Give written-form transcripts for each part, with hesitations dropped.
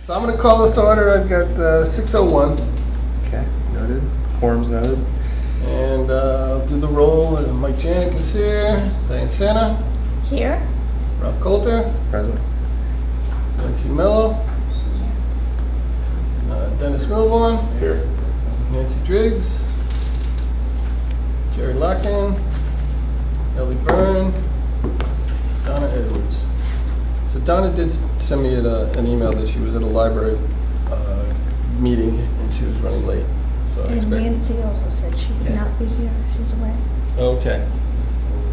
So I'm going to call this to order. I've got 6:01. Okay, noted. Quorum's noted. And I'll do the roll. Mike Janik is here. Diane Santa. Here. Ralph Coulter. Present. Nancy Mello. Dennis Milborn. Here. Nancy Driggs. Jerry Larkin. Ellie Byrne. Donna Edwards. So Donna did send me an email that she was at a library meeting and she was running late. So I And expect. Nancy also said she would not be here. She's away. Okay.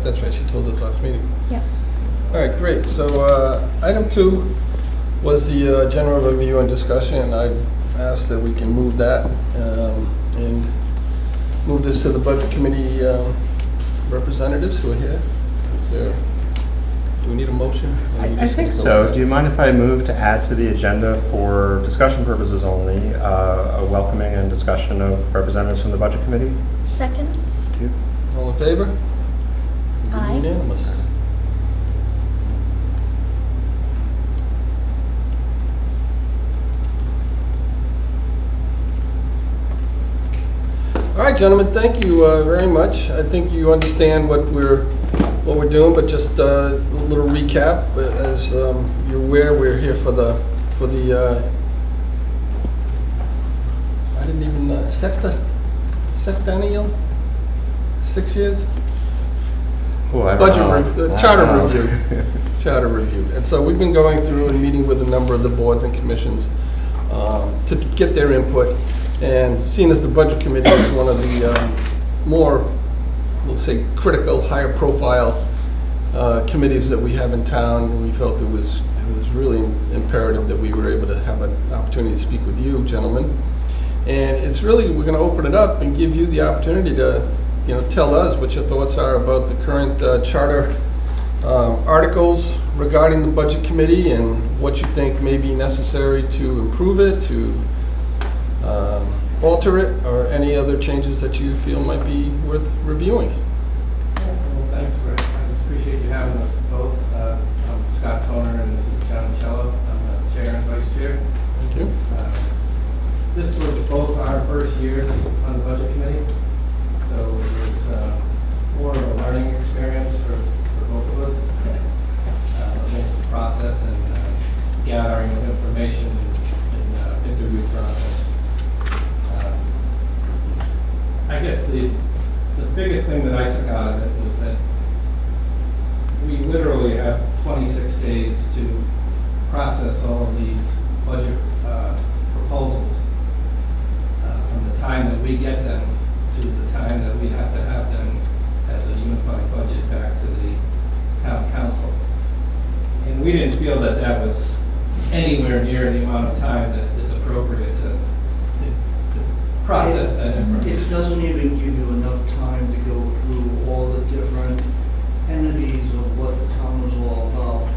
That's right, she told us last meeting. Yep. All right, great. So item 2 was the general review and discussion. I asked that we can move that and move this to the budget committee representatives who are here. Is there, do we need a motion? I think so. Do you mind if I move to add to the agenda for discussion purposes only, a welcoming and discussion of representatives from the budget committee? Second? Thank you. All in favor? Aye. Unanimous. All right, gentlemen, thank you very much. I think you understand what we're doing, but just a little recap. As you're aware, we're here for the I didn't even sextennial, 6 years. Oh, I don't Budget know. review, charter review, charter review. And so we've been going through and meeting with a number of the boards and commissions to get their input. And seeing as the budget committee is one of the more, let's say, critical, higher profile committees that we have in town, we felt it was really imperative that we were able to have an opportunity to speak with you, gentlemen. And it's really, we're going to open it up and give you the opportunity to, tell us what your thoughts are about the current charter articles regarding the budget committee and what you think may be necessary to improve it, to alter it, or any other changes that you feel might be worth reviewing. Well, thanks, Rick. I appreciate you having us both. I'm Scott Toner, and this is John Cello. I'm the chair and vice chair. Thank you. This was both our first years on the budget committee, so it was more of a learning experience for both of us. Looking at the process and gathering of information and interview process. I guess the biggest thing that I took out of it was that we literally have 26 days to process all of these budget proposals from the time that we get them to the time that we have to have them as a unified budget back to the town council. And we didn't feel that that was anywhere near the amount of time that is appropriate to process that information. It doesn't even give you enough time to go through all the different entities of what the town is all about.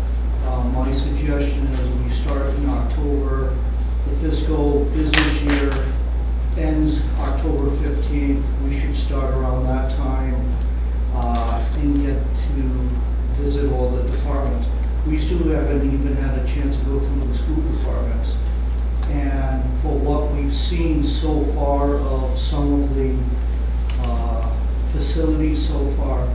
My suggestion is we start in October. The fiscal business year ends October 15th. We should start around that time and get to visit all the departments. We still haven't even had a chance to go through the school departments. And for what we've seen so far of some of the facilities so far,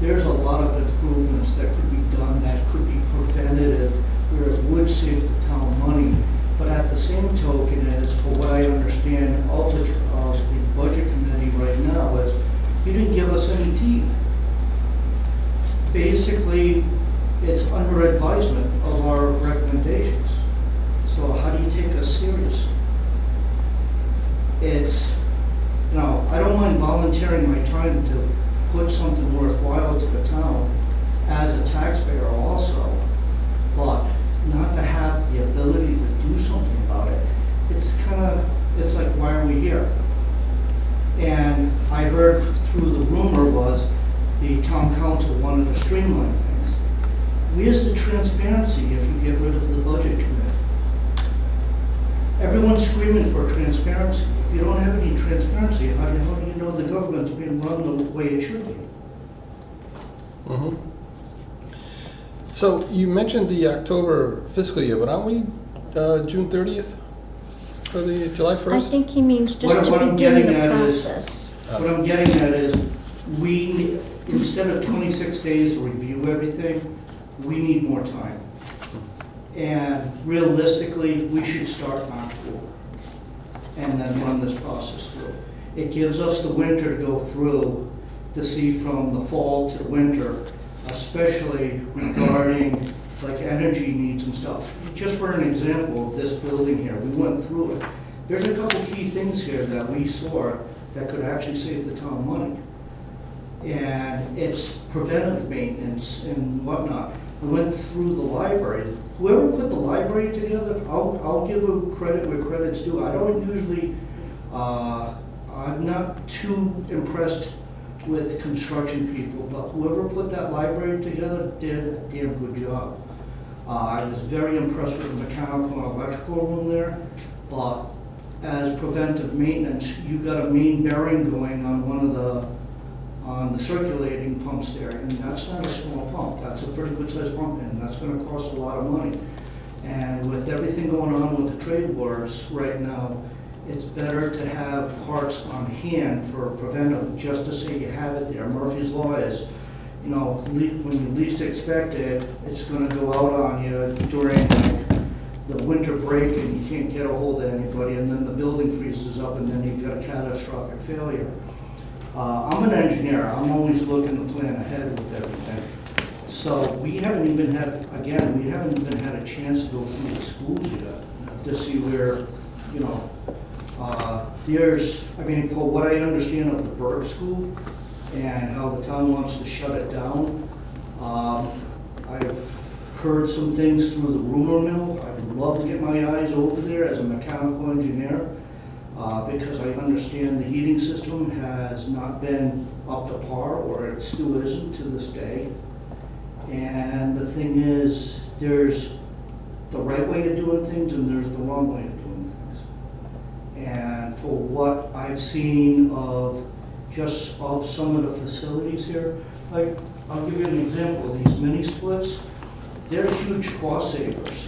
there's a lot of improvements that could be done that could be preventative, where it would save the town money. But at the same token, as for what I understand of the budget committee right now, is you didn't give us any teeth. Basically, it's under advisement of our recommendations. So how do you take us serious? It's, I don't mind volunteering my time to put something worthwhile to the town as a taxpayer also, but not to have the ability to do something about it. It's like, why are we here? And I heard through the rumor was the town council wanted to streamline things. Where's the transparency if you get rid of the budget committee? Everyone's screaming for transparency. If you don't have any transparency, how do you know the government's being run the way it should be? So you mentioned the October fiscal year, but aren't we June 30th? For the July I 1st? think he means just What to I'm begin getting the at is- process. What I'm getting at is, instead of 26 days to review everything, we need more time. And realistically, we should start in October and then run this process through. It gives us the winter to go through to see from the fall to the winter, especially regarding like energy needs and stuff. Just for an example of this building here, we went through it. There's a couple key things here that we saw that could actually save the town money. And it's preventive maintenance and whatnot. We went through the library. Whoever put the library together, I'll give them credit where credit's due. I don't usually, I'm not too impressed with construction people, but whoever put that library together did a damn good job. I was very impressed with the mechanical and electrical room there, but as preventive maintenance, you got a main bearing going on one of on the circulating pumps there, and that's not a small pump. That's a pretty good sized pump, and that's gonna cost a lot of money. And with everything going on with the trade wars right now, it's better to have parts on hand for preventive, just to say you have it there. Murphy's Law is, you know, when you least expect it, it's gonna go out on you during like the winter break and you can't get a hold of anybody, and then the building freezes up and then you've got a catastrophic failure. I'm an engineer. I'm always looking to plan ahead with everything. So we haven't even had, again, we haven't even had a chance to go through the schools yet to see where, you know, I mean, for what I understand of the Burke School and how the town wants to shut it down, I've heard some things through the rumor mill. I'd love to get my eyes over there as a mechanical engineer, because I understand the heating system has not been up to par, or it still isn't to this day. And the thing is, there's the right way of doing things and there's the wrong way of doing things. And for what I've seen of some of the facilities here, like, I'll give you an example. These mini splits, they're huge cost savers.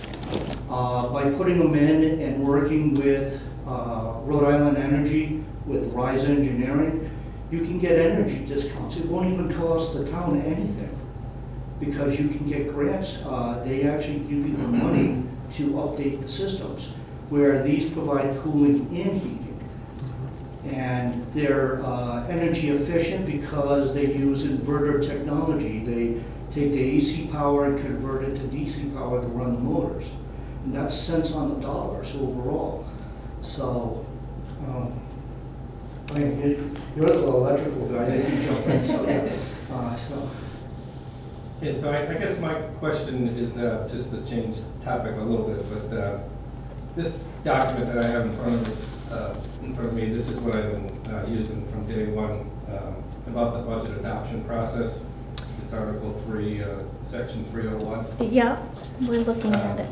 By putting them in and working with Rhode Island Energy, with Rise Engineering, you can get energy discounts. It won't even cost the town anything, because you can get grants. They actually give you the money to update the systems, where these provide cooling and heating. And they're energy efficient because they use inverter technology. They take the AC power and convert it to DC power to run the motors. And that's cents on the dollars overall. So, I mean, you're the electrical guy, you can jump in, so. Okay, so I guess my question is, just to change topic a little bit, but this document that I have in front of me, this is what I've been using from day one about the budget adoption process. It's Article 3, Section 301. Yeah, we're looking at it.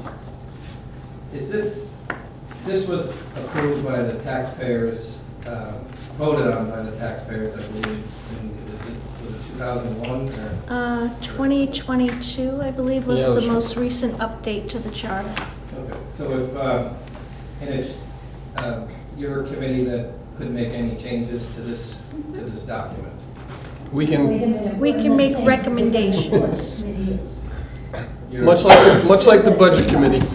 Is this was approved by the taxpayers, voted on by the taxpayers, I believe, was it 2001 or? 2022, I believe, was Yeah, it was- the most recent update to the charter. Okay, so if, and it's your committee that could make any changes to this document? We can, Wait a minute. We we're can in the make same recommendations. committee as- much like the budget committee.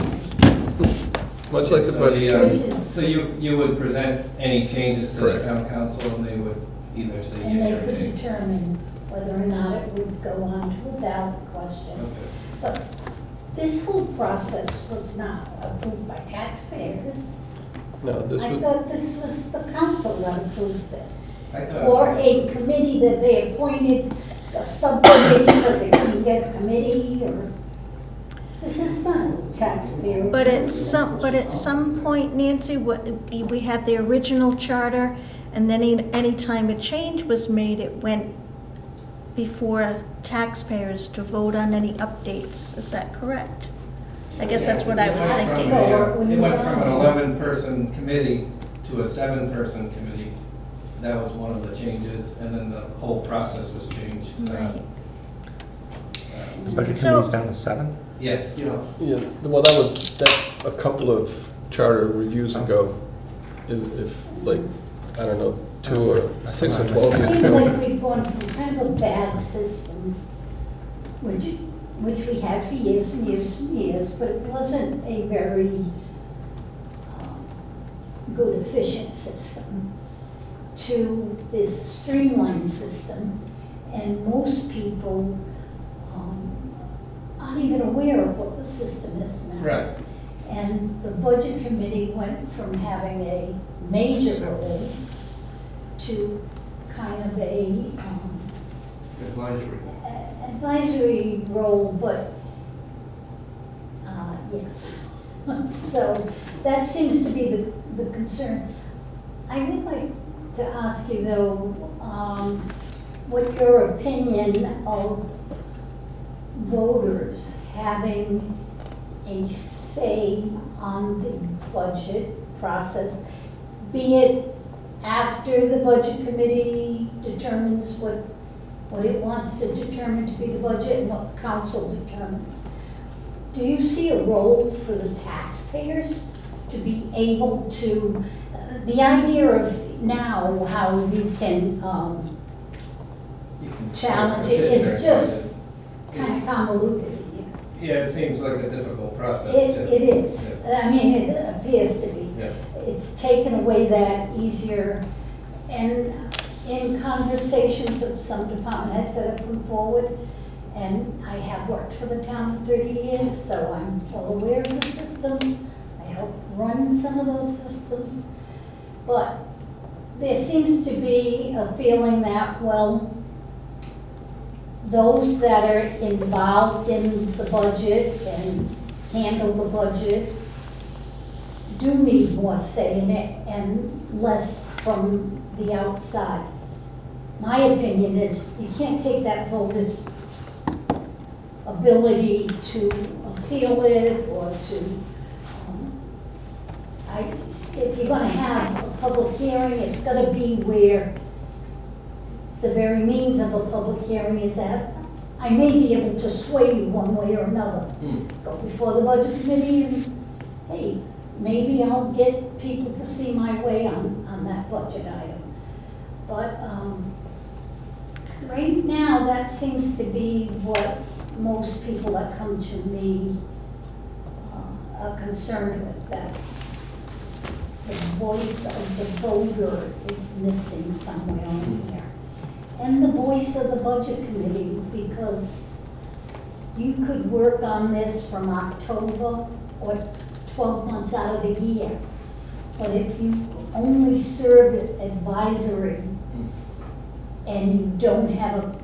Much like the budget committee. So you would present any changes to the Correct. town council, and they would either say And yea they or could nay? determine whether or not it would go on to a ballot question. Okay. But this whole process was not approved by taxpayers. No, this I was, thought this was the council that approved this. I thought- Or a committee that they appointed, a subcommittee, but they couldn't get a committee, or, this is not taxpayer. But at some point, Nancy, we had the original charter, and then any time a change was made, it went before taxpayers to vote on any updates. Is that correct? I guess that's what I was Yeah, thinking. it's- It went from an 11-person committee to a 7-person committee. That was one of the changes, and then the whole process was changed. Right. The budget So- committee's down to 7? Yes. Yeah. Yeah, well, that's a couple of charter reviews ago. If, like, I don't know, 2 or 6 or 12 It years seems ago. like we've gone from kind of a bad system, which we had for years and years and years, but it wasn't a very good, efficient system, to this streamlined system. And most people aren't even aware of what the system is now. Right. And the budget committee went from having a major role to kind of a advisory role, but, yes. So that seems to be the concern. I would like to ask you though, what your opinion of voters having a say on the budget process, be it after the budget committee determines what it wants to determine to be the budget and what the council determines. Do you see a role for the taxpayers to be able to, the idea of now how you can You can- challenge it is just kind of It's- convoluted. Yeah, it seems like a difficult process to. It is. I mean, it appears to be. Yeah. It's taken away that easier. And in conversations of some department heads that have come forward, and I have worked for the town for 30 years, so I'm well aware of the systems. I help run some of those systems. But there seems to be a feeling that, well, those that are involved in the budget and handle the budget do need more say in it and less from the outside. My opinion is you can't take that voter's ability to appeal it or to, if you're gonna have a public hearing, it's gonna be where the very means of a public hearing is that I may be able to sway you one way or another. Go before the budget committee and, hey, maybe I'll get people to see my way on that budget item. But right now, that seems to be what most people that come to me are concerned with, that the voice of the voter is missing somewhere on here. And the voice of the budget committee, because you could work on this from October or 12 months out of the year. But if you only serve it advisory and you don't have a,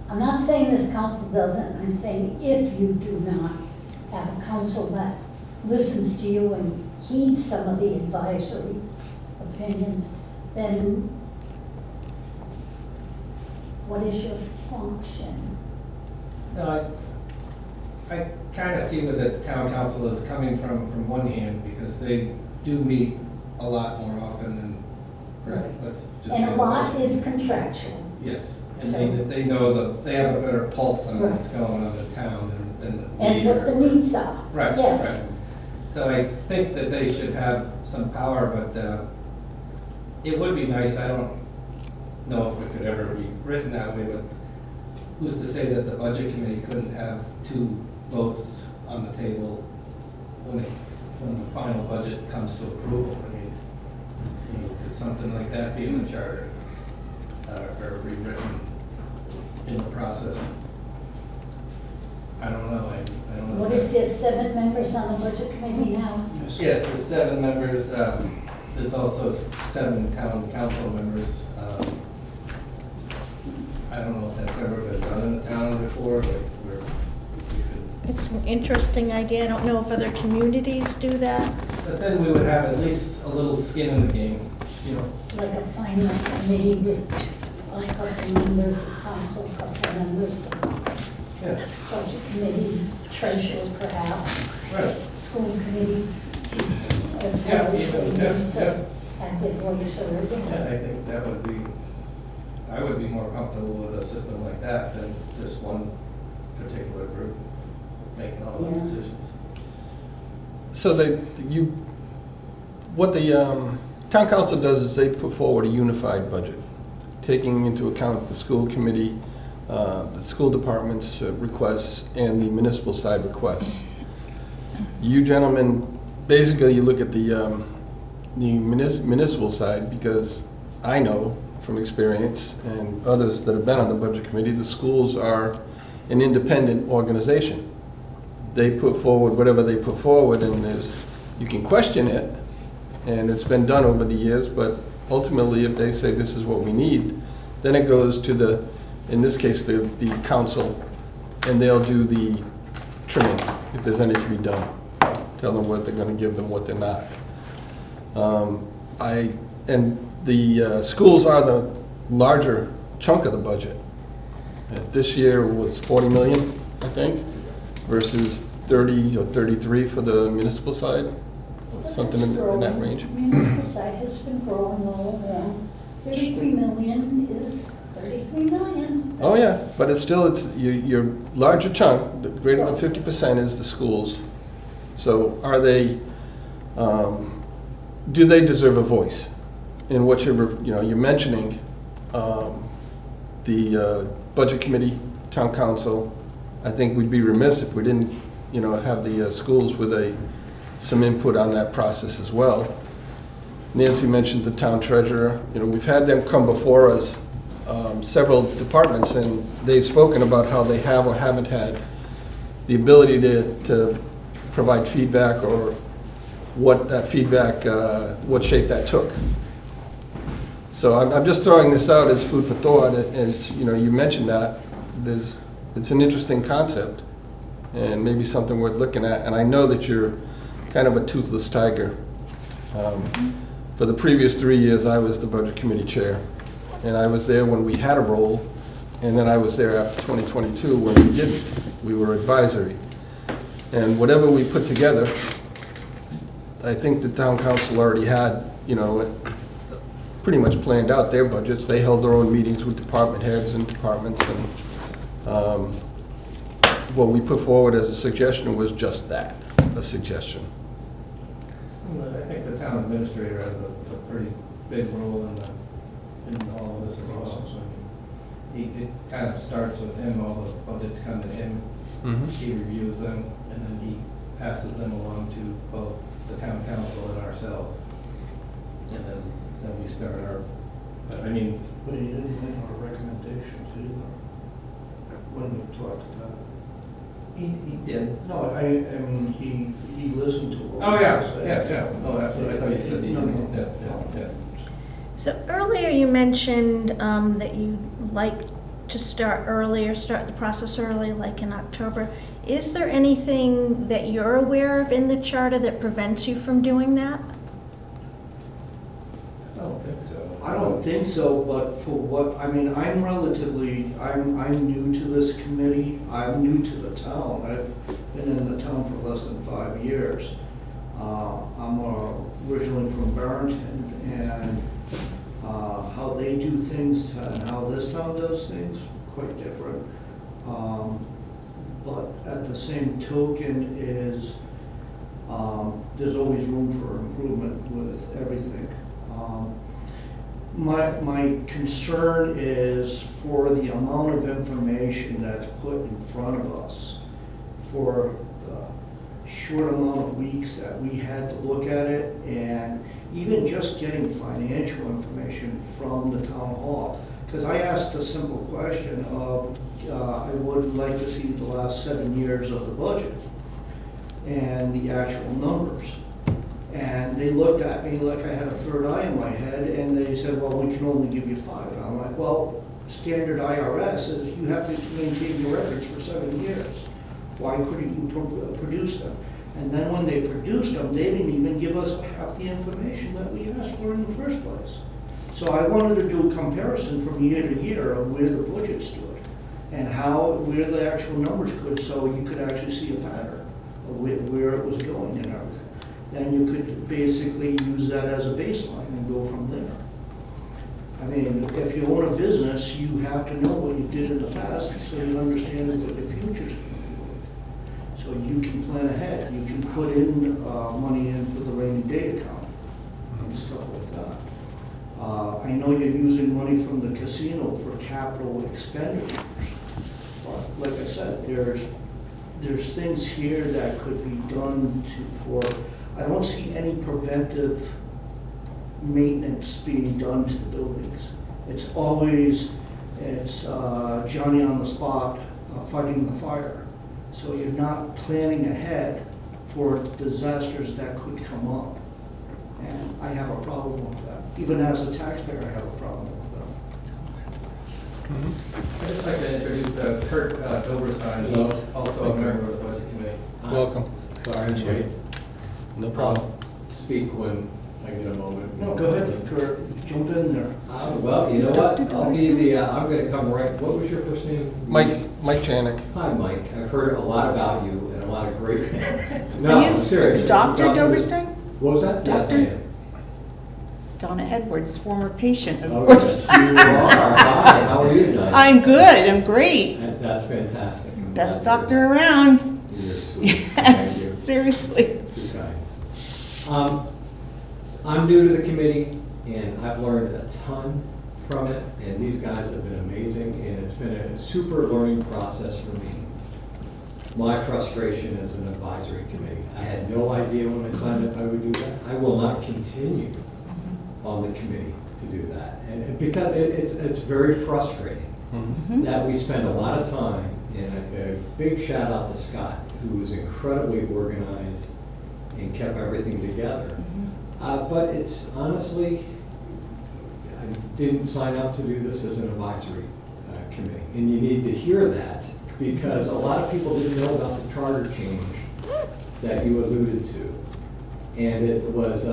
I'm not saying this council doesn't, I'm saying if you do not have a council that listens to you and heeds some of the advisory opinions, then what is your function? No, I kind of see where the town council is coming from one hand, because they do meet a lot more often than, Right. let's just say. And a the lot budget. is contractual. Yes, and So- they know they have a better pulse on Right. what's going on in town than we And what the or- needs are. Right, Yes. right. So I think that they should have some power, but it would be nice, I don't know if it could ever be written that way, but who's to say that the budget committee couldn't have 2 votes on the table when the final budget comes to approval? I mean, could something like that be in the charter, or rewritten in the process? I don't know, I don't know. What is there, 7 members on the budget committee now? Yes, there's 7 members, there's also 7 town council members. I don't know if that's ever been done in the town before, but we could. It's an interesting idea. I don't know if other communities do that. But then we would have at least a little skin in the game, you know. Like a finance committee with a couple members of council, a couple members of Yeah. budget committee, treasurer perhaps, Right. school committee as Yeah, well. even, They yeah, need to have their voice heard. Yeah, I think that would be, I would be more comfortable with a system like that than just one particular group. making all the decisions. So what the town council does is they put forward a unified budget, taking into account the school committee, the school department's requests, and the municipal side requests. You gentlemen, basically you look at the municipal side, because I know from experience and others that have been on the budget committee, the schools are an independent organization. They put forward whatever they put forward, and you can question it, and it's been done over the years, but ultimately if they say this is what we need, then it goes to in this case, the council, and they'll do the trimming if there's any to be done. Tell them what they're going to give them, what they're not. The schools are the larger chunk of the budget. This year was 40 million, I think, versus 30 or 33 for the municipal side, But something it's in that growing. range. Municipal side has been growing all along. 33 million is 33 million. Oh, yeah, That's- but it's still, your larger chunk, the greater than 50% is the schools. So are they, do they deserve a voice? In what you're mentioning, the budget committee, town council, I think we'd be remiss if we didn't, have the schools with some input on that process as well. Nancy mentioned the town treasurer. We've had them come before us, several departments, and they've spoken about how they have or haven't had the ability to provide feedback, or what that feedback, what shape that took. So I'm just throwing this out as food for thought. As you mentioned that it's an interesting concept, and maybe something worth looking at. And I know that you're kind of a toothless tiger. For the previous 3 years, I was the budget committee chair, and I was there when we had a role, and then I was there after 2022 when we didn't. We were advisory. And whatever we put together, I think the town council already had, pretty much planned out their budgets. They held their own meetings with department heads and departments, and what we put forward as a suggestion was just that, a suggestion. Well, I think the town administrator has a pretty big role in all of this as well. So it kind of starts with him, all the budgets come to him, he reviews them, and then he passes them along to both the town council and ourselves. And then we start our, but I mean. But he didn't make our recommendations either, when we talked about it. He did. No, I mean, he listened to what Oh, we yeah, said. yeah. Oh, absolutely. I thought you said he No, didn't. no. Yeah. So earlier you mentioned that you like to start the process early, like in October. Is there anything that you're aware of in the charter that prevents you from doing that? I don't think so. I don't think so, but for what, I'm new to this committee, I'm new to the town, I've been in the town for less than 5 years. I'm originally from Barrington, and how they do things and how this town does things, quite different. But at the same token is, there's always room for improvement with everything. My concern is for the amount of information that's put in front of us, for the short amount of weeks that we had to look at it, and even just getting financial information from the town hall. Because I asked a simple question of, I would like to see the last 7 years of the budget and the actual numbers. And they looked at me like I had a third eye in my head, and they said, well, we can only give you 5. And I'm like, well, standard IRS is you have to maintain your records for 7 years. Why couldn't you produce them? And then when they produced them, they didn't even give us half the information that we asked for in the first place. So I wanted to do a comparison from year to year of where the budget stood and where the actual numbers could, so you could actually see a pattern of where it was going and everything. Then you could basically use that as a baseline and go from there. I mean, if you own a business, you have to know what you did in the past so you understand what the future's going to be like. So So you can plan ahead, you can put in money in for the rainy day account and stuff like that. I know you're using money from the casino for capital expenditures, but like I said, there's things here that could be done I don't see any preventive maintenance being done to the buildings. It's always, Johnny on the spot fighting the fire. So you're not planning ahead for disasters that could come up. And I have a problem with that. Even as a taxpayer, I have a problem with that. I'd just like to introduce Kurt Doberstein, who's also a member of the Budget Committee. Welcome. Sorry to wait. No problem. Speak when I get a moment. No, go ahead, Kurt, jump in there. Well, you know what? I'll be I'm gonna come right, what was your first name? Mike Janik. Hi, Mike. I've heard a lot about you and a lot of great things. No, I'm serious. Dr. Doberstein? What was that? Yes, I Doctor? am. Donna Edwards, former patient, of Oh, course. yes, you are. Hi, how are you tonight? I'm good, I'm great. That's fantastic. I'm Best glad to doctor hear around. that. You're sweet. Yes, seriously. Thank you. Too kind. I'm new to the committee, and I've learned a ton from it, and these guys have been amazing, and it's been a super learning process for me. My frustration as an advisory committee, I had no idea when I signed up I would do that. I will not continue on the committee to do that, and because it's very frustrating that we spend a lot of time, and a big shout out to Scott, who was incredibly organized and kept everything together. But it's honestly, I didn't sign up to do this as an advisory committee. And you need to hear that because a lot of people didn't know about the charter change that you alluded to. And it was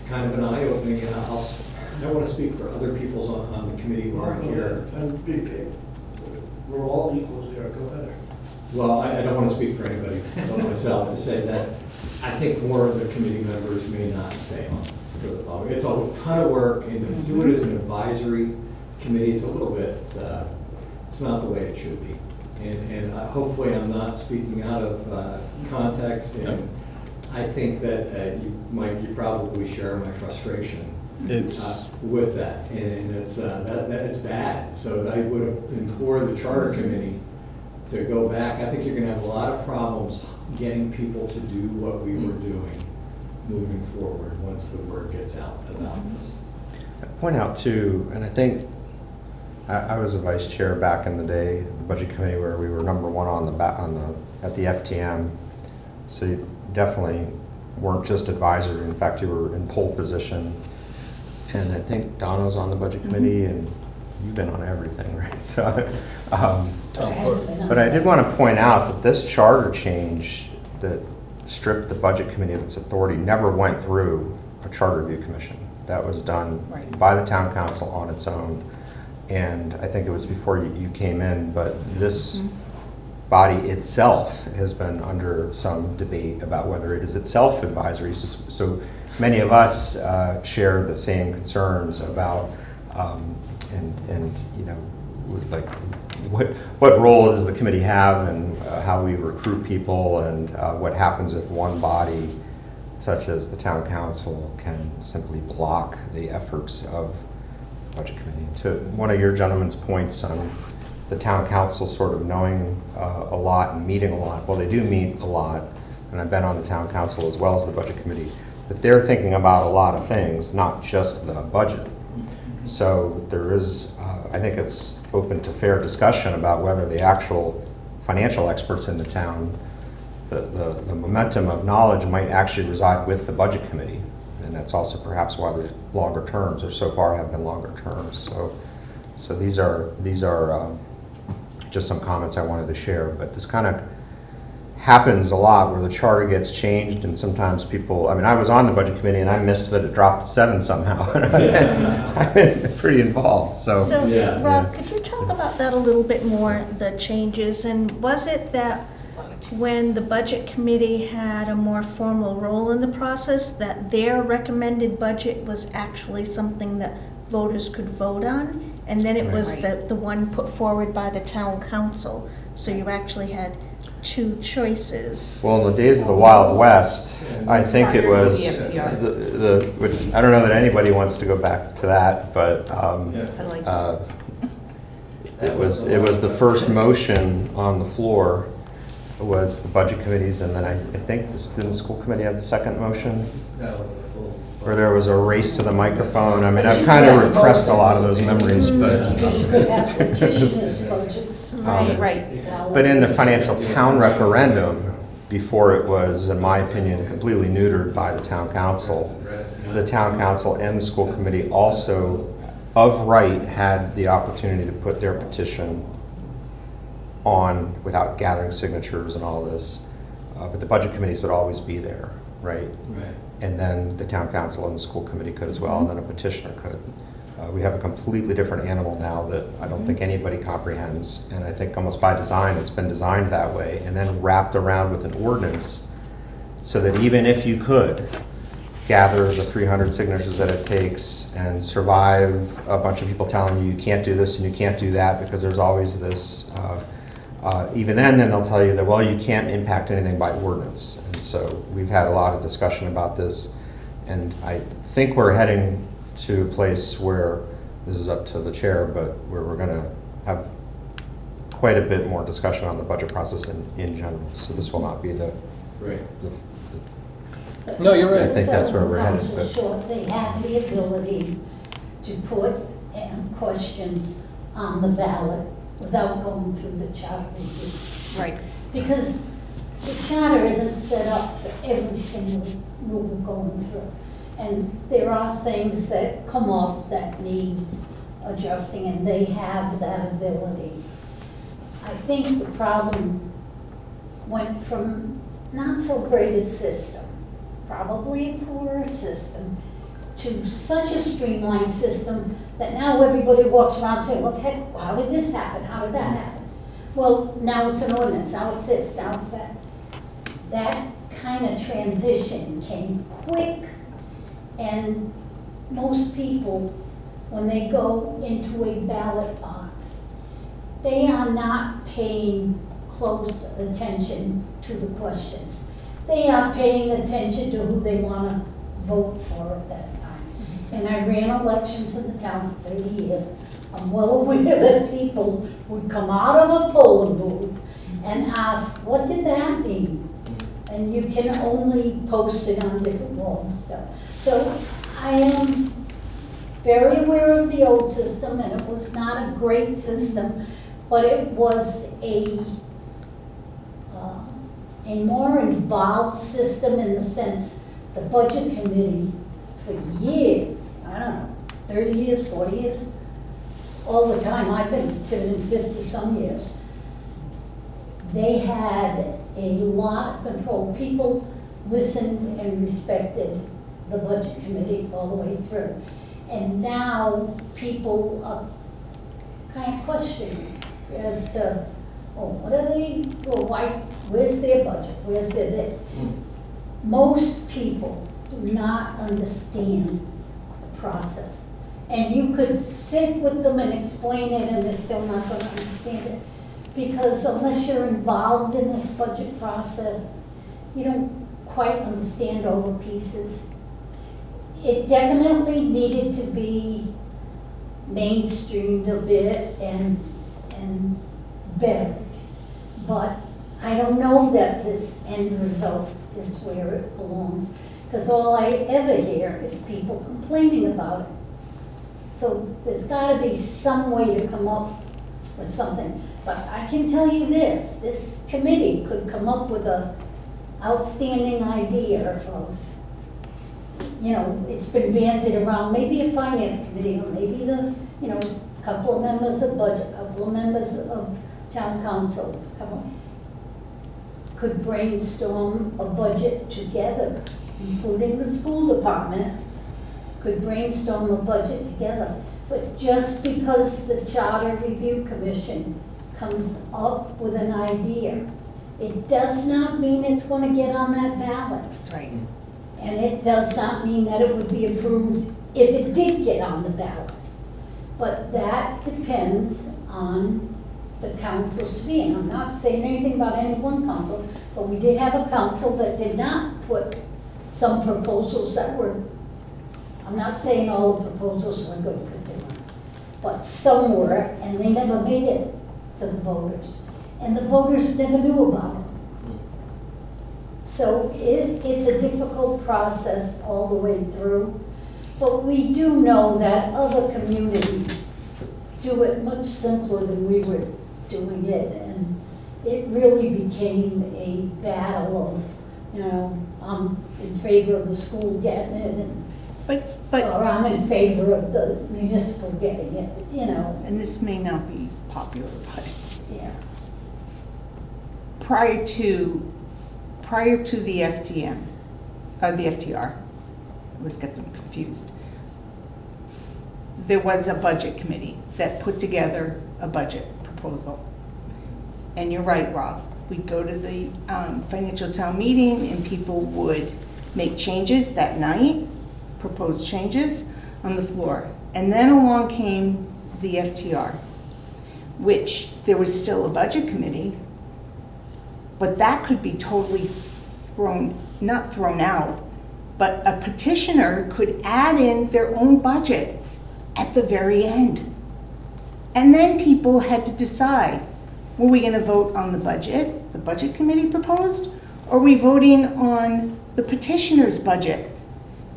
kind of an eye-opening, and I don't want to speak for other people on the committee who aren't here. We're all equals here, go ahead. Well, I don't want to speak for anybody but myself to say that I think more of the committee members may not stay on for the following. It's a ton of work, and to do it as an advisory committee, it's a little bit, it's not the way it should be. And hopefully I'm not speaking out of context, and I think that Mike, you probably share my frustration with that, and it's it's bad. So I would implore the charter committee to go back. I think you're going to have a lot of problems getting people to do what we were doing moving forward once the word gets out about this. I'd point out too, and I think I was a vice chair back in the day, the budget committee, where we were number one at the FTM. So you definitely weren't just advisory. In fact, you were in pole position. And I think Donna's on the budget committee, and you've been on everything, right? So, but I did want to point out that this charter change that stripped the budget committee of its authority never went through a charter review commission. That was done by the town council on its own. And I think it was before you came in, but this body itself has been under some debate about whether it is itself advisory. So many of us share the same concerns about, and you know, like what role does the committee have, and how we recruit people, and what happens if one body, such as the town council, can simply block the efforts of the budget committee. To one of your gentlemen's points on the town council sort of knowing a lot and meeting a lot. Well, they do meet a lot, and I've been on the town council as well as the budget committee. But they're thinking about a lot of things, not just the budget. So there is, I think it's open to fair discussion about whether the actual financial experts in the town, the momentum of knowledge might actually reside with the budget committee. And that's also perhaps why there's longer terms, or so far have been longer terms. So these are just some comments I wanted to share, but this kind of happens a lot where the charter gets changed, and sometimes people, I mean, I was on the budget committee and I missed that it dropped to 7 somehow. I've been pretty involved, so. So, Yeah. Rob, could you talk about that a little bit more, the changes? And was it that when the budget committee had a more formal role in the process, that their recommended budget was actually something that voters could vote on? And then it was the one put forward by the town council. So you actually had two choices. Well, in the days of the Wild West, I think it Prior to was, the FDR. which, I don't know that anybody wants to go back to that, but Yeah. I like it was the first motion on the floor was the budget committees, and then I think, didn't the school committee have the second motion? That was the full. Or there was a race to the microphone. I mean, I've kind of repressed a lot of those memories, but. Because you could have petitioners' budgets. Right. But in the financial town referendum, before it was, in my opinion, completely neutered by the town council, the town council and the school committee also, of right, had the opportunity to put their petition on without gathering signatures and all this. But the budget committees would always be there, right? Right. And then the town council and the school committee could as well, and then a petitioner could. We have a completely different animal now that I don't think anybody comprehends, and I think almost by design, it's been designed that way, and then wrapped around with an ordinance, so that even if you could gather the 300 signatures that it takes and survive a bunch of people telling you you can't do this and you can't do that, because there's always this, even then they'll tell you that, well, you can't impact anything by ordinance. And so we've had a lot of discussion about this, and I think we're heading to a place where, this is up to the chair, but where we're gonna have quite a bit more discussion on the budget process in general. So this will not be the, Right. No, you're right. I think that's where we're headed, So but- short, they have the ability to put questions on the ballot without going through the charter review. Right. Because the charter isn't set up for every single rule going through. And there are things that come up that need adjusting, and they have that ability. I think the problem went from not so great a system, probably a poorer system, to such a streamlined system that now everybody walks around saying, what the heck, how did this happen? How did that happen? Well, now it's an ordinance, now it's this, now it's that. That kind of transition came quick, and most people, when they go into a ballot box, they are not paying close attention to the questions. They are paying attention to who they want to vote for at that time. And I ran elections in the town for 30 years. I'm well aware that people would come out of a polling booth and ask, what did that mean? And you can only post it on different walls and stuff. So I am very aware of the old system, and it was not a great system, but it was a more involved system in the sense the budget committee for years, I don't know, 30 years, 40 years, all the time, I've been to 50 some years, they had a lot of control. People listened and respected the budget committee all the way through. And now people are kind of questioning as to, oh, what are they, well, why, where's their budget, where's their this? Most people do not understand the process. And you could sit with them and explain it, and they're still not going to understand it. Because unless you're involved in this budget process, you don't quite understand all the pieces. It definitely needed to be mainstreamed a bit and better. But I don't know that this end result is where it belongs, because all I ever hear is people complaining about it. So there's got to be some way to come up with something. But I can tell you this committee could come up with a outstanding idea of, you know, it's been bandied around, maybe a finance committee, or maybe the, you know, couple of members of budget, a couple of members of town council, could brainstorm a budget together, including the school department, could brainstorm a budget together. But just because the Charter Review Commission comes up with an idea, it does not mean it's going to get on that ballot. That's right. And it does not mean that it would be approved if it did get on the ballot. But that depends on the councils to be. And I'm not saying anything about any one council, but we did have a council that did not put some proposals that were, I'm not saying all the proposals were good, because they weren't, but some were, and they never made it to the voters. And the voters never knew about it. So it's a difficult process all the way through. But we do know that other communities do it much simpler than we were doing it. And it really became a battle of, you know, I'm in favor of the school getting it, and, But, or I'm in favor of the municipal getting it, you know, and this may not be popular, but yeah. prior to the FTM, the FTR, I always get them confused. There was a budget committee that put together a budget proposal. And you're right, Rob, we'd go to the financial town meeting and people would make changes that night, propose changes on the floor. And then along came the FTR, which there was still a budget committee, but that could be totally not thrown out, but a petitioner could add in their own budget at the very end. And then people had to decide, were we going to vote on the budget committee proposed, or are we voting on the petitioner's budget?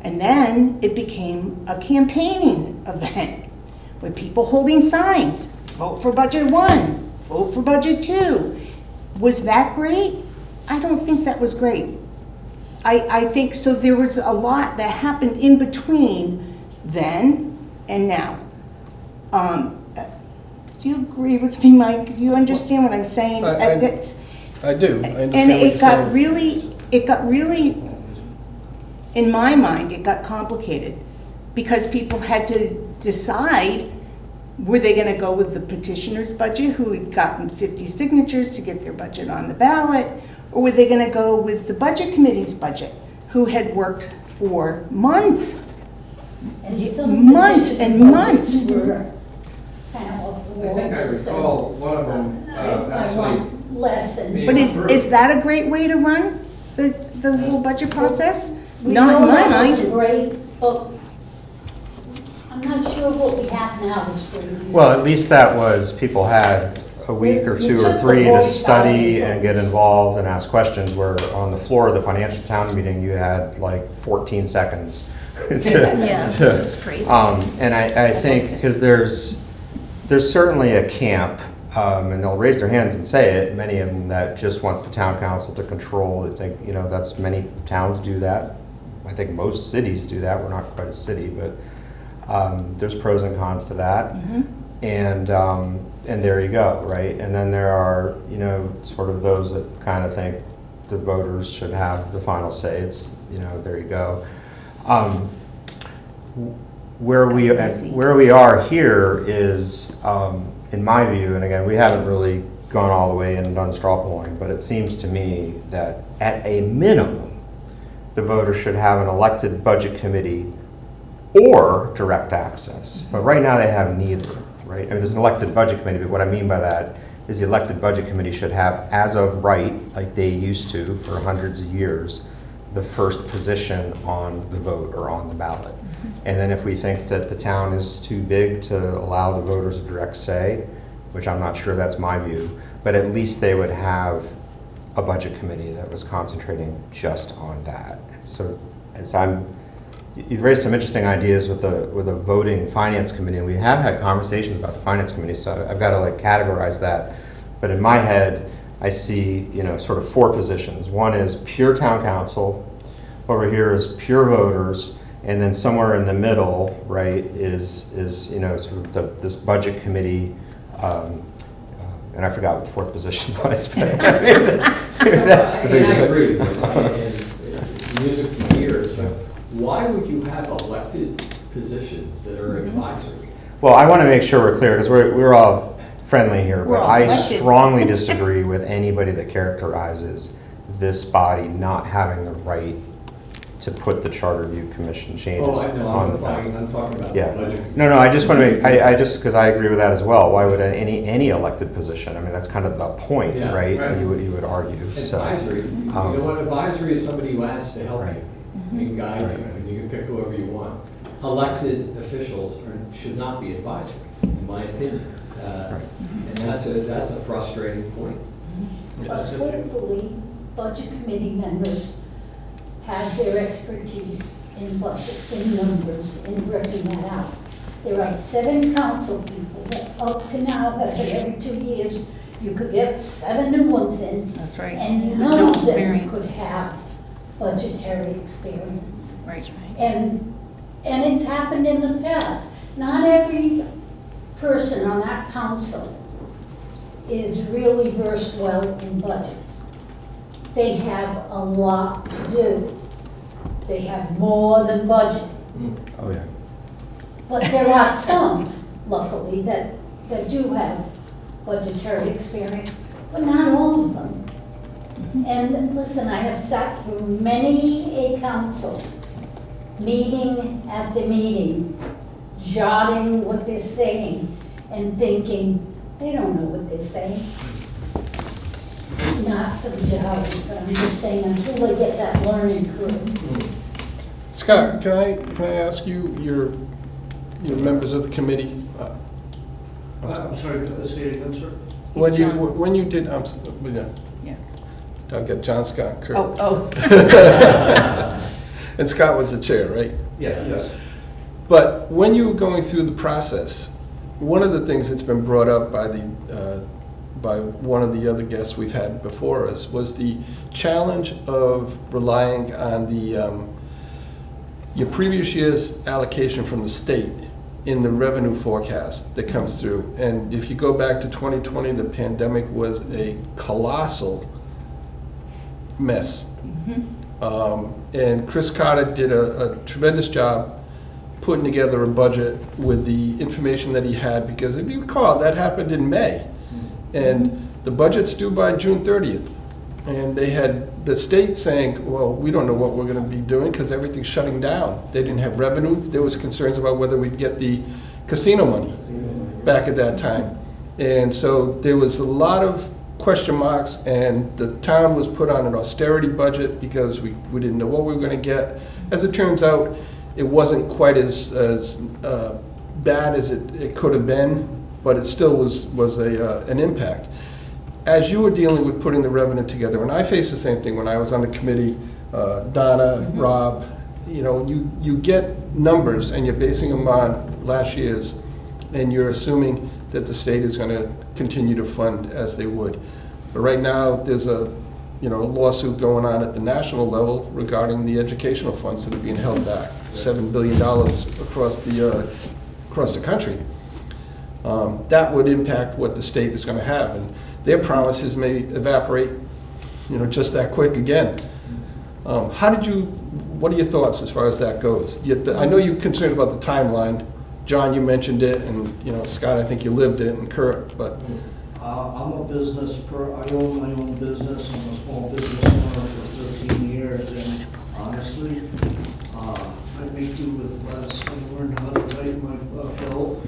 And then it became a campaigning event with people holding signs, vote for budget 1, vote for budget 2. Was that great? I don't think that was great. I think so. There was a lot that happened in between then and now. Do you agree with me, Mike? Do you understand what I'm saying? I do. I understand And what you're it got saying. really, in my mind, it got complicated because people had to decide, were they going to go with the petitioner's budget, who had gotten 50 signatures to get their budget on the ballot, or were they going to go with the budget committee's budget, who had worked for months, And some months and months. were kind of off the I wall. think I recall one of them I actually, want less than. But is that a great way to run the whole budget process? We Not know in my that mind. wasn't great, but I'm not sure what we have now is great. Well, at least that was, people had a week or You 2 or took the 3 to voice out of study the and get voters. involved and ask questions, where on the floor of the financial town meeting, you had like 14 seconds Yeah, to, it's crazy. and I think, because there's certainly a camp, and they'll raise their hands and say it, many of them, that just wants the town council to control. I think, that's, many towns do that. I think most cities do that. We're not quite a city, but there's pros and cons to that. Mhm. And there you go, right? And then there are, sort of those that kind of think the voters should have the final say. It's, there you go. Where we are here is, in my view, and again, we haven't really gone all the way in and done straw polling, but it seems to me that at a minimum, the voters should have an elected budget committee or direct access. But right now they have neither, right? I mean, there's an elected budget committee, but what I mean by that is the elected budget committee should have, as of right, like they used to for hundreds of years, the first position on the vote or on the ballot. And then if we think that the town is too big to allow the voters a direct say, which I'm not sure that's my view, but at least they would have a budget committee that was concentrating just on that. So you've raised some interesting ideas with a voting finance committee, and we have had conversations about the finance committee, so I've got to categorize that. But in my head, I see, sort of 4 positions. One is pure town council, over here is pure voters, and then somewhere in the middle, right, is sort of this budget committee, and I forgot what the 4th position was, but that's the I big agree, and music from ears, but why would you have elected positions that are advisory? Well, I want to make sure we're clear, because we're all friendly here, We're but all I elected. strongly disagree with anybody that characterizes this body not having the right to put the Charter Review Commission changes Oh, I know, on I'm the ballot. applying, I'm talking about the Yeah. budget. No, I just want to make, I just, because I agree with that as well. Why would any elected position? I mean, that's kind of the point, Yeah, right? right. You would argue, so. Advisory, you know what, advisory is somebody who asks to help Right. you and guide you, Right. and you can pick whoever you want. Elected officials should not be advisory, in my opinion. Right. And that's a frustrating point. But hopefully, budget committee members have their expertise in budgets and numbers in working that out. There are 7 council people that up to now have been every 2 years, you could get 7 new ones in, That's right. and No none of them experience. could have budgetary experience. Right. And it's happened in the past. Not every person on that council is really versed well in budgets. They have a lot to do. They have more than budget. Oh, yeah. But there are some, luckily, that do have budgetary experience, but not all of them. And listen, I have sat through many a council, meeting after meeting, jotting what they're saying and thinking, they don't know what they're saying. Not for the jotting, but I'm just saying until they get that learning curve. Scott, can I ask you, your members of the committee? I'm sorry, say it again, sir? When you did, yeah. Yeah. I've got John, Scott, Kurt. Oh. And Scott was the chair, right? Yes. But when you were going through the process, one of the things that's been brought up by one of the other guests we've had before us was the challenge of relying on your previous year's allocation from the state in the revenue forecast that comes through. And if you go back to 2020, the pandemic was a colossal mess. And Chris Carter did a tremendous job putting together a budget with the information that he had, because if you recall, that happened in May. And the budget's due by June 30th. And they had the state saying, well, we don't know what we're going to be doing because everything's shutting down. They didn't have revenue. There was concerns about whether we'd get the casino money back at that time. And so there was a lot of question marks, and the town was put on an austerity budget because we didn't know what we were going to get. As it turns out, it wasn't quite as bad as it could have been, but it still was an impact. As you were dealing with putting the revenue together, and I faced the same thing when I was on the committee, Donna, Rob, you get numbers and you're basing them on last year's, and you're assuming that the state is going to continue to fund as they would. But right now, there's a lawsuit going on at the national level regarding the educational funds that are being held back, $7 billion across the country. That would impact what the state is going to have, and their promises may evaporate, just that quick again. What are your thoughts as far as that goes? I know you're concerned about the timeline. John, you mentioned it, and Scott, I think you lived it, and Kurt, but. I'm a I own my own business. I'm a small business owner for 13 years, and honestly, I make do with less. I learned how to write my bill,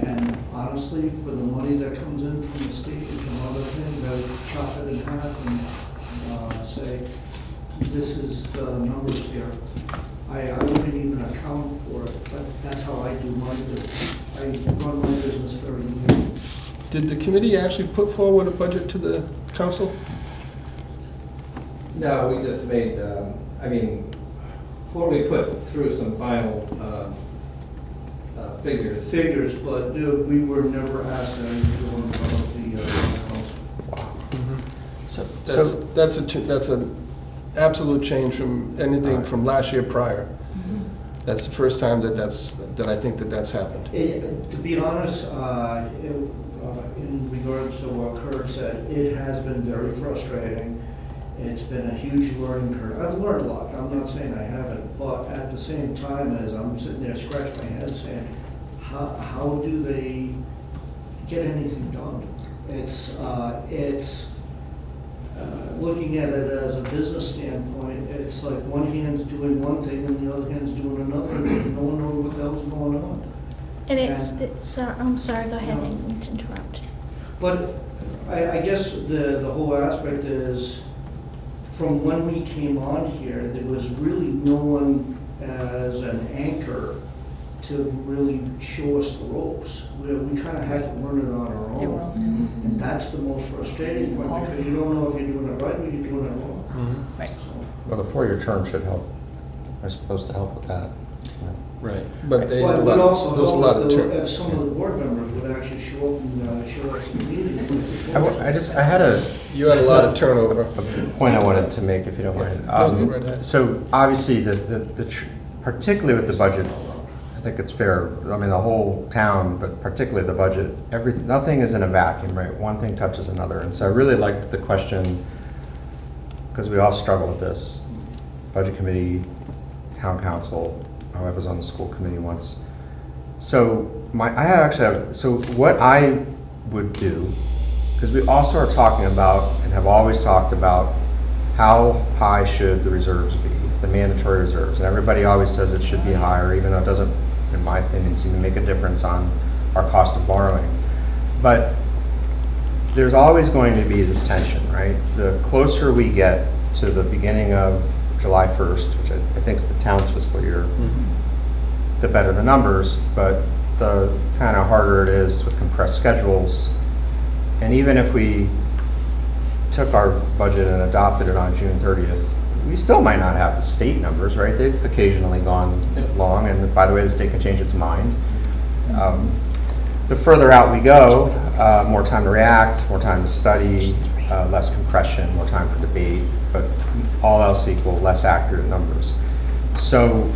and honestly, for the money that comes in from the state and from other things, I chop it in half and say, this is the numbers here. I wouldn't even account for it, but that's how I do my business. I run my business very lean. Did the committee actually put forward a budget to the council? No, we just made, we put through some final figures. But we were never asked anything in front of the council. So that's an absolute change from anything from last year prior. That's the first time that I think that's happened. To be honest, in regards to what Kurt said, it has been very frustrating. It's been a huge learning curve. I've learned a lot. I'm not saying I haven't, but at the same time, as I'm sitting there scratching my head saying, how do they get anything done? It's looking at it as a business standpoint, it's like one hand's doing one thing and the other hand's doing another, and no one knows what the hell's going on. And I'm sorry, go ahead, I didn't mean to interrupt. But I guess the whole aspect is, from when we came on here, there was really no one as an anchor to really show us the ropes. We kind of had to learn it on our They were own. all new. And that's the most frustrating part, because you don't know if you're doing it right or you're doing it wrong. Right. So, Well, the 4-year term should help, are supposed to help with that. Right, but they, But it would also there's a lot help of term. if some of the board members would actually show up and show up to the meeting. I had a You had a lot of turnover. point I wanted to make, if you don't mind. No, go right ahead. So obviously, particularly with the budget, I think it's fair, I mean, the whole town, but particularly the budget, nothing is in a vacuum, right? One thing touches another. And so I really liked the question, because we all struggle with this, budget committee, town council, I was on the school committee once. So so what I would do, because we also are talking about and have always talked about how high should the reserves be, the mandatory reserves. And everybody always says it should be higher, even though it doesn't, in my opinion, seem to make a difference on our cost of borrowing. But there's always going to be this tension, right? The closer we get to the beginning of July 1st, which I think is the town's fiscal year, the better the numbers, but the kind of harder it is with compressed schedules. And even if we took our budget and adopted it on June 30th, we still might not have the state numbers, right? They've occasionally gone long, and by the way, the state can change its mind. The further out we go, more time to react, more time to study, less compression, more time for debate, but all else equal, less accurate numbers. So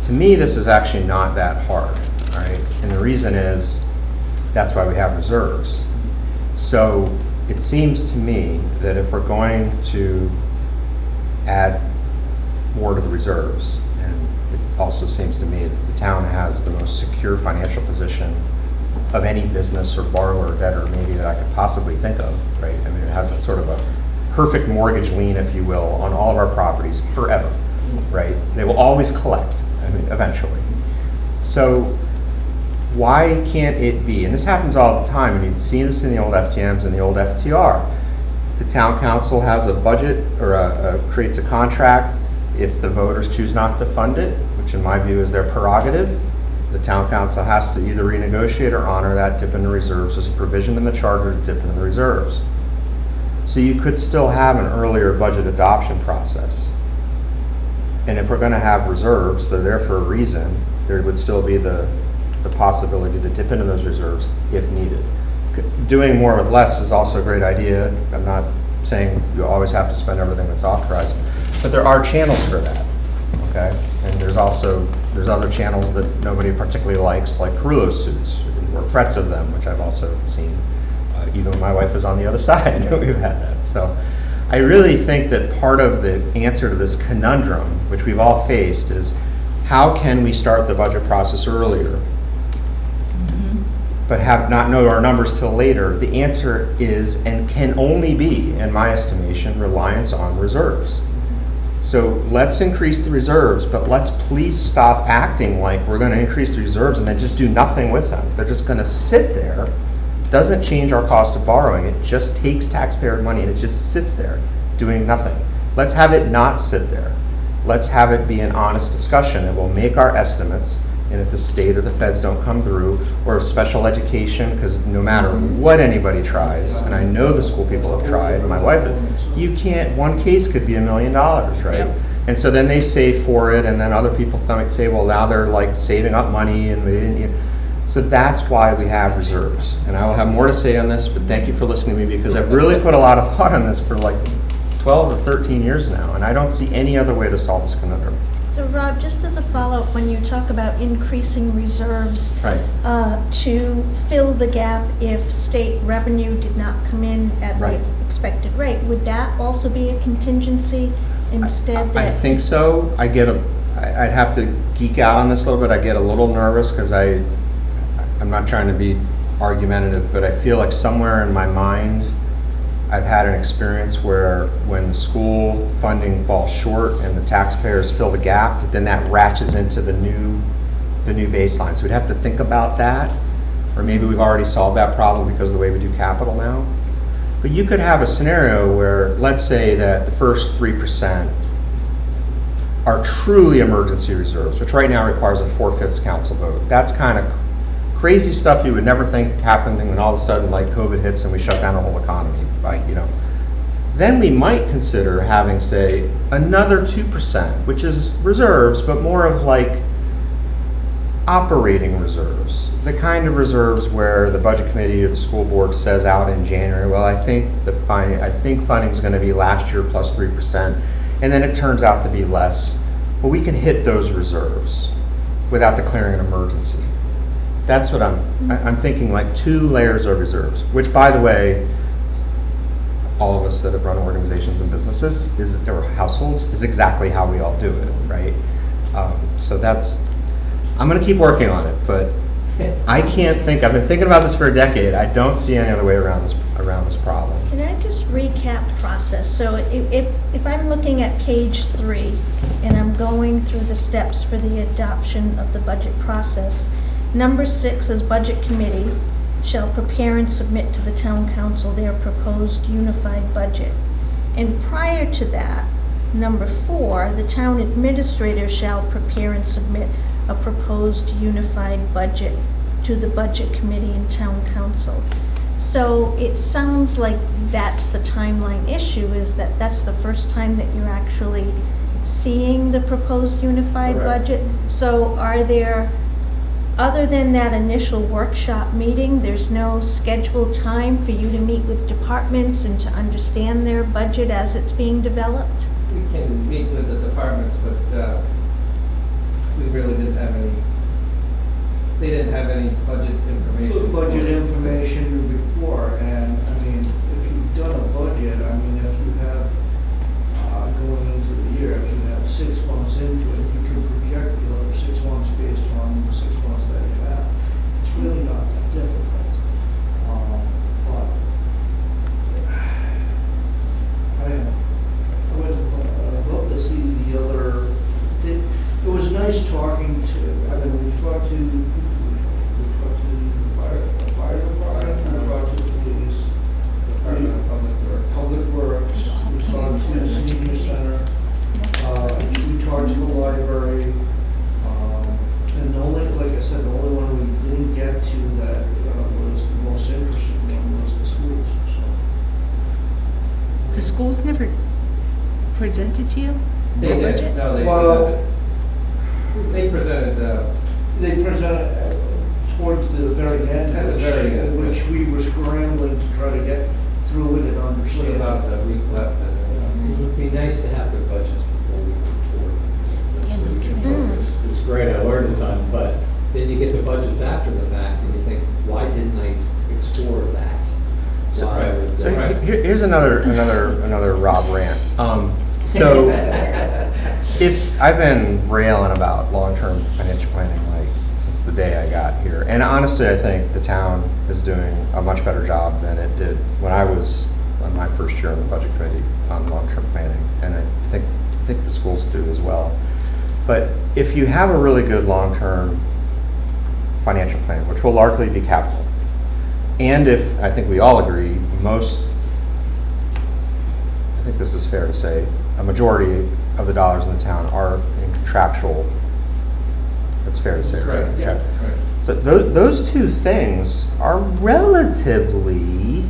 to me, this is actually not that hard, right? And the reason is, that's why we have reserves. So it seems to me that if we're going to add more to the reserves, and it also seems to me that the town has the most secure financial position of any business or borrower or debtor maybe that I could possibly think of, right? I mean, it has a sort of a perfect mortgage lien, if you will, on all of our properties forever, right? They will always collect, I mean, eventually. So why can't it be, and this happens all the time, and you've seen this in the old FTMs and the old FTR, the town council has a budget or creates a contract. If the voters choose not to fund it, which in my view is their prerogative, the town council has to either renegotiate or honor that dip in the reserves. There's a provision in the charter to dip in the reserves. So you could still have an earlier budget adoption process. And if we're going to have reserves, they're there for a reason. There would still be the possibility to dip into those reserves if needed. Doing more with less is also a great idea. I'm not saying you always have to spend everything that's authorized, but there are channels for that, okay? And there's other channels that nobody particularly likes, like Carullo suits, or threats of them, which I've also seen. Even when my wife was on the other side, we've had that. So I really think that part of the answer to this conundrum, which we've all faced, is how can we start the budget process earlier, but have not know our numbers till later? The answer is, and can only be, in my estimation, reliance on reserves. So let's increase the reserves, but let's please stop acting like we're going to increase the reserves and then just do nothing with them. They're just going to sit there. Doesn't change our cost of borrowing. It just takes taxpayer money and it just sits there doing nothing. Let's have it not sit there. Let's have it be an honest discussion, and we'll make our estimates. And if the state or the feds don't come through, or special education, because no matter what anybody tries, and I know the school people have tried, my wife, you can't, one case could be $1 million, right? Yep. And so then they save for it, and then other people might say, well, now they're like saving up money, and we didn't. So that's why we have reserves. And I will have more to say on this, but thank you for listening to me, because I've really put a lot of thought on this for like 12 or 13 years now, and I don't see any other way to solve this conundrum. So Rob, just as a follow-up, when you talk about increasing reserves Right. To fill the gap if state revenue did not come in at Right. the expected rate, would that also be a contingency instead I that? think so. I'd have to geek out on this a little bit. I get a little nervous because I'm not trying to be argumentative, but I feel like somewhere in my mind, I've had an experience where when school funding falls short and the taxpayers fill the gap, then that ratchets into the new baseline. So we'd have to think about that, or maybe we've already solved that problem because of the way we do capital now. But you could have a scenario where, let's say that the first 3% are truly emergency reserves, which right now requires a 4/5 council vote. That's kind of crazy stuff you would never think happening, and all of a sudden, like, COVID hits and we shut down the whole economy, right? Then we might consider having, say, another 2%, which is reserves, but more of like operating reserves, the kind of reserves where the budget committee or the school board says out in January, well, I think funding is going to be last year plus 3%, and then it turns out to be less. But we can hit those reserves without declaring an emergency. That's what I'm thinking, like 2 layers of reserves, which, by the way, all of us that have run organizations and businesses or households is exactly how we all do it, right? So I'm going to keep working on it, but I can't think. I've been thinking about this for a decade. I don't see any other way around this problem. Can I just recap process? So if I'm looking at page 3 and I'm going through the steps for the adoption of the budget process, number 6 is budget committee shall prepare and submit to the town council their proposed unified budget. And prior to that, number 4, the town administrator shall prepare and submit a proposed unified budget to the budget committee and town council. So it sounds like that's the timeline issue, is that that's the first time that you're actually seeing the proposed unified Correct. budget. So are there, other than that initial workshop meeting, there's no scheduled time for you to meet with departments and to understand their budget as it's being developed? We can meet with the departments, but we really didn't have any, they didn't have any budget information. Budget information before, and I mean, if you've done a budget, I mean, if you have, going into the year, if you have 6 months into it, you can project the other 6 months based on the 6 months that you have. It's really not that difficult. But I would love to see the other, it was nice talking to, I mean, we've talked to the fire department, we've talked to the police, Department of Public Works, we've talked to the senior center, we talked to the library, and the only, like I said, the only one we didn't get to that was the most interesting one was the schools, so. The schools never presented to you? They their did, budget? no, Well- they presented, They presented towards the very end, At the very end. which we were scrambling to try to get through it and with understand. about a week left. It would be nice to have the budgets before we move toward. That's where we can focus. It's great, I learned a ton, but then you get the budgets after the fact and you think, why didn't I explore that? While I was So there? here's another Rob rant. So if I've been railing about long-term financial planning like since the day I got here, and honestly, I think the town is doing a much better job than it did when I was on my first year on the budget committee on long-term planning, and I think the schools do as well. But if you have a really good long-term financial plan, which will largely be capital, and if, I think we all agree, I think this is fair to say, a majority of the dollars in the town are in contractual, that's fair to say, right? Right, yeah, Okay. right. So those two things are relatively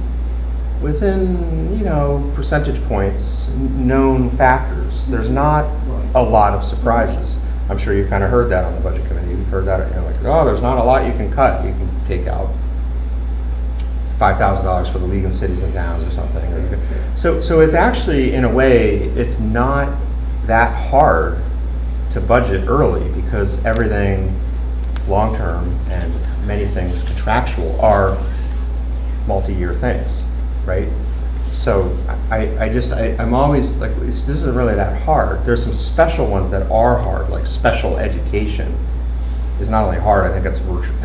within, percentage points, known factors. There's not a lot of surprises. I'm sure you've kind of heard that on the budget committee. You've heard that, like, oh, there's not a lot you can cut. You can take out $5,000 for the League of Cities and Towns or something. So it's actually, in a way, it's not that hard to budget early because everything long-term and many things contractual are multi-year things, right? So I'm always like, this isn't really that hard. There's some special ones that are hard, like special education is not only hard, I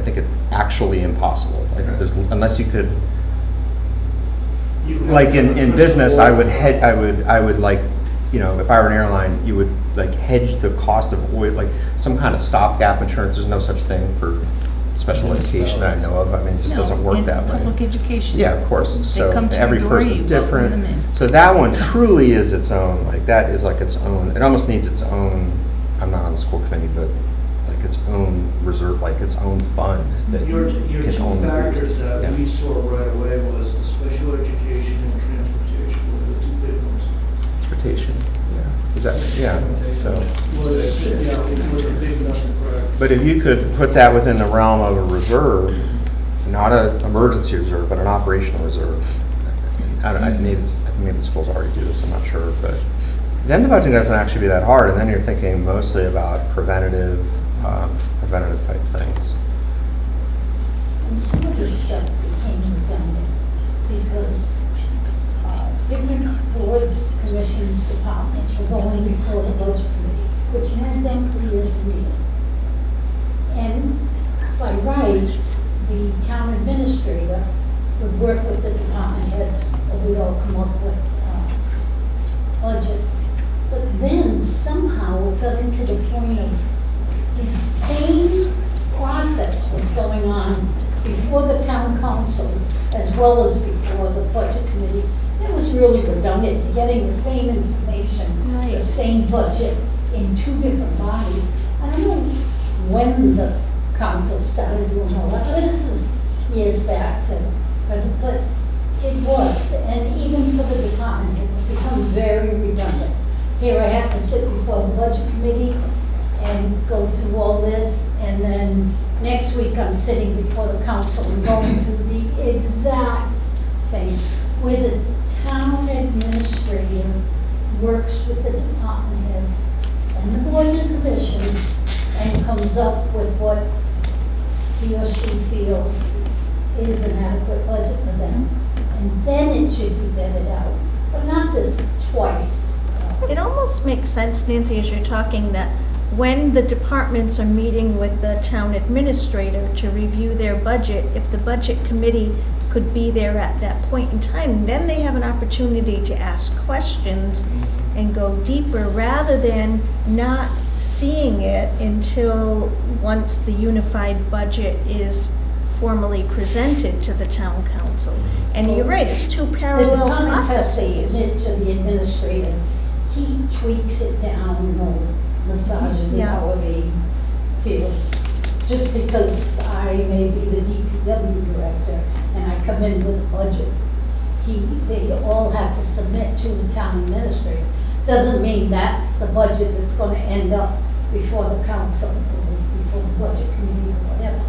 think it's actually impossible. Like, unless you could You like in business, I would like, you know, if I were an airline, you would like hedge the cost of oil, like some kind of stopgap insurance. There's no such thing for special education that I know of. I mean, it just doesn't work that way. Public education. Yeah, of course. They So come to every your door, person's you welcome them different. in. So that one truly is its own, like that is like its own, it almost needs its own, I'm not on the school committee, but like its own reserve, like its own fund that Your can two only be- factors that yeah. we saw right away was the special education and transportation were the two big ones. Transportation, yeah. Is that, yeah, so. Was a big number, correct? But if you could put that within the realm of a reserve, not an emergency reserve, but an operational reserve. I don't know, maybe the schools already do this, I'm not sure, but then the budgeting doesn't actually be that hard, and then you're thinking mostly about preventative type things. And some of this stuff became redundant because different boards, commissions, departments were going before the budget committee, which evidently is this. And by rights, the town administrator would work with the department heads, and we'd all come up with budgets. But then somehow it got into the point of the same process was going on before the town council as well as before the budget committee. It was really redundant, You're getting the same information, the Right. same budget in two different bodies. I don't know when the council started doing all that, this is years back to present, but it was, and even for the department, it's become very redundant. Here I have to sit before the budget committee and go through all this, and then next week I'm sitting before the council and going through the exact same, where the town administrator works with the department heads and the boards and commissions and comes up with what he or she feels is an adequate budget for them. And then it should be vetted out, but not this twice. It almost makes sense, Nancy, as you're talking, that when the departments are meeting with the town administrator to review their budget, if the budget committee could be there at that point in time, then they have an opportunity to ask questions and go deeper, rather than not seeing it until once the unified budget is formally presented to the town council. And you're right, it's two The parallel departments have to processes. submit to the administrator. He tweaks it down or massages it Yeah. however he feels. Just because I may be the DPW director and I come in with a budget, they all have to submit to the town administrator. Doesn't mean that's the budget that's gonna end up before the council or before the budget committee or whatever.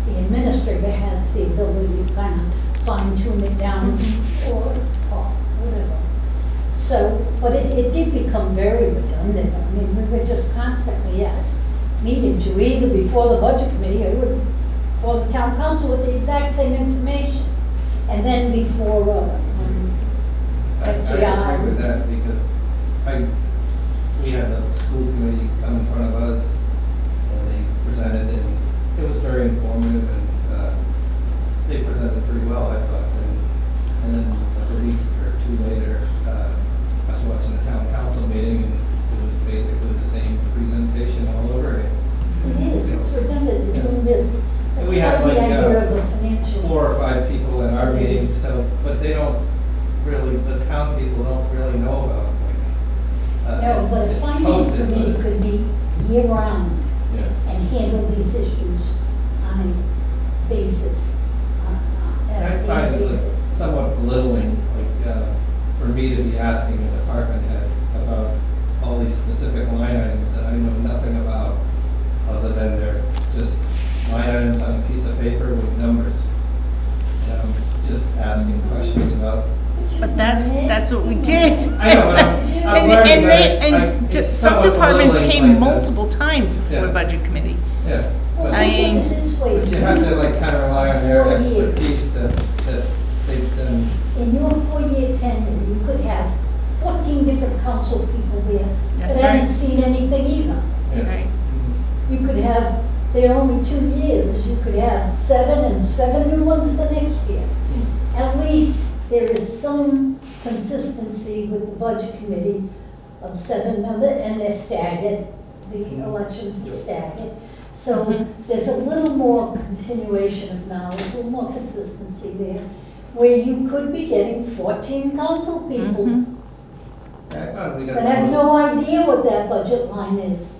The administrator has the ability to kind of fine tune it down or whatever. So, but it did become very redundant. I mean, we were just constantly at meetings, you either before the budget committee or before the town council with the exact same information. And then before I agree with FTI. that because we had the school committee come in front of us and they presented and it was very informative and they presented pretty well, I thought. And then a week or two later, I was watching the town council meeting and it was basically the same presentation all over again. It is, it's redundant, they're doing this. That's We have part of the like, idea of a financial. 4 or 5 people in our meetings, so, but they don't really, the town people don't really know about it. No, but a It's finance posted, committee but- could be year-round Yeah. and handle these issues on a basis, I as a find it basis. somewhat belittling, like, for me to be asking a department head about all these specific line items that I know nothing about, other than they're just line items on a piece of paper with numbers. And I'm just asking questions about. But that's what we did. I know, but I'm And learning that some it's somewhat departments belittling, came like, multiple times before Yeah. budget committee. Yeah. Well, but- I look at mean- it this way. But you have to like kind of rely on their 4 years. expertise that they've done. In your 4-year tenure, you could have 14 different council people there That's that hadn't right. seen anything either. That's right. You could have, there are only 2 years, you could have 7 and 7 new ones the next year. At least there is some consistency with the budget committee of 7 members, and they're staggered, the elections are staggered. So there's a little more continuation of knowledge, a little more consistency there, where you could be getting 14 council people I found we got that the have most- no idea what that budget line is.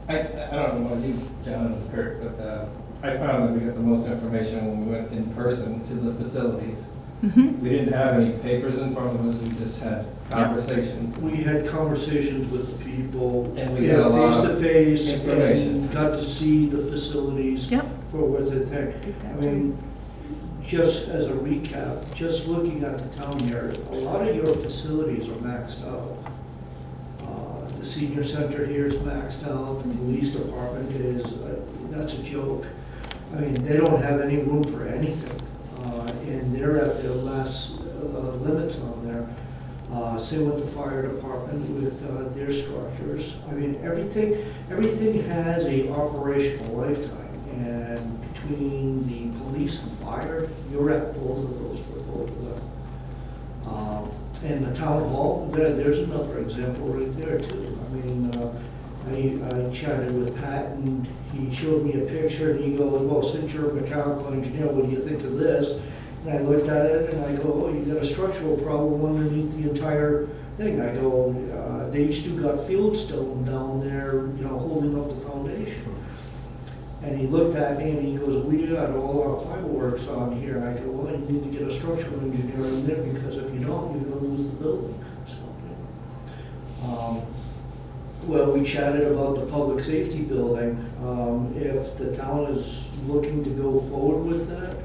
I don't know about you, John and Kurt, but I found that we got the most information when we went in person to the facilities. We didn't have any papers in front of us, we just had conversations. We had conversations with the people. And we got a lot of face-to-face, information. and got to see the facilities Yep. for what they think. I mean, just as a recap, just looking at the town here, a lot of your facilities are maxed out. The senior center here is maxed out, the police department is, that's a joke. I mean, they don't have any room for anything, and they're at their last limits on there. Same with the fire department with their structures. I mean, everything has a operational lifetime, and between the police and fire, you're at both of those for both of them. And the town hall, there's another example right there too. I mean, I chatted with Pat and he showed me a picture and he goes, well, since you're a mechanical engineer, what do you think of this? And I looked at it and I go, oh, you got a structural problem underneath the entire thing. I go, they still got fieldstone down there, you know, holding up the foundation. And he looked at me and he goes, we got all our fireworks on here. I go, well, you need to get a structural engineer in there because if you don't, you're gonna lose the building. So, well, we chatted about the public safety building. If the town is looking to go forward with that,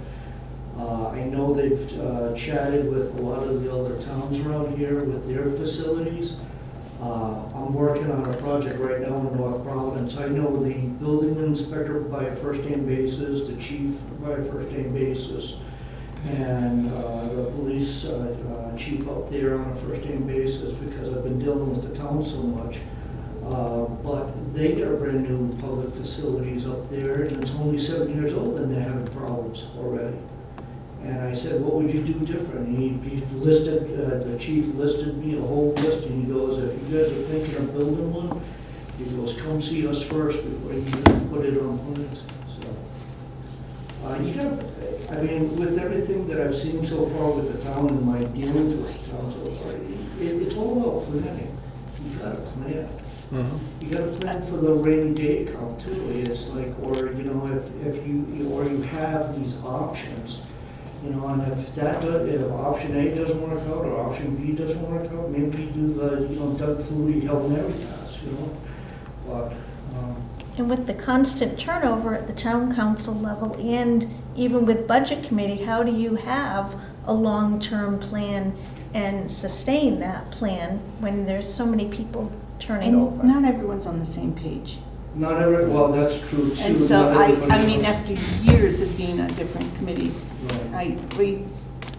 I know they've chatted with a lot of the other towns around here with their facilities. I'm working on a project right now in North Providence. I know the building inspector by a first-name basis, the chief by a first-name basis, and the police chief up there on a first-name basis because I've been dealing with the town so much. But they got a brand new public facilities up there, and it's only 7 years old and they're having problems already. And I said, what would you do different? And he listed, the chief listed me a whole list, and he goes, if you guys are thinking of building one, he goes, come see us first before you put it on plans. So, you got, I mean, with everything that I've seen so far with the town and my dealings with the town so far, it's all about planning. You got to plan. You got to plan for the rainy day account too. It's like, or you know, if you have these options. You know, and if option A doesn't work out, or option B doesn't work out, maybe do the, you know, Doug Flutie Hail Mary pass, you know? But, And with the constant turnover at the town council level and even with budget committee, how do you have a long-term plan and sustain that plan when there's so many people turning And over? not everyone's on the same page. not every, well, that's true too. And so Not I everybody's mean, on- after years of being on different committees, Right. we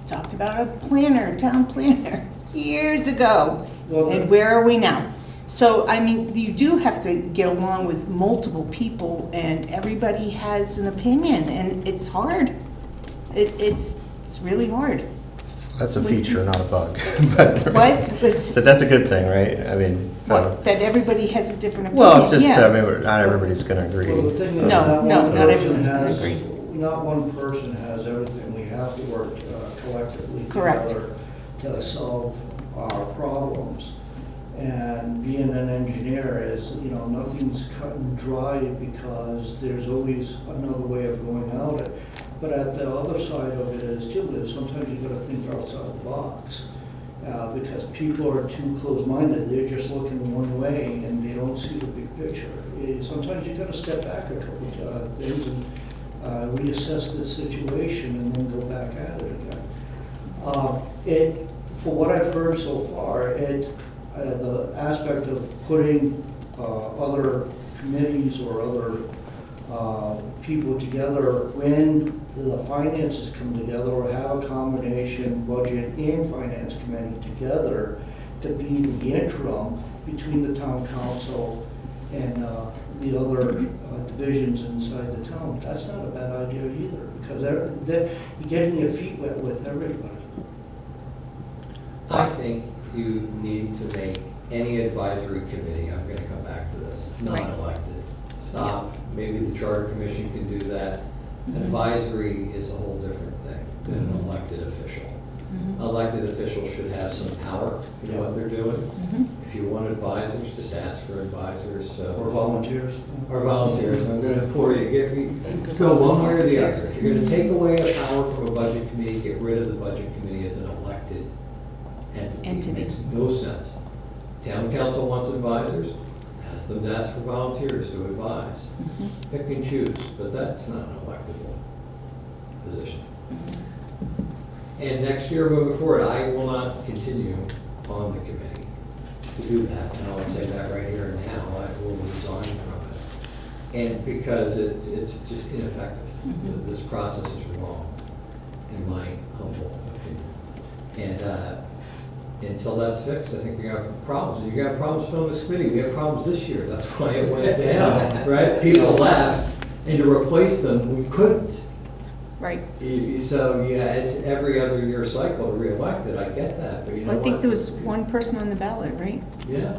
talked about a planner, town planner, years ago. Well, And where are we now? So, I mean, you do have to get along with multiple people and everybody has an opinion and it's hard. It's really hard. That's a feature, not a bug. But- What? It's- So that's a good thing, right? I mean, so, What, that everybody has a different opinion? well, it's just, Yeah. I mean, not everybody's gonna agree. Well, the thing is, No, not no, one not person everyone's gonna has, agree. not one person has everything. We have to work collectively Correct. together to solve our problems. And being an engineer is, you know, nothing's cut and dried because there's always another way of going about it. But at the other side of it is too, is sometimes you gotta think outside the box. Because people are too close-minded, they're just looking one way and they don't see the big picture. Sometimes you gotta step back a couple of things and reassess the situation and then go back at it again. For what I've heard so far, the aspect of putting other committees or other people together when the finances come together, or have a combination budget and finance committee together to be the interim between the town council and the other divisions inside the town. That's not a bad idea either, because you're getting your feet wet with everybody. you need to make any advisory committee, I'm gonna come back to this, non-elected. Stop, maybe the charter commission can do that. Advisory is a whole different thing than an elected official. Elected officials should have some power in what they're doing. If you want advisors, just ask for advisors. Or volunteers. Or volunteers, I'm gonna pour you, go one way or the other. If you're gonna take away a power from a budget committee, get rid of the budget committee as an elected entity. It makes no sense. Town council wants advisors, ask them to ask for volunteers to advise. Pick and choose, but that's not an electable position. And next year, moving forward, I will not continue on the committee to do that. And I'll say that right here and now, I will resign from it. And because it's just ineffective. This process is wrong, in my humble opinion. And until that's fixed, I think we got problems. And you got problems filling this committee. We have problems this year. That's why it went down, right? People left, and to replace them, we couldn't. Right. So, yeah, it's every other year cycle to re-elect it, I get that, but you know Well, I think what? there was one person on the ballot, right? Yeah,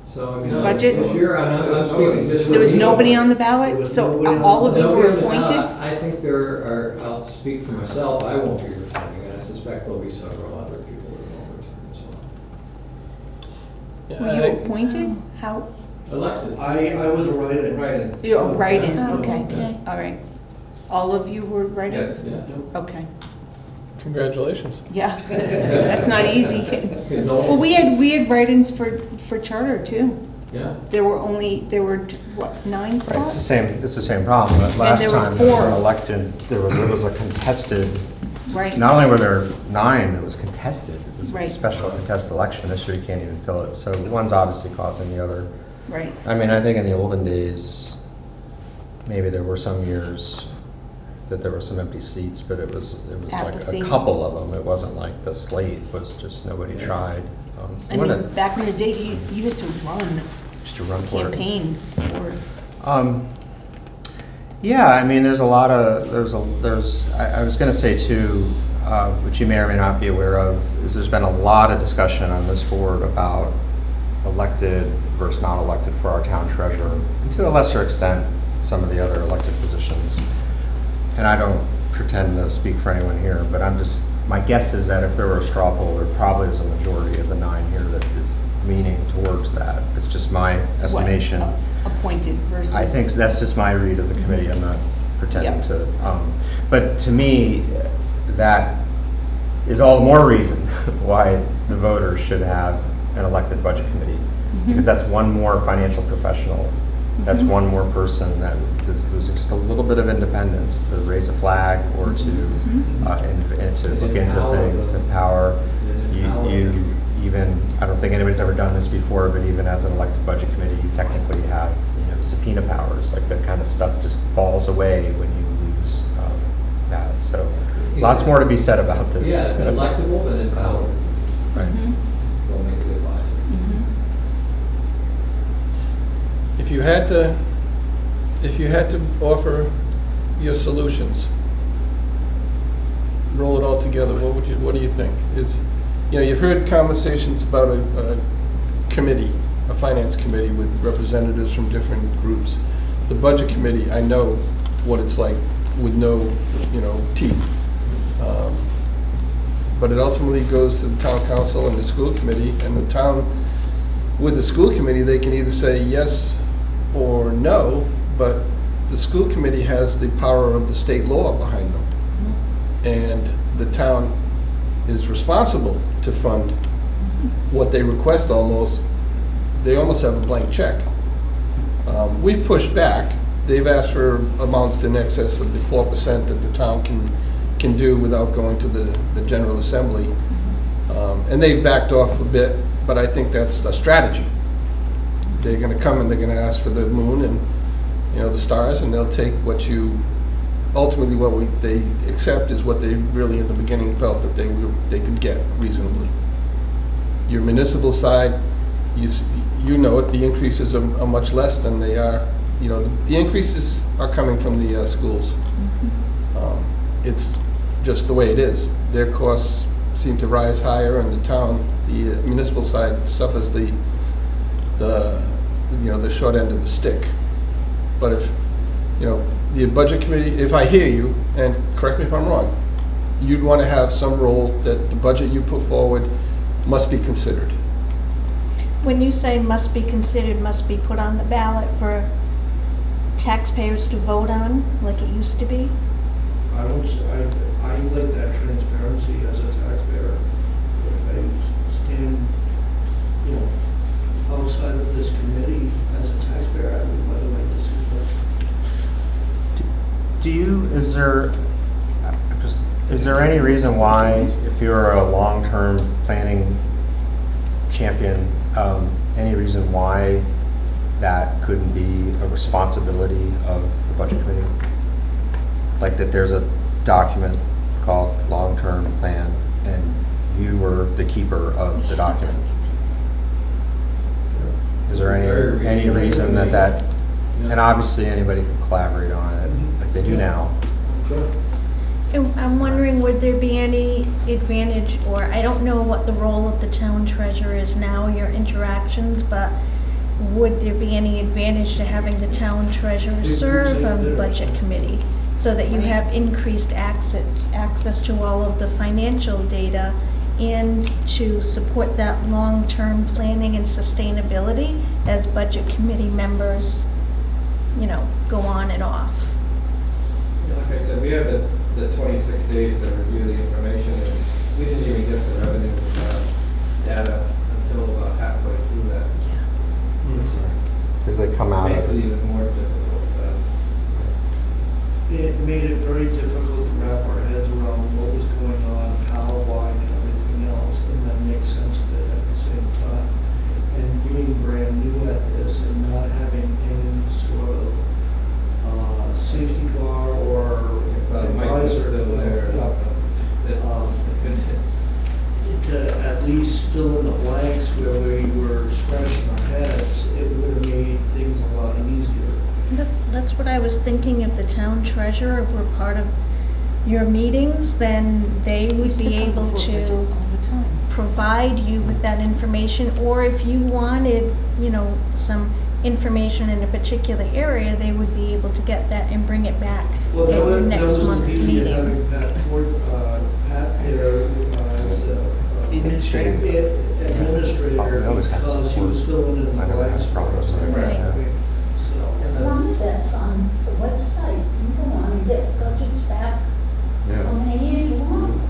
so, I mean, Budget? this year, I'm speaking just. There was for me. nobody on the There ballot, was so nobody on all of you Nobody were on the ballot. appointed? I think there are, I'll speak for myself, I won't be returning, and I suspect there'll be several other people that won't return as well. Yeah, Were you appointed? How? Elected. I was a write-in. Right. You're write-in, Oh, okay. okay. All right. All of you were write-ins? Yes. Yeah. Okay. Congratulations. Yeah, that's not easy. Condolences. Well, we had write-ins for charter too. Yeah. There were 9 spots? Right, it's the same problem. But last there were time, 4. when elected, it was a contested, Right. not only were there 9, it was contested. It was a Right. special contested election. This year you can't even fill it. So one's obviously causing the other. Right. I mean, I think in the olden days, maybe there were some years that there were some empty seats, but it was like Apathy. a couple of them. It wasn't like the slate was just nobody tried. I mean, back in the day, you had to run, Just to run for it. campaign for it. Yeah, I mean, there's a lot of, I was gonna say too, which you may or may not be aware of, is there's been a lot of discussion on this board about elected versus not elected for our town treasurer, and to a lesser extent, some of the other elected positions. And I don't pretend to speak for anyone here, but my guess is that if there were a straw poll, there probably is a majority of the 9 here that is leaning towards that. It's just my estimation. What, appointed versus? I think that's just my read of the committee. I'm not pretending Yep. to. But to me, that is all the more reason why the voters should have an elected budget committee. Because that's one more financial professional. That's one more person that is losing just a little bit of independence to raise a flag or to and to look into things, empower. You even, I don't think anybody's ever done this before, but even as an elected budget committee, you technically have subpoena powers. Like that kind of stuff just falls away when you lose that. So lots more to be said about this. Yeah, electable but empowered. Right. Will make a good advisor. If you had to offer your solutions, roll it all together, what do you think? You've heard conversations about a committee, a finance committee with representatives from different groups. The budget committee, I know what it's like with no, teeth. But it ultimately goes to the town council and the school committee, and the town, with the school committee, they can either say yes or no, but the school committee has the power of the state law behind them. And the town is responsible to fund what they request almost. They almost have a blank check. We've pushed back. They've asked for amounts in excess of the 4% that the town can do without going to the General Assembly. And they've backed off a bit, but I think that's a strategy. They're gonna come and they're gonna ask for the moon and, the stars, and they'll take what ultimately they accept is what they really in the beginning felt that they could get reasonably. Your municipal side, you know it, the increases are much less than they are, the increases are coming from the schools. It's just the way it is. Their costs seem to rise higher, and the town, the municipal side suffers the short end of the stick. But if, the budget committee, if I hear you, and correct me if I'm wrong, you'd want to have some role that the budget you put forward must be considered. When you say must be considered, must be put on the ballot for taxpayers to vote on, like it used to be? I like that transparency as a taxpayer. If I stand, outside of this committee as a taxpayer, I would rather like to see is there any reason why, if you're a long-term planning champion, any reason why that couldn't be a responsibility of the budget committee? Like that there's a document called long-term plan and you were the keeper of the document. Is there any reason that, and obviously anybody can collaborate on it like they do now. Sure. I'm wondering, would there be any advantage, or I don't know what the role of the town treasurer is now, your interactions, but would there be any advantage to having the town treasurer serve on the budget committee so that you have increased access to all of the financial data and to support that long-term planning and sustainability as budget committee members, go on and off? Like I said, we have the 26 days to review the information, and we didn't even get the revenue data until about halfway through that. Because they come out Makes of it it. even more difficult. It made it very difficult to wrap our heads around what was going on, how, why, and everything else, and then make sense of it at the same time. And being brand new at this and not having any sort of safety bar or Mike was advisor still there or something. To at least fill in the blanks where we were scratching our heads, it would have made things a lot easier. That's what I was thinking. If the town treasurer were part of your meetings, then they would Used to be come able before budget to all the time. provide you with that information, or if you wanted, some information in a particular area, they would be able to get that and bring it back Well, at that your was next the month's beauty of meeting. having Pat there as The administrator. administrator always has because he support. was filling in the I know it has blanks for problems us. with it, Right. yeah. So, A lot of that's on the website. You go on and get budgets back how many years you want.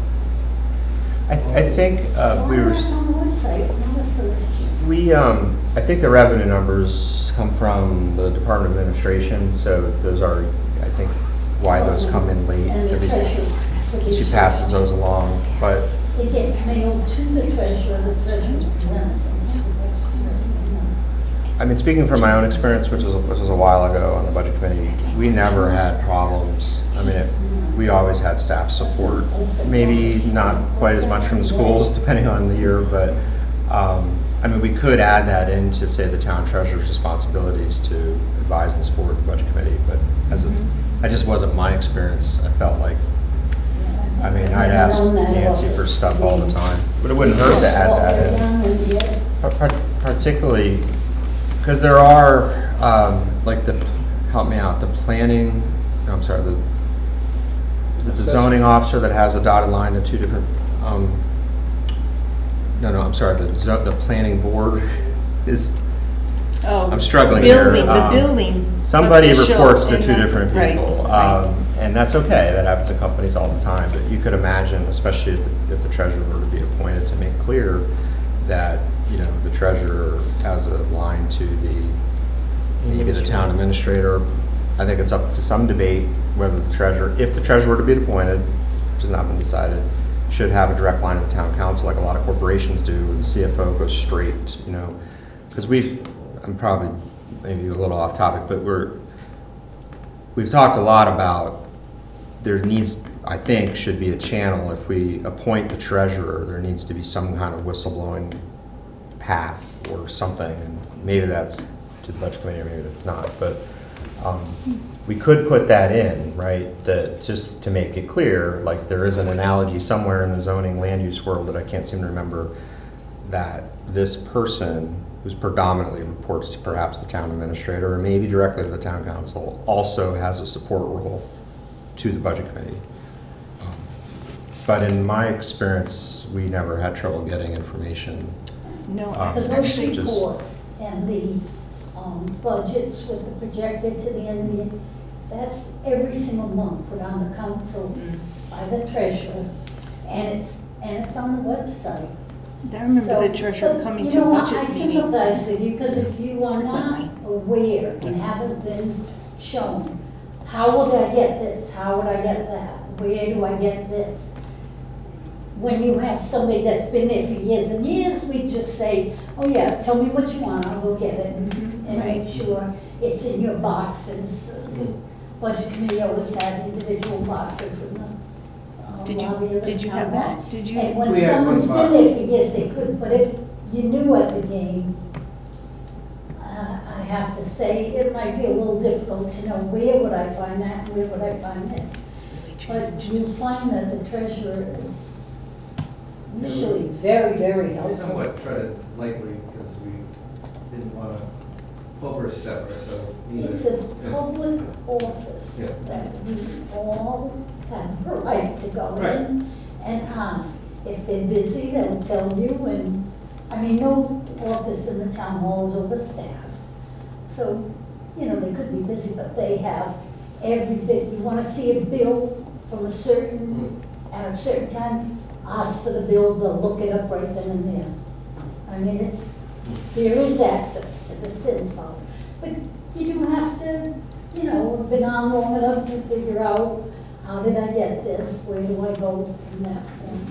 I think we All were. that's on the website, not for. I think the revenue numbers come from the Department of Administration, so those are, I think, why those come in late. And the Every- treasurer. She passes those along, but It gets mailed to the treasurer presents them. I mean, speaking from my own experience, which was a while ago on the budget committee, we never had problems. I mean, we always had staff support. Maybe not quite as much from the schools, depending on the year, but I mean, we could add that into, say, the town treasurer's responsibilities to advise and support the budget committee. But that just wasn't my experience. I felt like, I mean, I'd ask Nancy for stuff all the time, but it wouldn't hurt to add that in. Particularly, because there are, help me out, the planning, no, I'm sorry, is it the zoning officer that has a dotted line to two different, the planning board is, Oh, I'm struggling here. The building. somebody official reports to and two the- different right, people. right. And that's okay, that happens in companies all the time, but you could imagine, especially if the treasurer were to be appointed, to make clear that, the treasurer has a line to maybe the town administrator. I think it's up to some debate whether the treasurer, if the treasurer were to be appointed, which has not been decided, should have a direct line to the town council, like a lot of corporations do, where the CFO goes straight, because I'm probably maybe a little off topic, but we've talked a lot about there needs, I think, should be a channel. If we appoint the treasurer, there needs to be some kind of whistleblowing path or something, and maybe that's to the budget committee, or maybe that's not, but We could put that in, right, that, just to make it clear, like there is an analogy somewhere in the zoning land use world that I can't seem to remember, that this person, who's predominantly reports to perhaps the town administrator or maybe directly to the town council, also has a support role to the budget committee. But in my experience, we never had trouble getting information. No, Because those actually, just- reports and the budgets with the projected to the end of the year, that's every single month put on the council by the treasurer, and it's on the website. I remember the So, treasurer but, coming you to know, budget I meetings. sympathize with you, because if you are not aware and haven't been shown, how would I get this? How would I get that? Where do I get this? When you have somebody that's been there for years and years, we just say, oh yeah, tell me what you want, I'll go get it. And make sure it's in your boxes. Budget committee always had individual boxes in the lobby of the Did you town have hall. that? Did you? And when We had one someone's been box. there for years, they could, but if you knew at the game, I have to say, it might be a little difficult to know where would I find that, where would I find this. It's really But changed. you find that the treasurer is usually very, very We helpful. somewhat treaded lightly because we didn't want to overstep ourselves either. It's a Yeah. public office Yeah. that we all have a right to go Right. in and ask. If they're busy, they'll tell you, and, I mean, no office in the town hall is overstaffed. So, you know, they could be busy, but they have every bit. You want to see a bill from a certain, at a certain time, ask for the bill, they'll look it up right then and there. I mean, there is access to this info. But you do have to, you know, have been on long enough to figure out, how did I get this? Where do I go from that point?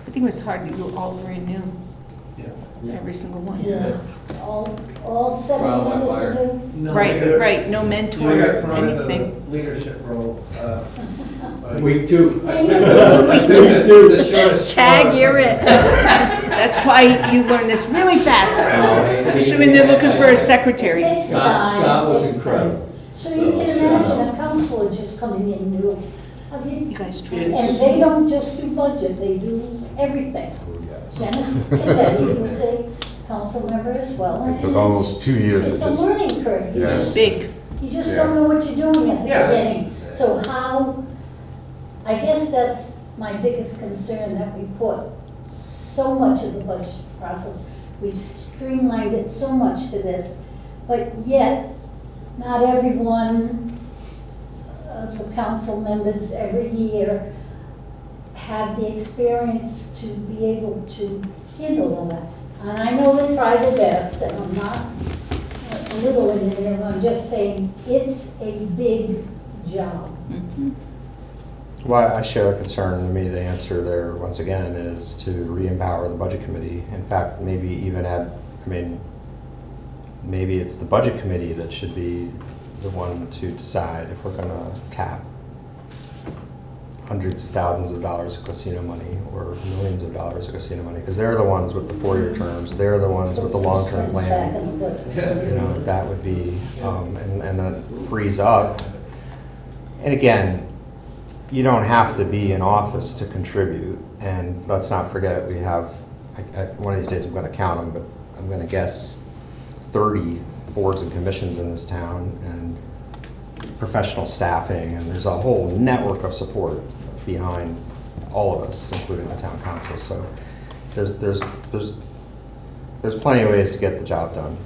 I think it was hard to do all brand new, Yeah. every single one. Yeah, all 7 Trial by minutes fire. ago. No, Right, right, no You mentor, got thrown into anything. the leadership role. Week 2. I picked the shortest Tag, straw. you're it. That's why you learn this really fast, especially when they're looking for a secretary. It takes Scott- time, Scott was it takes incredible. time. So you can imagine a counselor just coming in new. I mean, You guys try. and they don't just do budget, they do everything. Dennis can tell you, he was a council member as well. and It took it's- almost 2 years. It's to a just- learning curve. You Yeah. just, Big. you just Yeah. don't know what you're doing at the Yeah. beginning. So how, I guess that's my biggest concern, that we put so much of the budget process, we've streamlined it so much to this, but yet, not everyone, the council members every year have the experience to be able to handle all that. And I know they try their best, and I'm not belittling them, I'm just saying, it's a big job. Well, I share the concern. To me, the answer there, once again, is to re-empower the budget committee. In fact, maybe even add, I mean, maybe it's the budget committee that should be the one to decide if we're gonna tap hundreds of thousands of dollars of casino money or millions of dollars of casino money, because they're the ones with the 4-year terms, they're the ones with the long-term Back plan. in the budget. You know, that would be, and that frees up. And again, you don't have to be in office to contribute, and let's not forget, we have, one of these days I'm gonna count them, but I'm gonna guess 30 boards and commissions in this town, and professional staffing, and there's a whole network of support behind all of us, including the town council, so there's plenty of ways to get the job done.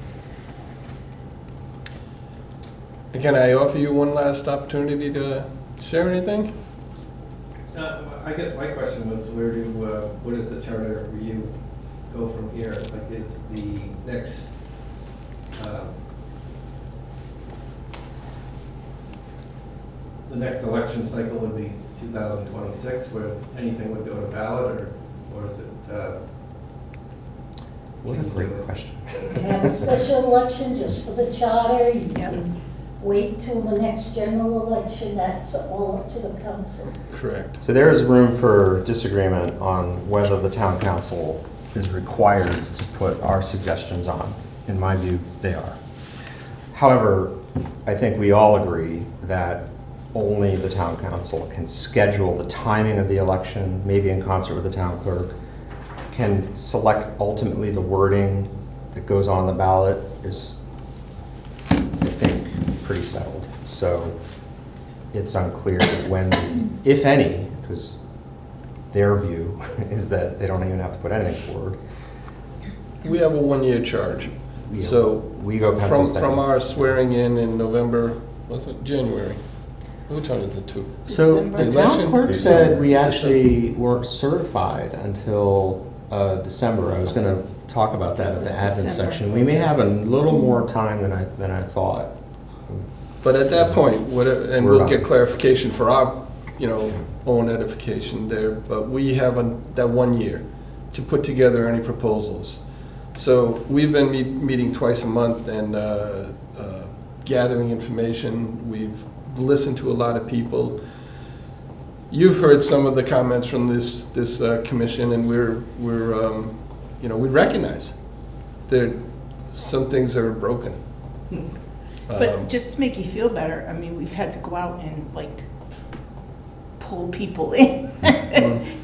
Can I offer you one last opportunity to share anything? I guess my question was, where does the charter review go from here? Like, is the next, the next election cycle would be 2026, where anything would go to ballot, or is it? What a great question. You have a special election just for the charter, you Yep. can wait till the next general election, that's all up to the council. Correct. So there is room for disagreement on whether the town council is required to put our suggestions on. In my view, they are. However, I think we all agree that only the town council can schedule the timing of the election, maybe in concert with the town clerk, can select ultimately the wording that goes on the ballot is, I think, pretty settled. So it's unclear when, if any, because their view is that they don't even have to put anything forward. We have a one-year charge. So We go pencils down. from our swearing in November, was it January? Who turned it to? So December. the town Election? clerk December. said we actually weren't certified until December. I was going to talk about that at the It admin was December. section. We may have a little more time than I thought. But at that point, and We're we'll not. get clarification for our, own edification there, but we have that 1 year to put together any proposals. So we've been meeting twice a month and gathering information. We've listened to a lot of people. You've heard some of the comments from this commission, and we recognize there some things are broken. But just to make you feel better, I mean, we've had to go out and pull people in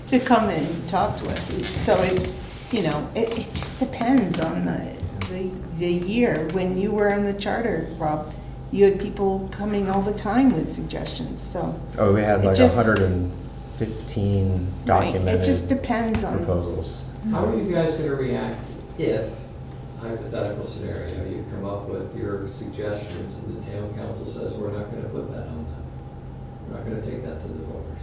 to come in and talk to us. So it's, it just depends on the year. When you were on the charter, Rob, you had people coming all the time with suggestions, so. Oh, we had It like just- 115 Right, documented it just depends on. proposals. How are you guys gonna react if, hypothetical scenario, you come up with your suggestions and the town council says, we're not gonna put that on them? We're not gonna take that to the voters?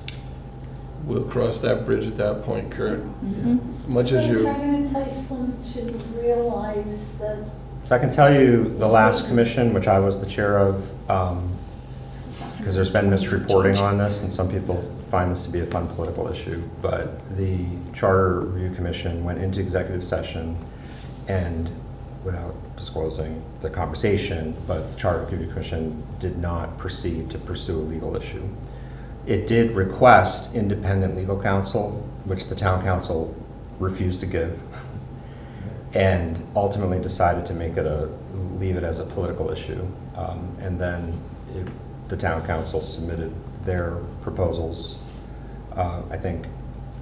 We'll cross that bridge at that point, Kurt. Mhm. Much as you. Try to entice them to realize that So I can tell you the last commission, which I was the chair of, because there's been misreporting on this, and some people find this to be a fun political issue, but the Charter Review Commission went into executive session and, without disclosing the conversation, but the Charter Review Commission did not proceed to pursue a legal issue. It did request independent legal counsel, which the town council refused to give, and ultimately decided to leave it as a political issue. And then the town council submitted their proposals. I think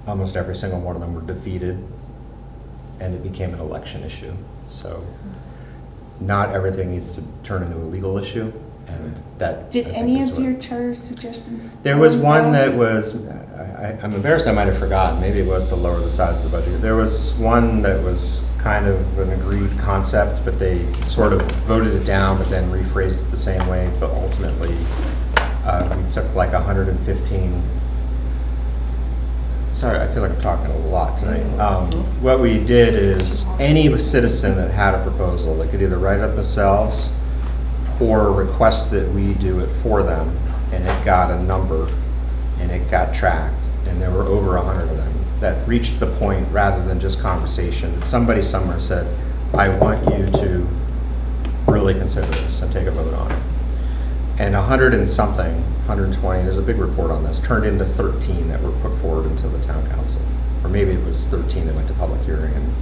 almost every single one of them were defeated, and it became an election issue. So not everything needs to turn into a legal issue, and that. Did I think, any is of what- your charter suggestions? There was go one down? that was, I'm embarrassed I might have forgotten, maybe it was to lower the size of the budget. There was one that was kind of an agreed concept, but they sort of voted it down, but then rephrased it the same way. But ultimately, we took like 115. Sorry, I feel like I'm talking a lot tonight. What we did is any citizen that had a proposal, they could either write it themselves or request that we do it for them, and it got a number, and it got tracked, and there were over 100 of them that reached the point, rather than just conversation, that somebody somewhere said, I want you to really consider this and take a vote on it. And 100 and something, 120, there's a big report on this, turned into 13 that were put forward into the town council. Or maybe it was 13 that went to public hearing, and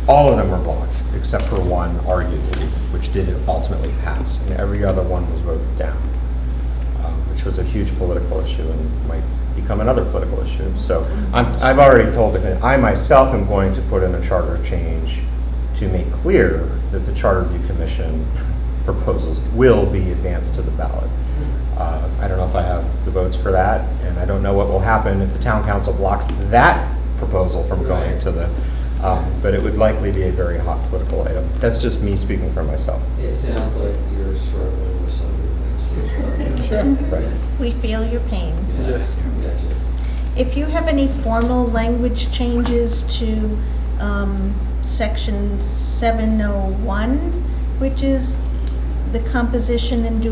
all of them were blocked, except for one, arguably, which did ultimately pass, and every other one was voted down, which was a huge political issue and might become another political issue. So I've already told the, I myself am going to put in a charter change to make clear that the Charter Review Commission proposals will be advanced to the ballot. I don't know if I have the votes for that, and I don't know what will happen if the town council blocks that proposal from going to the, but it would likely be a very hot political item. That's just me speaking for myself. It sounds like you're struggling with some of the things. Sure. Right. We feel your pain. Yes, gotcha. If you have any formal language changes to section 701, which is the composition and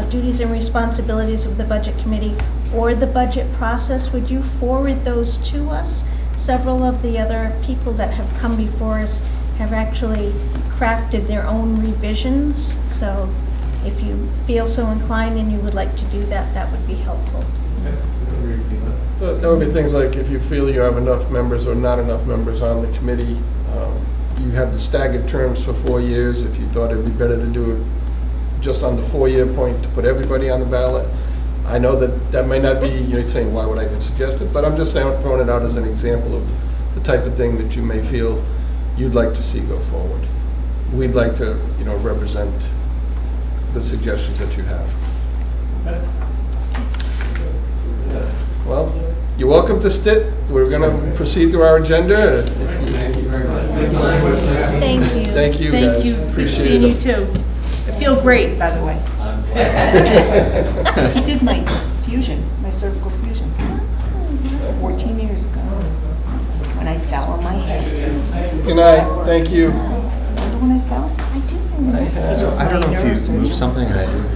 duties and responsibilities of the Budget Committee, or the budget process, would you forward those to us? Several of the other people that have come before us have actually crafted their own revisions, so if you feel so inclined and you would like to do that, that would be helpful. There would be things like if you feel you have enough members or not enough members on the committee, you have the staggered terms for 4 years. If you thought it'd be better to do it just on the 4-year point to put everybody on the ballot. I know that that may not be, you're saying, why would I even suggest it? But I'm just saying, throwing it out as an example of the type of thing that you may feel you'd like to see go forward. We'd like to, represent the suggestions that you have. Well, you're welcome to sit. We're going to proceed through our agenda. Thank you very much. Thank you. Thank you, guys. Thank you, it's good Appreciate seeing you it. too. I feel great, by the way. I'm glad. He did my fusion, my cervical fusion, 14 years ago, when I fell on my head. Good night. Thank you. Remember when I fell? I do remember. So I don't know if you moved something.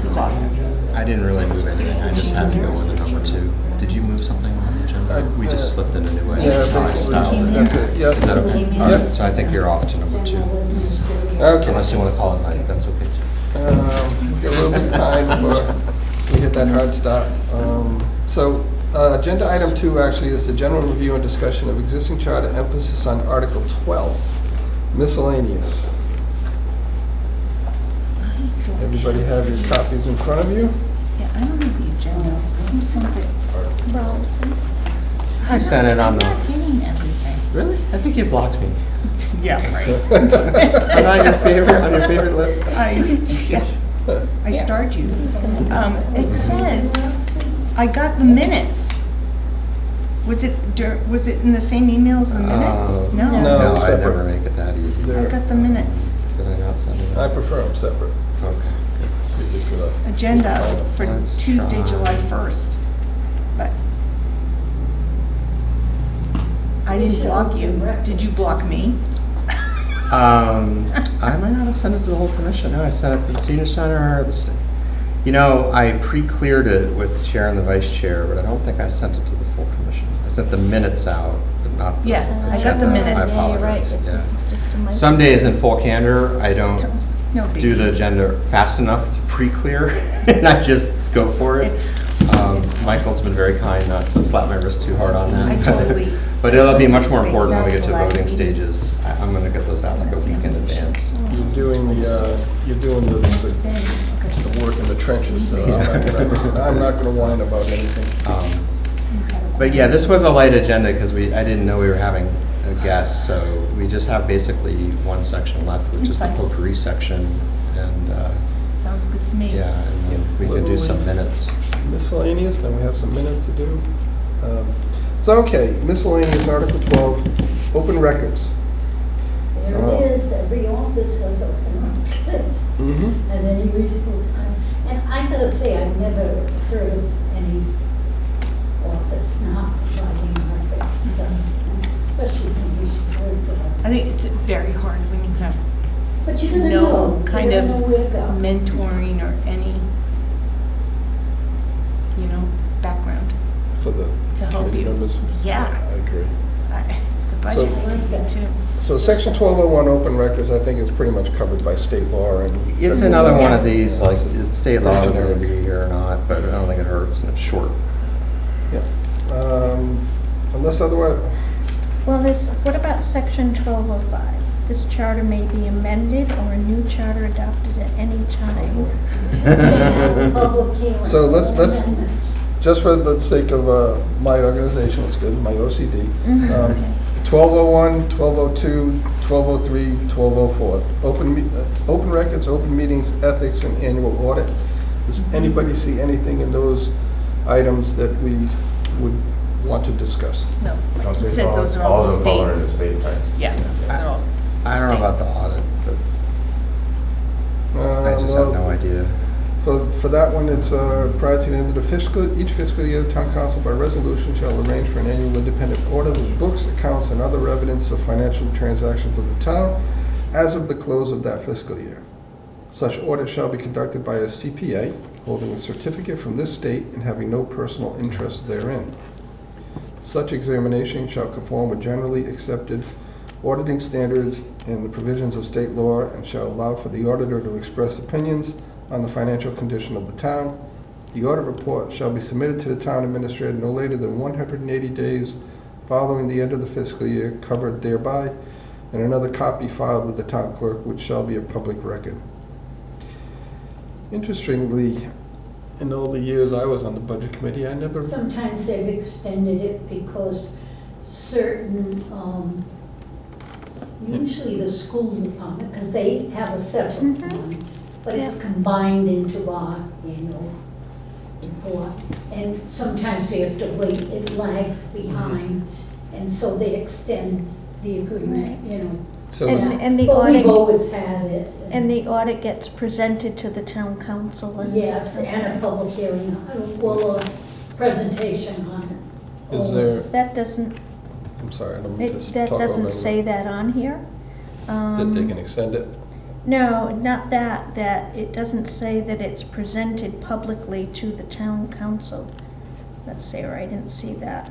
He's awesome. I didn't really move anything. I just had to go into number 2. Did you move something on the agenda? We just slipped in a new way. Yeah, That's how I basically, styled it. that's it. Yeah. Is that okay? Came in. All right, so I think you're off to number 2. Okay. Unless you want to call it night, that's okay too. We've got a little bit of time before we hit that hard stop. Agenda item 2 actually is the general review and discussion of existing charter, emphasis on Article 12, miscellaneous. Everybody have your copies in front of you? Yeah, I don't know the agenda. Who sent it? I sent it on I'm not the. getting everything. Really? I think you blocked me. Yeah, right. on your favorite list. I starred you. It says, I got the minutes. Was it in the same email as the minutes? No. No, I separate. never make it that easy. They're- I got the minutes. Did I not send it? I prefer them separate. Okay. It's easy for the. Agenda for Let's Tuesday, try. July 1st. But I didn't block you. Did you block me? I might not have sent it to the whole commission. No, I sent it to the senior center or the state. I pre-cleared it with the chair and the vice chair, but I don't think I sent it to the full commission. I sent the minutes out, but not the Yeah, I got the agenda. minutes. I Yeah, you're right. apologize. This Yeah. is just a Some days in full candor, I don't No big do the deal. agenda fast enough to pre-clear, and I just go for it. It's- Michael's been very kind not to slap my wrist too hard on that. I totally- But it'll be much more spaced important when we out get to the last voting meeting. stages. I'm gonna get those out like a week in advance. You're doing the work in the trenches, so I'm not gonna whine about anything. But yeah, this was a light agenda because I didn't know we were having a guest, so we just have basically one section left, which is the Okay. potpourri section. And Sounds good to me. yeah, and we can do some minutes. Miscellaneous, then we have some minutes to do. Okay, miscellaneous, Article 12, open records. There Oh. it is, every office has open records Mm-hmm. at any reasonable time. And I gotta say, I've never heard of any office not providing records, especially when we should work with them. I think it's very hard when you have But you're gonna no know, kind you're of gonna know where to go. mentoring or any, background For the to help committee you. members. Yeah, I agree. the budget, I like that too. So Section 1201, open records, I think is pretty much covered by state law and. It's another one of these, like, It's it's state law, pretty whether generic. it be here or not, but I don't think it hurts, and it's short. Yeah. Unless otherwise, Well, what about section 1205? This charter may be amended or a new charter adopted at any time. It's gonna have a public hearing. So let's- Amendments. just for the sake of my organization, it's good, my OCD. Mhm, okay. 1201, 1202, 1203, 1204. Open records, open meetings, ethics, and annual audit. Does anybody see anything in those items that we would want to discuss? No, like you said, those are all of them fall state. under the state tax. Yeah, they're all I don't know state. about the audit, but I just have no idea. For that one, it's prior to the end of each fiscal year, the town council by resolution shall arrange for an annual independent audit of books, accounts, and other evidence of financial transactions of the town as of the close of that fiscal year. Such audit shall be conducted by a CPA holding a certificate from this state and having no personal interest therein. Such examination shall conform with generally accepted auditing standards and the provisions of state law and shall allow for the auditor to express opinions on the financial condition of the town. The audit report shall be submitted to the town administrator no later than 180 days following the end of the fiscal year covered thereby, and another copy filed with the town clerk, which shall be a public record. Interestingly, in all the years I was on the budget committee, I never, Sometimes they've extended it because certain, usually the school department, because they have a separate one, but it's combined into our annual report. And sometimes we have to wait, it lags behind, and so they extend the agreement, you know. so And- is- and the But we've audit- always had it. And the audit gets presented to the town council and. Yes, and a public hearing, well, a presentation on it. Is there- Always. That doesn't, I'm sorry, I don't mean to that talk over doesn't everyone. say that on here. That they can extend it? No, not that it doesn't say that it's presented publicly to the town council. Let's see, or I didn't see that.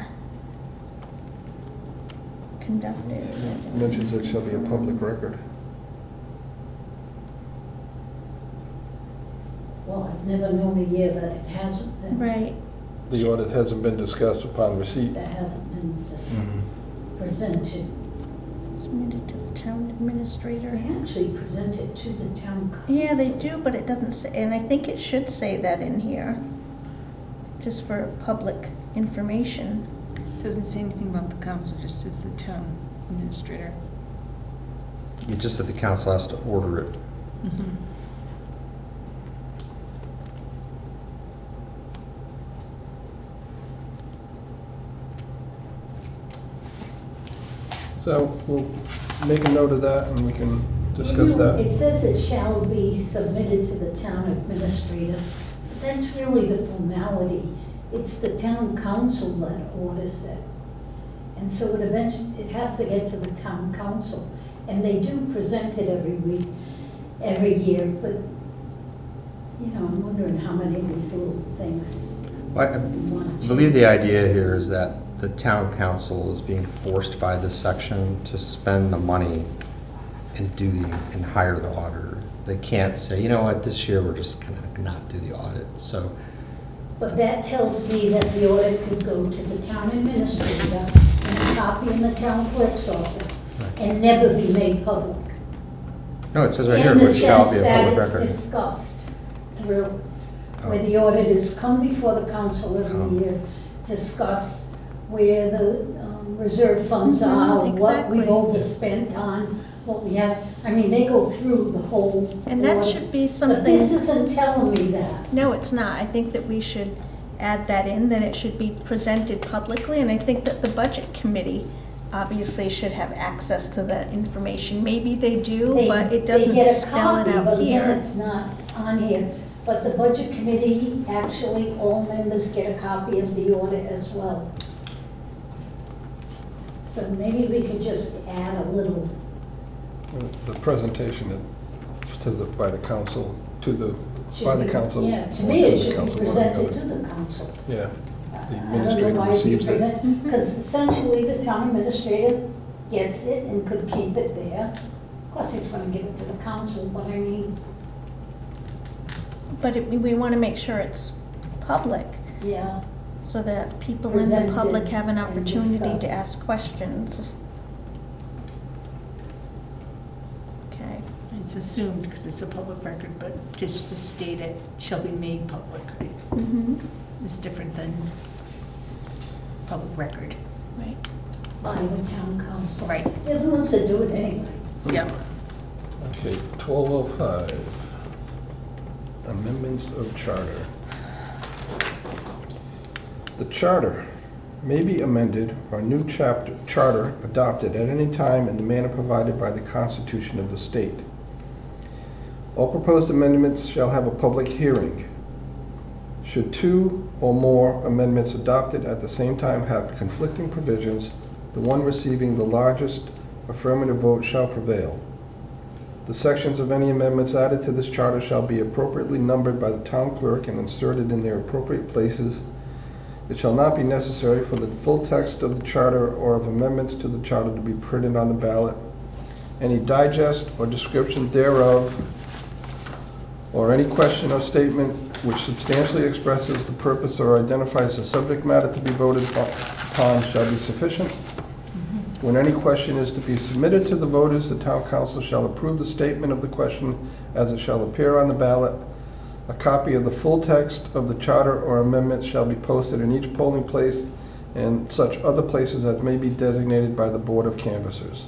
Conducted. It mentions it shall be a public record. Well, I've never known a year that it hasn't been. Right, The audit hasn't been discussed upon receipt. That hasn't been just Mm-hmm. presented. submitted to the town administrator. They actually present it to the town council. Yeah, they do, but it doesn't say, and I think it should say that in here, just for public information. Doesn't say anything about the council, just says the town administrator. It's just that the council has to order it. So we'll make a note of that and we can discuss that. It says it shall be submitted to the town administrator, but that's really the formality. It's the town council that orders it. And so it eventually, it has to get to the town council. And they do present it every week, every year, but, you know, I'm wondering how many of these little things Well, I we want to believe the idea here is that the town council is being forced by this section to spend the money and hire the auditor. They can't say, you know what, this year we're just gonna not do the audit, so. But that tells me that the audit could go to the town administrator and a copy in the town clerk's office and never be made public. No, it says right here, In the which shall be sense a that public it's record. discussed through, where Oh. the auditors come before the council every Oh. year, discuss where the reserve funds are, what exactly. we've overspent on, what we have. I mean, they go through the whole And that audit. should be But this something, isn't telling me that. no, it's not. I think that we should add that in, that it should be presented publicly, and I think that the budget committee obviously should have access to that information. Maybe they do, but it doesn't They get a spell it copy, out but again, here. it's not on here. But the budget committee, actually, all members get a copy of the audit as well. So maybe we could just add a little, The presentation by the council, by the council. yeah, to or me, to it the should be council, one or presented other. to the council. Yeah, the I don't know administrator why receives it. because essentially the town administrator gets it and could keep it there. Of course, he's gonna give it to the council, but I mean, But we want to make sure it's public, yeah. so that people in the public Presented have an and opportunity to discussed. ask questions. Okay. It's assumed because it's a public record, but just to state it shall be made public. Mhm. It's different than public record. Right. By the town council. Right. They're the ones that do it anyway. Yeah. Okay, 1205, amendments of charter. The charter may be amended or a new charter adopted at any time in the manner provided by the Constitution of the state. All proposed amendments shall have a public hearing. Should two or more amendments adopted at the same time have conflicting provisions, the one receiving the largest affirmative vote shall prevail. The sections of any amendments added to this charter shall be appropriately numbered by the town clerk and inserted in their appropriate places. It shall not be necessary for the full text of the charter or of amendments to the charter to be printed on the ballot. Any digest or description thereof, or any question or statement which substantially expresses the purpose or identifies the subject matter to be voted upon shall be sufficient. When any question is to be submitted to the voters, the town council shall approve the statement of the question as it shall appear on the ballot. A copy of the full text of the charter or amendments shall be posted in each polling place and such other places as may be designated by the Board of Canvassers.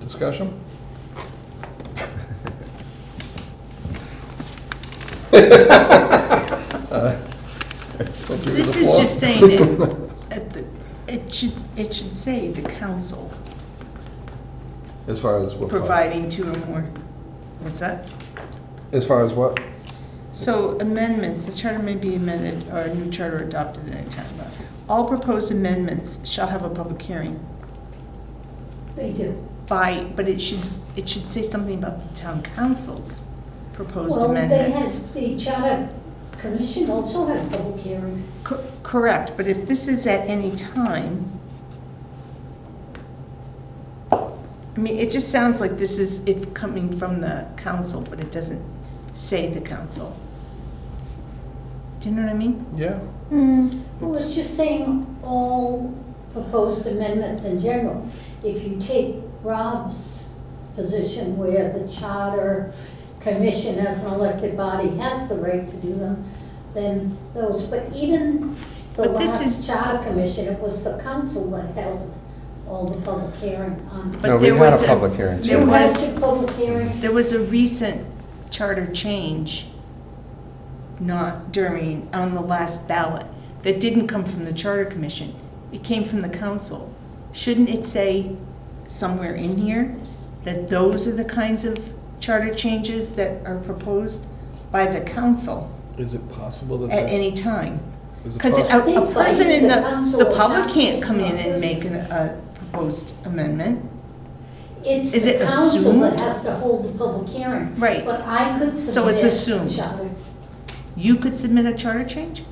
Discussion? This is just saying it should say the council As far as what? part? providing two or more. What's that? As far as what? So amendments, the charter may be amended or a new charter adopted at any time. All proposed amendments shall have a public hearing They do. but it should say something about the town council's proposed Well, amendments. the charter commission also had public hearings. Correct, but if this is at any time, I mean, it just sounds like it's coming from the council, but it doesn't say the council. Do you know what I mean? Yeah. Well, it's just saying all proposed amendments in general. If you take Rob's position where the charter commission as an elected body has the right to do them, then those, but even the But this last is- charter commission, it was the council that held all the public hearing on. But No, we there had was a public hearing there too. You had was- two public hearings. There was a recent charter change, not during, on the last ballot, that didn't come from the charter commission. It came from the council. Shouldn't it say somewhere in here that those are the kinds of charter changes that are proposed by the council Is it possible that at that's... any time? is it Because possible- a person in The council the would public have can't to come in come and up make with- a proposed amendment. It's Is the it council that assumed? has to hold the public hearing. Right. But I could So it's submit assumed. a charter. You could submit a charter change?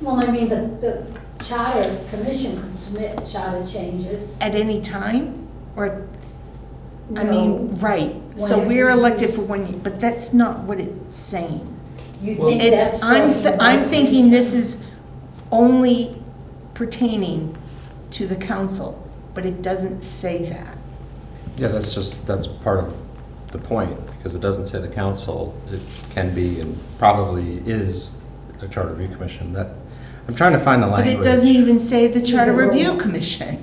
Well, I mean, the charter commission could submit charter changes. At any time? Or, I No. mean, right, so Whenever we're you elected use- for 1 year, but that's not what it's saying. You Well- think It's, that's I'm what- thinking this is only pertaining to the council, but it doesn't say that. Yeah, that's part of the point, because it doesn't say the council. It can be and probably is the Charter Review Commission. I'm trying to find the But language. it doesn't even say the Charter Either Review way. Commission.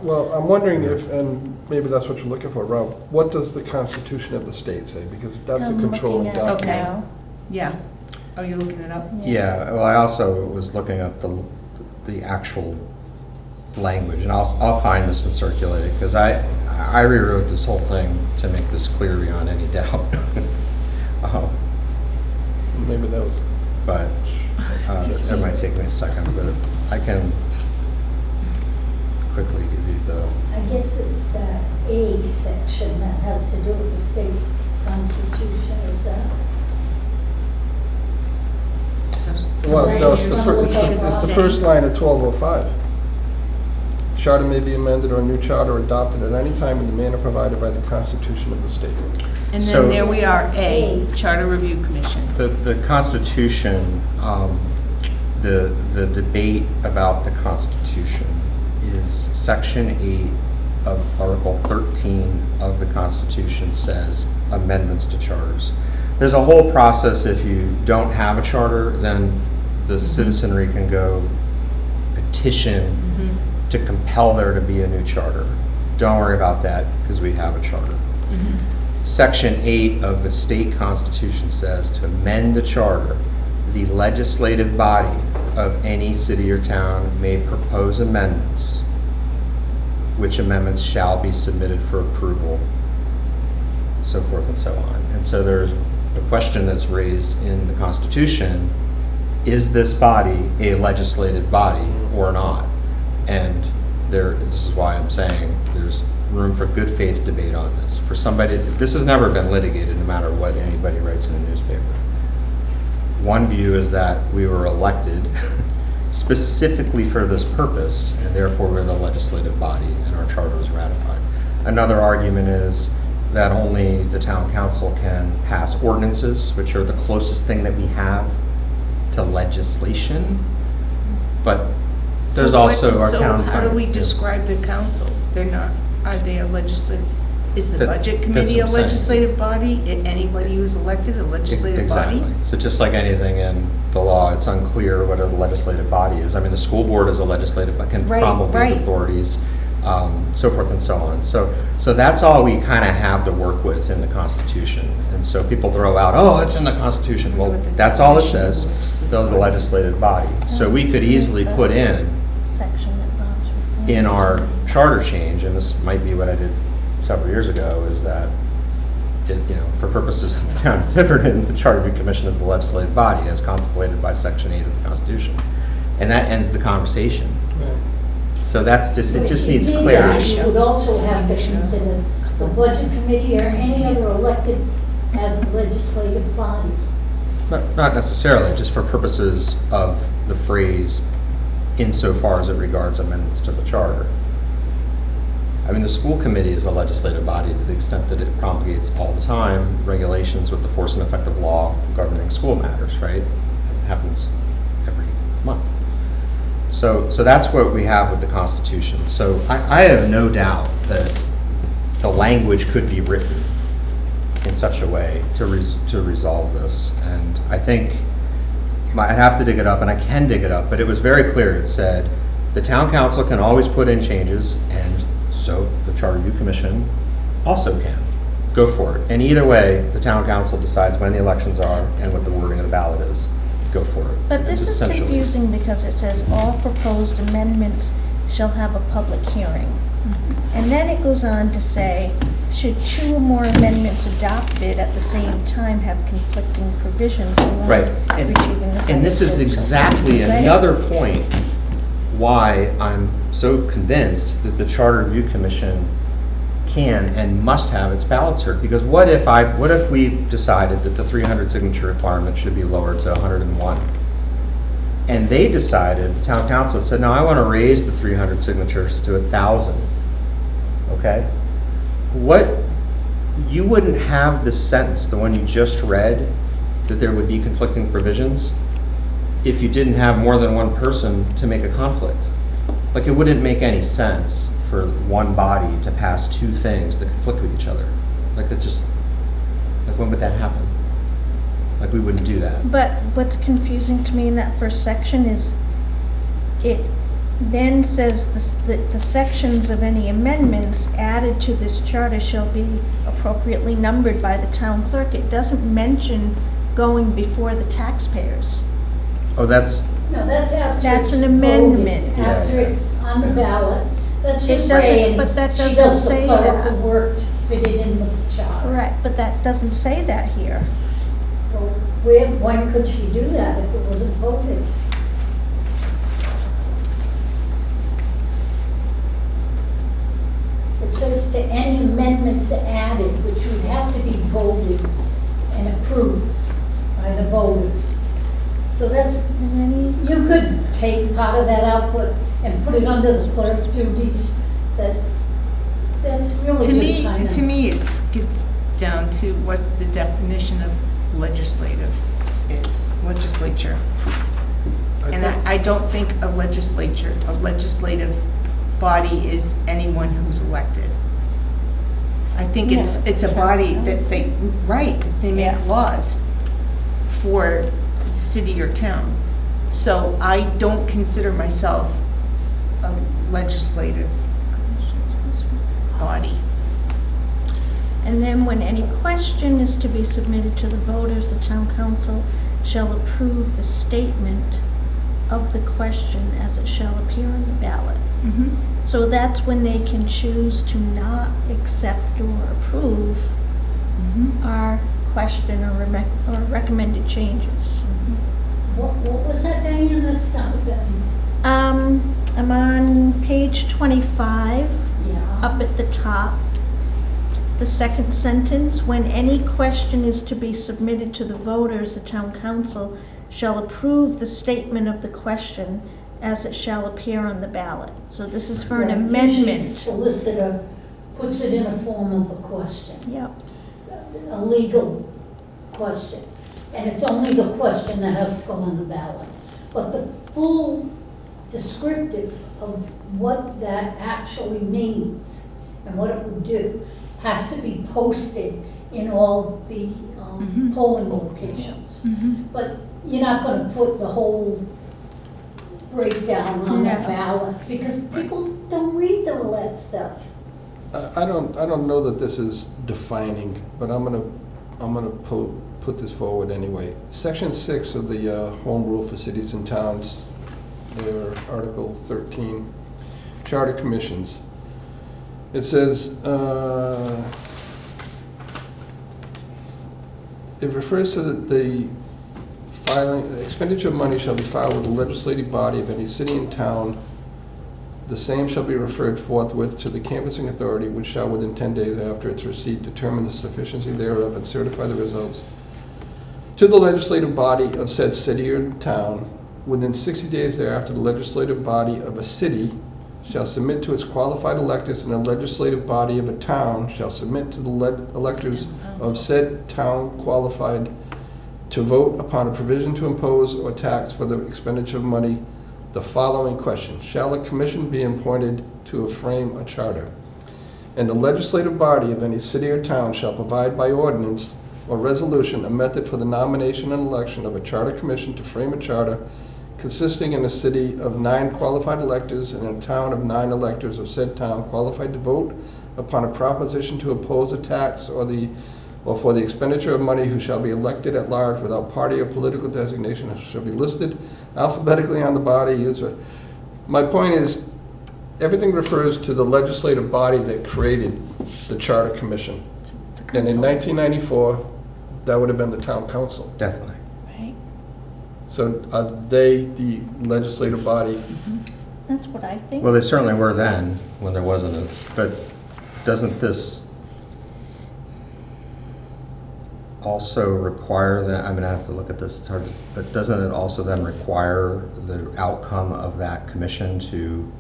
Well, I'm wondering if, and maybe that's what you're looking for, Rob, what does the Constitution of the state say? Because that's a I'm controlling looking at it document. Okay. now. Yeah. Oh, you're looking it up? Yeah, well, I also was looking at the actual language, and I'll find this and circulate it, because I rewrote this whole thing to make this clear beyond any doubt. Maybe that was... But it might take me a second, but I can quickly give you the, I guess it's that A section that has to do with the state constitution, is that? Well, no, it's Language. the first line of 1205. Charter may be amended or a new charter adopted at any time in the manner provided by the Constitution of the state. And So- then there we are, A, Charter Review Commission. the Constitution, the debate about the Constitution is Section 8 of Article 13 of the Constitution says amendments to charters. There's a whole process. If you don't have a charter, then the citizenry can go petition to compel there to be a new charter. Don't worry about that, because we have a charter. Section 8 of the state constitution says to amend the charter, the legislative body of any city or town may propose amendments, which amendments shall be submitted for approval, so forth and so on. And so there's a question that's raised in the Constitution: is this body a legislative body or not? And this is why I'm saying there's room for good faith debate on this. For somebody, this has never been litigated, no matter what anybody writes in a newspaper. One view is that we were elected specifically for this purpose, and therefore we're the legislative body, and our charter was ratified. Another argument is that only the town council can pass ordinances, which are the closest thing that we have to legislation. But there's also our town. So how do we yeah. describe the council? They're not, are they a legislative? Is the That- budget that's committee a what I'm saying. legislative body? Anybody who's elected a legislative body? Exactly. So just like anything in the law, it's unclear what a legislative body is. I mean, the school board is a legislative, can Right, promulgate right. authorities, so forth and so on. So that's all we kind of have to work with in the Constitution. And so people throw out, oh, it's in the Constitution. Well, What the that's all it definition of says, legislative the body is. legislative body. So we could easily put in Section that Bob's referring in to. our charter change, and this might be what I did several years ago, is that, for purposes of the town of Tiverton, the Charter Review Commission is the legislative body as contemplated by Section 8 of the Constitution. And that ends the conversation. So that's just, it just needs If you did clarity. that, you would also have to consider the budget committee or any other elected as a legislative body. Not necessarily, just for purposes of the phrase insofar as it regards amendments to the charter. I mean, the school committee is a legislative body to the extent that it promulgates all the time regulations with the force and effect of law governing school matters, right? It happens every month. So that's what we have with the Constitution. So I have no doubt that the language could be written in such a way to resolve this. And I think, I'd have to dig it up, and I can dig it up, but it was very clear. It said, the town council can always put in changes, and so the Charter Review Commission also can. Go for it. And either way, the town council decides when the elections are and what the wording of the ballot is. Go for it. But this It's is essentially- confusing because it says all proposed amendments shall have a public hearing. And then it goes on to say, should 2 or more amendments adopted at the same time have conflicting provisions without Right. And this is full exactly scope. Right? another point why I'm so convinced that the Charter Review Commission can and must have its ballots heard. Because what if we decided that the 300 signature requirement should be lowered to 101? And they decided, the town council said, no, I want to raise the 300 signatures to 1,000. Okay? You wouldn't have this sentence, the one you just read, that there would be conflicting provisions if you didn't have more than one person to make a conflict. Like, it wouldn't make any sense for one body to pass 2 things that conflict with each other. Like, when would that happen? Like, we wouldn't do that. But what's confusing to me in that first section is it then says the sections of any amendments added to this charter shall be appropriately numbered by the town clerk. It doesn't mention going before the taxpayers. Oh, that's, No, that's after That's it's an amendment. voted, Yeah, after yeah. it's on the ballot. That's It just doesn't- saying, but that she doesn't does the say clerical that. work to fit it in the charter. Right, but that doesn't say that here. Well, when could she do that if it wasn't voted? It says to any amendments added, which would have to be voted and approved by the voters. So that's, And you could take part of that output and put it under the clerk's duties, that's really just kind of. To me, it gets down to what the definition of legislative is, legislature. And I don't think a legislative body is anyone who's elected. I think it's a body that they make laws for the city or town. So I don't consider myself a legislative body. And then when any question is to be submitted to the voters, the town council shall approve the statement of the question as it shall appear on the ballot. So that's when they can choose to not accept or approve our question or recommended changes. What was that, Diane? That's not what that means. I'm on page 25, Yeah. up at the top. The second sentence, when any question is to be submitted to the voters, the town council shall approve the statement of the question as it shall appear on the ballot. So this is for an Right. Usually amendment. solicitor puts it in a form of a question, Yep. a legal question. And it's only the question that has to go on the ballot. But the full descriptive of what that actually means and what it would do has to be posted in all the Mhm. polling locations. Mhm. But you're not gonna put the whole breakdown on the No. ballot, because people don't read all that stuff. I don't know that this is defining, but I'm gonna put this forward anyway. Section 6 of the Home Rule for Cities and Towns, their Article 13, Charter Commissions. It says, it refers to the filing, the expenditure of money shall be filed with the legislative body of any city and town. The same shall be referred forthwith to the canvassing authority, which shall within 10 days after its receipt determine the sufficiency thereof and certify the results to the legislative body of said city or town. Within 60 days thereafter, the legislative body of a city shall submit to its qualified electors, and the legislative body of a town shall submit to the electors of said town qualified to vote upon a provision to impose or tax for the expenditure of money the following question: shall a commission be appointed to frame a charter? And the legislative body of any city or town shall provide by ordinance or resolution a method for the nomination and election of a charter commission to frame a charter consisting in a city of 9 qualified electors and a town of 9 electors of said town qualified to vote upon a proposition to oppose a tax or for the expenditure of money, who shall be elected at large without party or political designation, and shall be listed alphabetically on the body user. My point is, everything refers to the legislative body that created the Charter Commission. It's a And in council, 1994, that would have been the town council. Definitely. right? So are they the legislative body? That's what I think. Well, they certainly were then, when there wasn't a, but doesn't this also require that, I'm gonna have to look at this, it's hard, but doesn't it also then require the outcome of that commission to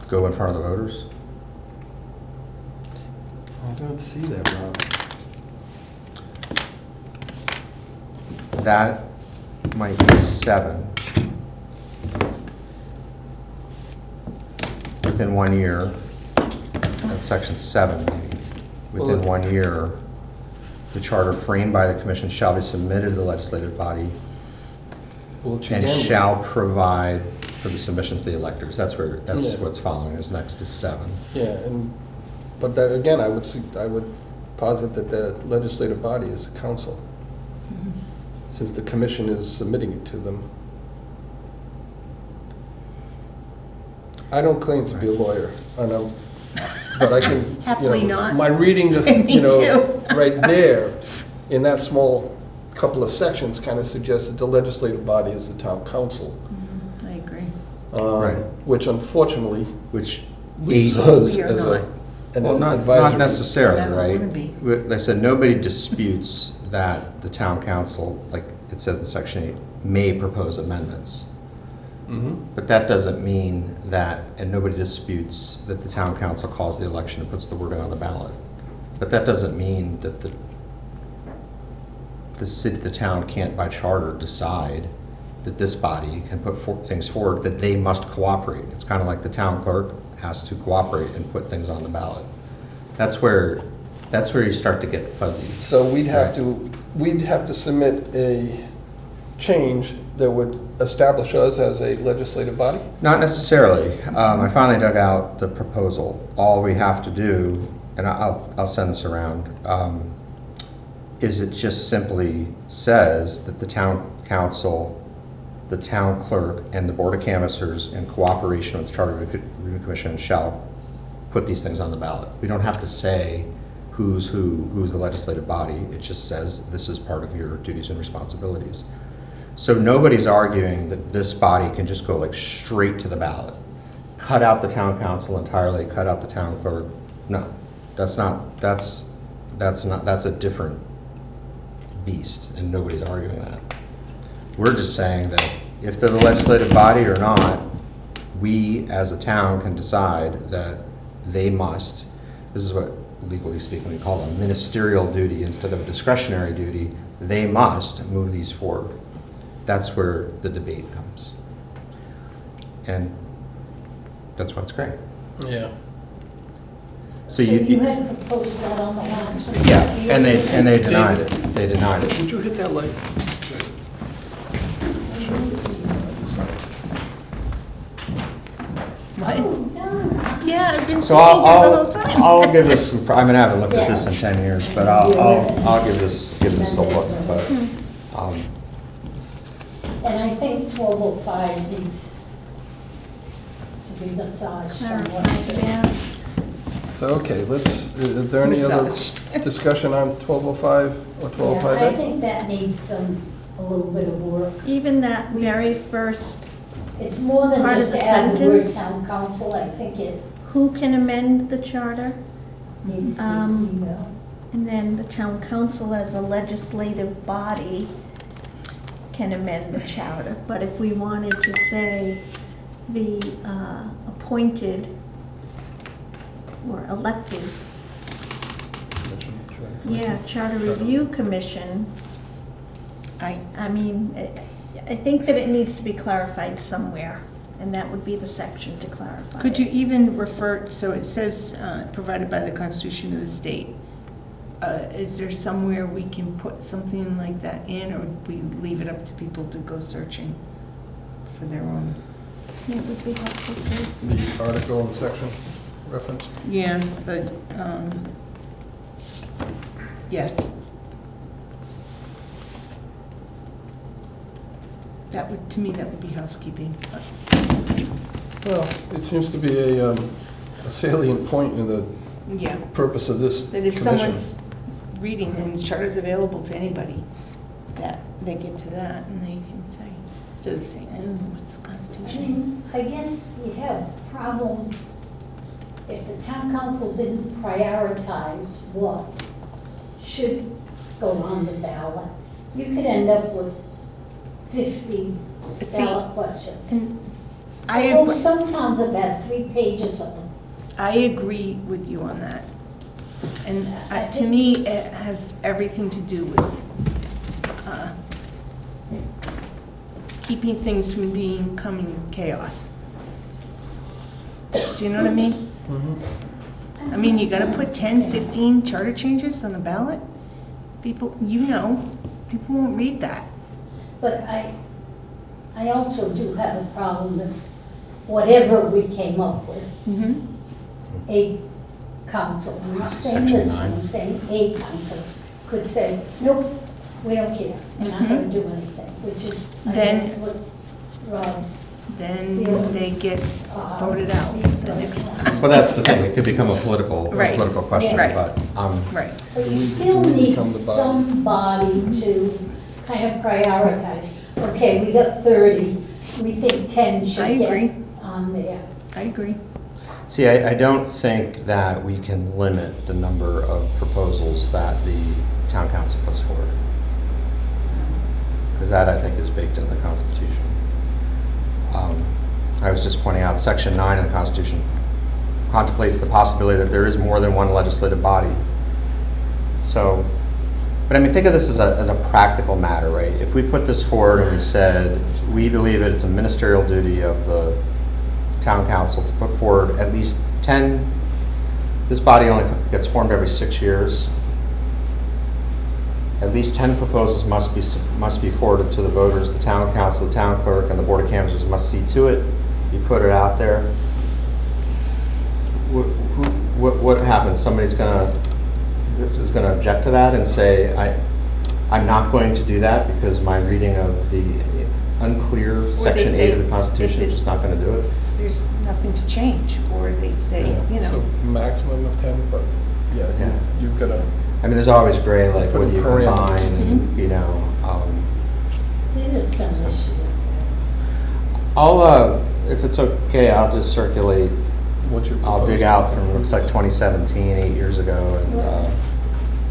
go in front of the voters? I don't see that, Rob. That might be 7. Within 1 year, that's section 7 maybe. Within Well, 1 year, the charter framed by the commission shall be submitted to the legislative body Well, and again, shall provide for the submission to the electors. That's Yeah. what's following is next to 7. Yeah, but that, again, I would posit that the legislative body is the council, since the commission is submitting it to them. I don't claim to be a lawyer, I know, but I can, you Happily know, not. my reading, Me you know, too. right there, in that small couple of sections, kind of suggests that the legislative body is the town council. I agree. Right. Which unfortunately Which leaves eight- us We are as not. an Well, not advisory. necessarily, I don't right? wanna be. They said nobody disputes that the town council, like it says in section 8, may propose amendments. Mhm. But that doesn't mean that, and nobody disputes that the town council calls the election and puts the wording on the ballot. But that doesn't mean that the town can't by charter decide that this body can put things forward, that they must cooperate. It's kind of like the town clerk has to cooperate and put things on the ballot. That's where you start to get fuzzy. So we'd have Right. to submit a change that would establish us as a legislative body? Not necessarily. I finally dug out the proposal. All we have to do, and I'll send this around, is it just simply says that the town council, the town clerk, and the board of canvassers, in cooperation with the Charter Review Commission, shall put these things on the ballot. We don't have to say who's the legislative body. It just says this is part of your duties and responsibilities. So nobody's arguing that this body can just go like straight to the ballot. Cut out the town council entirely, cut out the town clerk. No, that's a different beast, and nobody's arguing that. We're just saying that if they're the legislative body or not, we as a town can decide that they must, this is what legally speaking we call a ministerial duty instead of a discretionary duty, they must move these forward. That's where the debate comes. And that's why it's great. Yeah. So you had proposed that on the last one? Yeah, and they denied it. They denied it. Would you hit that light? What? Oh, no. Yeah, I've been So sitting here the whole time. I'll give this, some- I mean, I haven't looked at this in 10 years, but I'll give this a look, but, And I think 1205 needs to be massaged somewhat. Clarified, yeah. So, okay, is there any other Massaged. discussion on 1205 or Yeah, 1205A? I think that needs a little bit of work. Even that very first, It's more than Part of just the add the word sentence? town council. I think it who can amend the charter? needs to Um, be, And then the town council as a legislative body can amend the charter. But if we wanted to say the appointed or elected, yeah, Charter Review Commission, I mean, I think that it needs to be clarified somewhere, and that would be the section to clarify. Could you it. even refer, so it says, provided by the Constitution of the state. Is there somewhere we can put something like that in, or we leave it up to people to go searching for their own? It would be helpful too. The article and section reference? Yeah, but, yes. That would, to me, that would be housekeeping. Well, it seems to be a salient point in the Yeah, purpose of this that if commission. someone's reading and the charter's available to anybody, that they get to that and they can say, instead of saying, oh, what's the I Constitution? mean, I guess you'd have a problem if the town council didn't prioritize what should go on the ballot. You could end up with 50 See, ballot questions. And I Although agree, some towns have had 3 pages of them. I agree with you on that. And to me, it has everything to do with keeping things from becoming chaos. Do you know what I mean? Mhm. I mean, you're gonna put 10, 15 charter changes on the ballot? People, people won't read that. But I also do have a problem with whatever we came up with, a council, I'm not saying Section this 9. one, I'm saying a council, could say, nope, we don't care, we're not gonna do anything, which is, I Then- guess, what Rob's. Then they get voted out the next time. Well, that's the thing, it could become a political Right. question, Right. but, Right. But you We still become need the body. somebody to kind of prioritize. Okay, we got 30, we think 10 I should agree. get on there. I agree. see, I don't think that we can limit the number of proposals that the town council puts forward. Because that, I think, is baked in the Constitution. I was just pointing out, Section 9 of the Constitution contemplates the possibility that there is more than one legislative body. So, but I mean, think of this as a practical matter, right? If we put this forward and we said, we believe that it's a ministerial duty of the town council to put forward at least 10, this body only gets formed every 6 years. At least 10 proposals must be forwarded to the voters. The town council, the town clerk, and the board of canvassers must see to it. You put it out there. What happens? Somebody's is gonna object to that and say, I'm not going to do that because my reading of the unclear they Section say 8 of the Constitution if is just not gonna do it. There's nothing to change, or they say, you So know, maximum of 10, but yeah, Yeah. you've got to, I mean, there's always gray, like, what do you Put combine, parameters. and, you know. There is some issue. If it's okay, I'll just circulate, what's your I'll dig proposal? out from, looks like 2017, 8 years ago,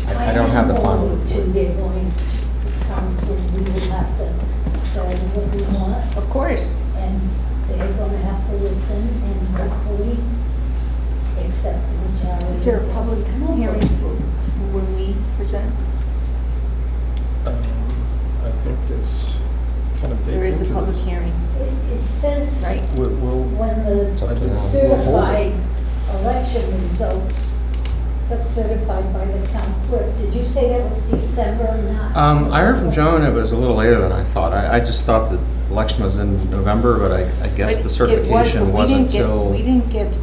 and I don't have the final I am report. going to, they're going to council, we will have to say what we want, of course. and they're going to have to listen and hopefully accept the majority. Is there a public Come up hearing with. for when we present? I think it's kind of baked There is a into public this. hearing, It says right? We'll, when It's up the to them. certified election results got certified by the town clerk. Did you say that was December or not? I heard from Joan it was a little later than I thought. I just thought the election was in November, but I guess But the it certification was, but wasn't till. We didn't get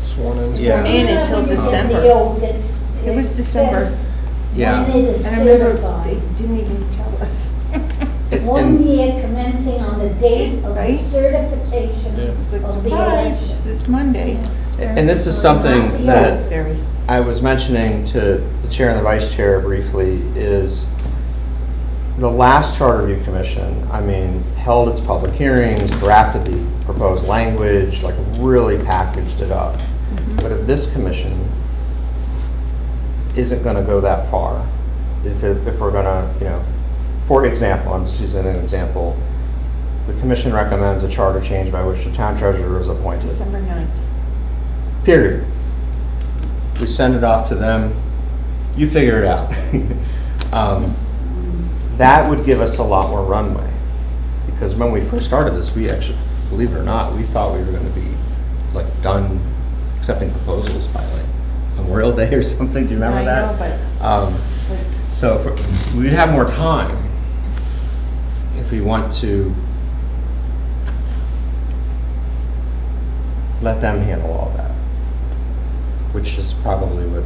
Sworn in. Yeah. in until When you get December. the oath, It was December. says Yeah. When it is And I remember certified. they didn't even tell us. It- 1 and- year commencing on the date of the Right? certification Yeah. It was like, of the surprise, it's election. this Monday. And this is something that Very. I was mentioning to the chair and the vice chair briefly is the last charter review commission, I mean, held its public hearings, drafted the proposed language, like really packaged it up. But if this commission isn't gonna go that far, if we're gonna, for example, I'm just using an example, the commission recommends a charter change by which the town treasurer is appointed. December 9th. Period. We send it off to them, you figure it out. That would give us a lot more runway. Because when we first started this, we actually, believe it or not, we thought we were gonna be like done accepting proposals by like Memorial Day or something, do you remember that? I know, but it's like, So we'd have more time if we want to let them handle all that, which is probably what,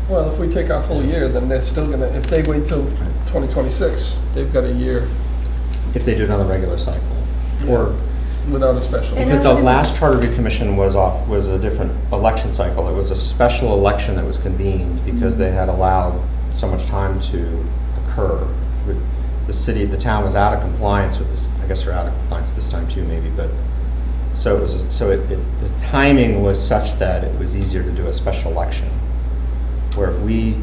Well, if we take our full year, then they're still gonna, if they wait till 2026, they've got a year if they do another regular cycle. Or, without a special. And because the I'm- last charter review commission was a different election cycle. It was a special election that was convened because they had allowed so much time to occur. The town was out of compliance with this, I guess they're out of compliance this time too, maybe, but, the timing was such that it was easier to do a special election. Where if we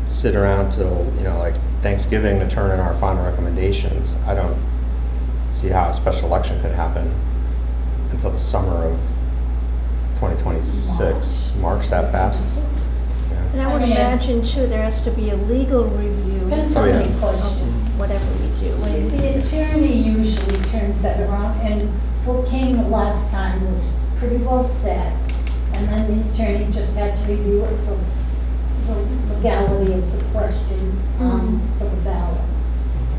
sit around till, like Thanksgiving to turn in our final recommendations, I don't see how a special election could happen until the summer of 2026. March that fast? And Yeah. I would I mean, imagine too, there has to be a legal review Depends Oh, on yeah. the questions. of whatever we do. And The attorney usually turns that around, and what came the last time was pretty well set, and then the attorney just had to review it for the legality of the question for the ballot.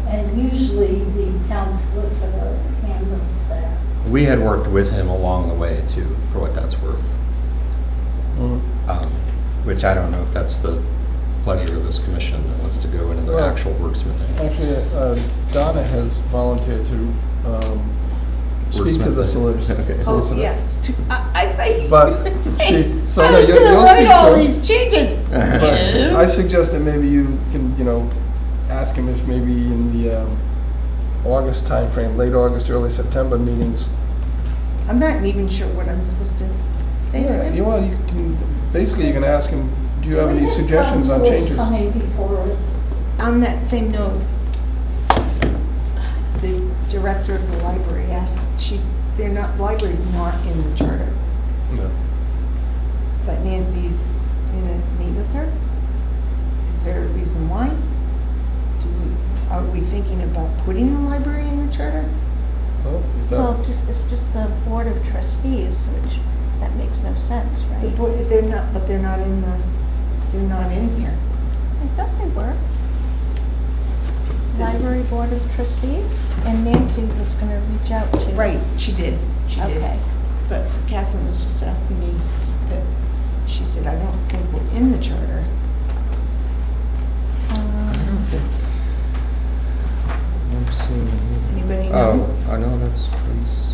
And usually the town solicitor handles that. We had worked with him along the way too, for what that's worth. Mhm. Which I don't know if that's the pleasure of this commission that wants to go into the Well, actual wordsmithing. Actually, Donna has volunteered to speak to the Wordsmithing. solicitor. Okay. oh, yeah. I thought you But were she- saying, so I no, was you'll gonna write speak to all him. these changes. But I suggest that maybe you can, ask him if maybe in the August timeframe, late August, early September meetings. I'm not even sure what I'm supposed to say to him. Well, you can, basically you can ask him, do you have We any had suggestions on counselors changes? coming before us. On that same note, the director of the library asked, the library's not in the charter, No. but Nancy's gonna meet with her. Is there a reason why? Are we thinking about putting the library in the charter? Oh, is that- Well, it's just the Board of Trustees, which, that makes no sense, The right? board, they're not in here. I thought they were. Library Board of Trustees, and Nancy was gonna reach out to. Right, she did. Okay. But Catherine was just asking me, that she said, I don't think we're in the charter. I'm seeing. Anybody know? Oh, no, that's police.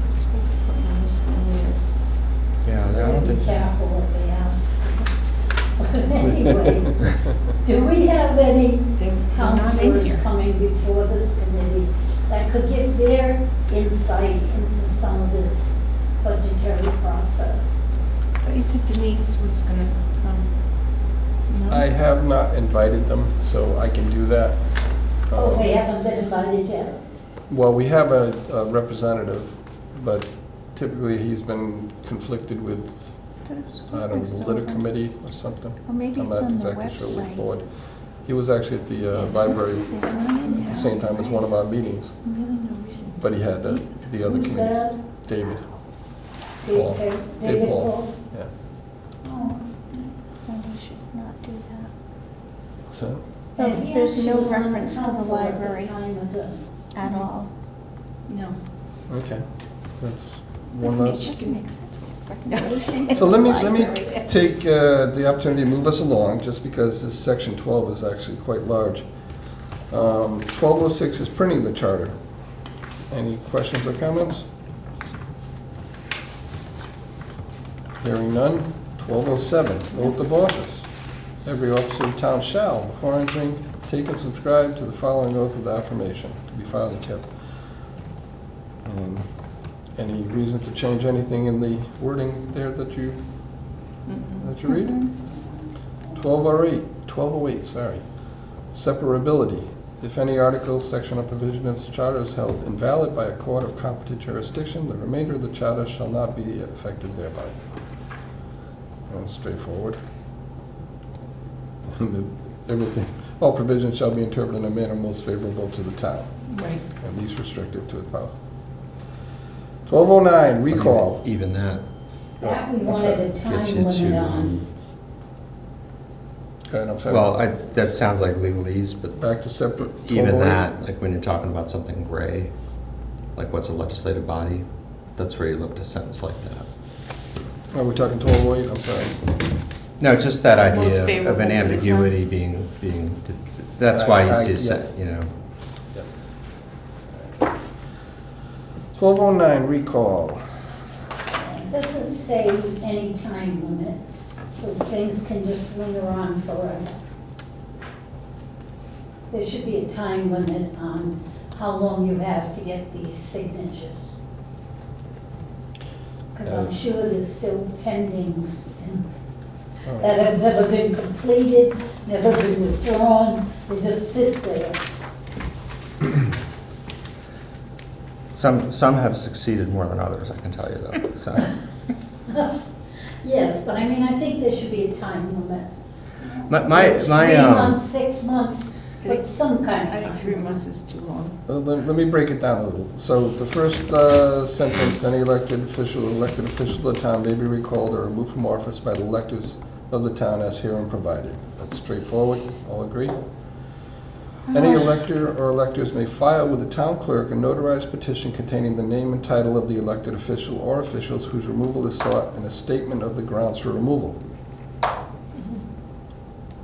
School department miscellaneous. Yeah, I don't Be think. careful what they ask. But anyway, do we have any They're not in counselors here. coming before this committee that could give their insight into some of this budgetary process? I thought you said Denise was gonna come. No? I have not invited them, so I can do that. Oh, they haven't been invited yet? Well, we have a representative, but typically he's been conflicted with, I don't know, the litter committee or something. Or maybe I'm it's not on the exactly sure which website. board. He was actually at the library There's not in at the there. same time as one of our meetings. There's really no reason but he had the other Who's committee. that? David. Paul. David Paul. Paul? Yeah. Oh, so we should not do that. So, And he There's actually no was on reference to the council at the library time of the- at all. No. okay, that's one less. Just makes sense. Recommendation. So let me Library. take the opportunity to move us along, just because this section 12 is actually quite large. 1206 is printing the charter. Any questions or comments? Hearing none. 1207, oath of office. Every officer of the town shall, before entering, take and subscribe to the following oath of affirmation, to be filed and kept. Any reason to change anything in the wording there that you read? 1208, sorry. Separability. If any article, section, or provision of the charter is held invalid by a court of competent jurisdiction, the remainder of the charter shall not be affected thereby. Straightforward. Everything, all provisions shall be interpreted in a manner most favorable to the town, Right. and least restrictive to its power. 1209, recall. Even that That we I'm wanted a gets time you limit to, on. Okay, I'm sorry. well, that sounds like legalese, but Back to separate. even 1208. that, like when you're talking about something gray, like what's a legislative body, that's where you look at a sentence like that. Are we talking 1208? I'm sorry. No, just that Most idea of favorable an to the town. ambiguity being, that's why you see a Yeah. set, you know. 1209, recall. It doesn't say any time limit, so things can just linger on forever. There should be a time limit on how long you have to get these signatures. Because I'm sure there's still pendings that have never been completed, never been withdrawn, they just sit there. Some have succeeded more than others, I can tell you though, so. Yes, but I mean, I think there should be a time limit. My, It's 3 um, months, 6 months, but some kind of I time. think 3 months is too long. Let me break it down a little. So the first sentence, any elected official of the town may be recalled or removed from office by the electors of the town as herein provided. That's straightforward, all agree? Any elector or electors may file with the town clerk a notarized petition containing the name and title of the elected official or officials whose removal is sought and a statement of the grounds for removal.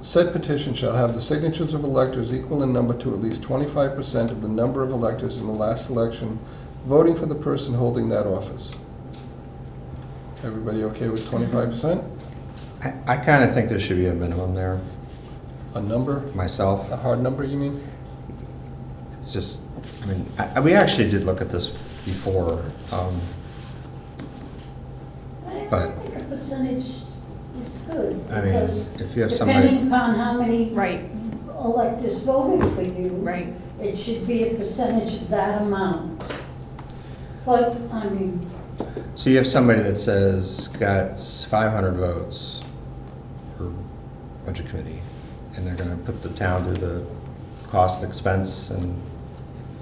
Said petition shall have the signatures of electors equal in number to at least 25% of the number of electors in the last election voting for the person holding that office. Everybody okay with 25%? I kind of think there should be a minimum there, A number, myself. a hard number, you mean? It's just, I mean, we actually did look at this before. I But- think a percentage is good, I mean, because if you have somebody, depending upon how many Right, electors voted for you, right. it should be a percentage of that amount. But, I mean, so you have somebody that says got 500 votes for budget committee, and they're gonna put the town through the cost and expense and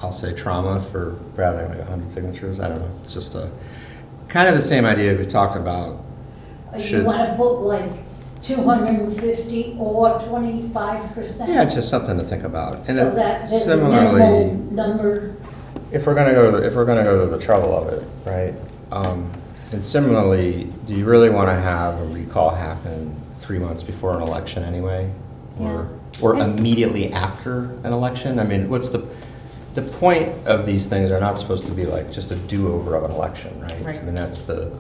I'll say trauma for rather than like 100 signatures. I don't know. It's just a kind of the same idea we talked about. you Should- want to put like 250 or 25%? Yeah, just something to think about. And So it- that there's a similarly, minimum number. if we're gonna go to the trouble of it, right? And similarly, do you really want to have a recall happen 3 months before an election anyway, or immediately after an election? I mean, what's the point of these things are not supposed to be like just a do-over of an election, right? Right. I mean, so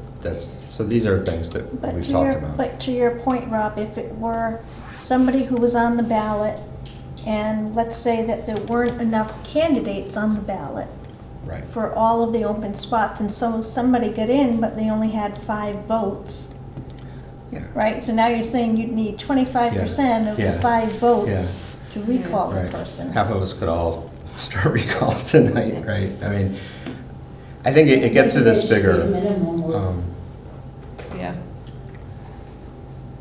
these are things that we've talked about. But to your point, Rob, if it were somebody who was on the ballot, and let's say that there weren't enough candidates on the ballot Right. for all of the open spots, and so somebody got in, but they only had 5 votes, Yeah. right? So now you're saying you'd need 25% of the Yeah. 5 votes Yeah. to recall the Right. person. Half of us could all start recalls tonight, right? I mean, I think it gets to this Maybe there should bigger. be a minimum of- Yeah.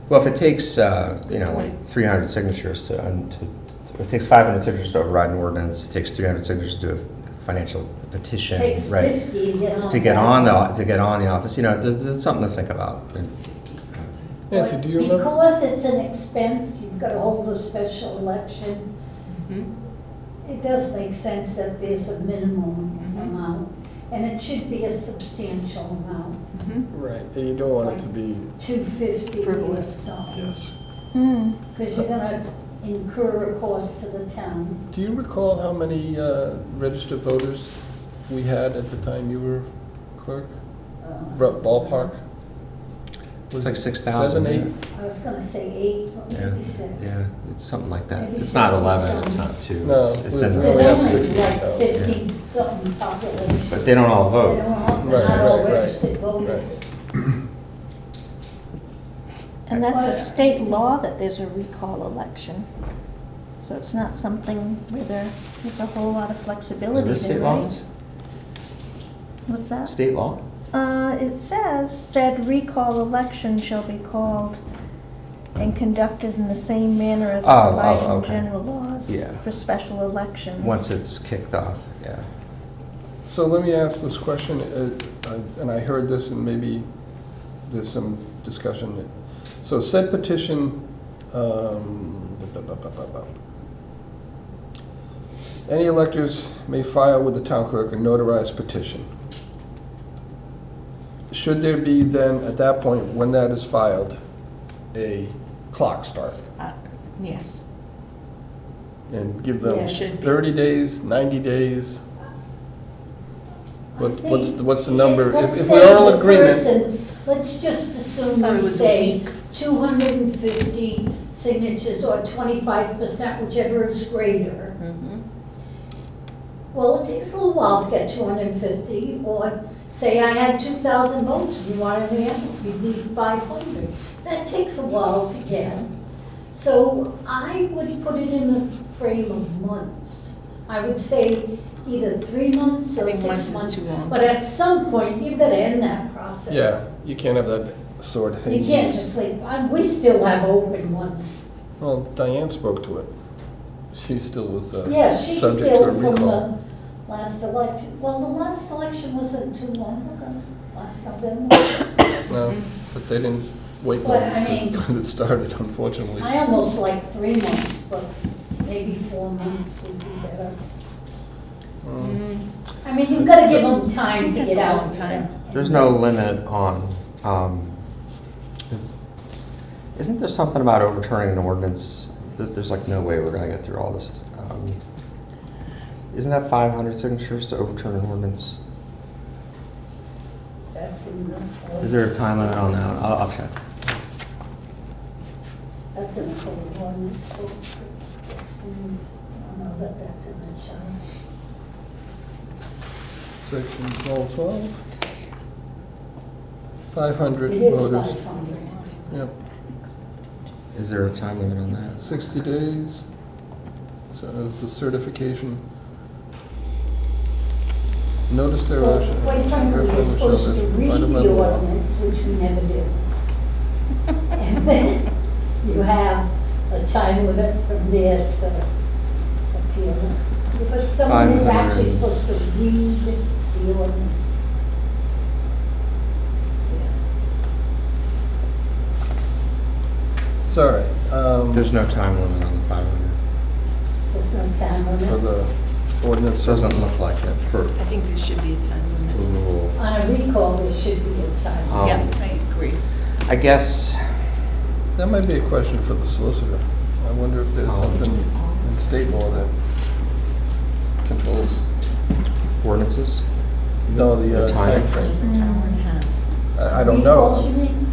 Well, if it takes, like 300 signatures it takes 500 signatures to override an ordinance, it takes 300 signatures to financial petition, Takes right? 50 to get on. To get on the office, you know, there's something to think about. Nancy, do you remember? Because it's an expense, you've got to hold a special election, Mhm. it does make sense that there's a minimum Mhm. amount, and it should be a substantial amount, Mhm. Right, and you don't want it to be, 250 or Frivolous. something. yes. Because you're gonna incur a cost to the town. Do you recall how many registered voters we had at the time you were clerk? Ballpark? It's like it 6,000. 7, 8? I was gonna say 8, but Yeah, maybe 6. yeah, it's something like that. Maybe It's not 60 11, it's something. not 2. No, It's in we the, only There's have only 60,000, like 15 something population. but they don't all They vote. don't all- Right, They're not all right, right. registered voters. And that's a state law that there's a recall election. So it's not something where there's a whole lot of flexibility There is there, state right? laws? What's that? State law? It said recall election shall be called and conducted in the same manner as Oh, provided in okay. general laws Yeah. for special elections. Once it's kicked off, yeah. So let me ask this question, and I heard this and maybe there's some discussion. So said petition, any electors may file with the town clerk a notarized petition. Should there be then, at that point, when that is filed, a clock start? Yes. And give them Yeah, should be. 30 days, 90 days? I What's think the number? Let's If say we're all in the agreement, person- Let's just assume Thought it we was a say week. 250 signatures or 25%, whichever is greater. Mhm. Well, it takes a little while to get 250, or say I had 2,000 votes and you wanted me out, you need 500. That takes a while to get. So I would put it in the frame of months. I would say either 3 months I or think 6 months is months. too long. But at some point, you've got to end that process. yeah, you can't have that sword You hanging. can't just like, we still have open ones. Well, Diane spoke to it. She still was Yeah, she's subject to still a from recall. the last election. Well, the last election wasn't too long ago, last November. No, but they didn't wait But, long I mean- to get it started, unfortunately. I almost like 3 months, but maybe 4 months would be better. Mm. I mean, you've got to give them I time think to that's get a out. long time. There's no limit on, isn't there something about overturning an ordinance? There's like no way we're gonna get through all this. Isn't that 500 signatures to overturn an ordinance? That's in the. Is there a time limit on that? I'll check. That's in the code of ordinance. Book. I don't know that that's in the charter. Section 1212. 500 It is voters. 500. Yep, Is there a time limit on that? 60 days. So the certification. Notice their Well, action. quite frankly, you're supposed to read the ordinance, which we never do. And then you have a time limit from there to appeal it. But someone is 500. actually supposed to read the ordinance. It's all right. There's no time limit on the 500. There's no time For limit. the ordinance. Doesn't look like it for I think there should be a time limit. rule. On a recall, there should be a time limit. Yeah, I agree. I guess, That might be a question for the solicitor. I wonder if there's something in state law that controls. ordinances? No, the time. timeframe. Hour and a half. I don't Recalls, you know. mean?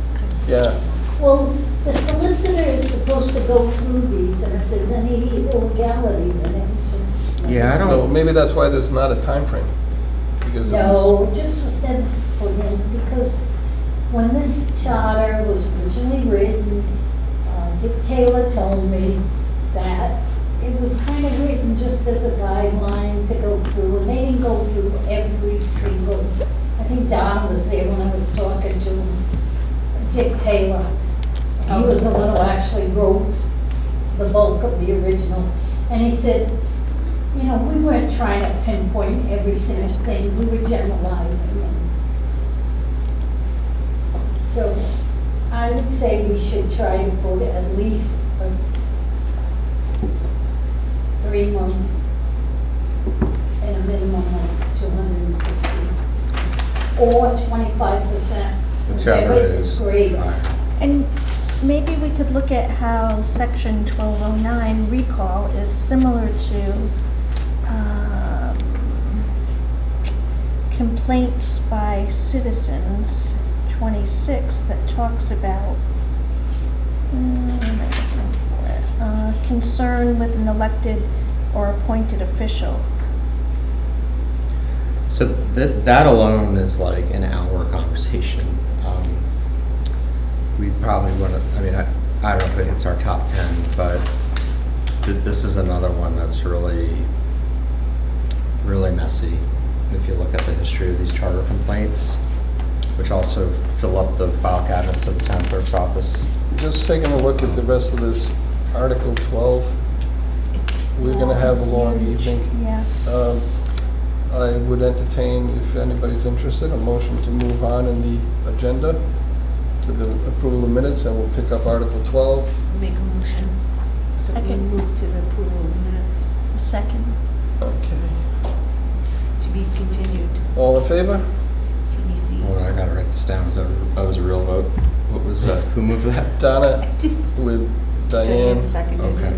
Yeah, Well, the solicitor is supposed to go through these, and if there's any illegalities in it, it's just. Yeah, I so don't, maybe that's why there's not a timeframe. Because it was, No, it just was never put in, because when this charter was originally written, Dick Taylor told me that it was kind of written just as a guideline to go through, and they didn't go through every single, I think Don was there when I was talking to him, Dick Taylor. He was the one who actually wrote the bulk of the original. And he said, you know, we weren't trying to pinpoint every single thing, we were generalizing. And so I would say we should try to go to at least a 3-month and a minimum of 250. Or 25%, whichever is greater. higher. And maybe we could look at how section 1209 recall is similar to complaints by citizens, 26, that talks about concern with an elected or appointed official. So that alone is like an hour conversation. We probably want to, I mean, I don't know if it hits our top 10, but this is another one that's really, really messy. If you look at the history of these charter complaints, which also fill up the file cabinets of the town clerk's office. Just taking a look at the rest of this Article 12, we're going to have a long evening. Yeah. I would entertain, if anybody's interested, a motion to move on in the agenda to the approval of minutes, and we'll pick up Article 12. Make a motion. So we Second. move to the approval of minutes Second. Okay. to be continued. All in favor? TBC. Hold on, I gotta write this down. That was a real vote. What was, who moved that? Donna with Diane. Seconded. Okay.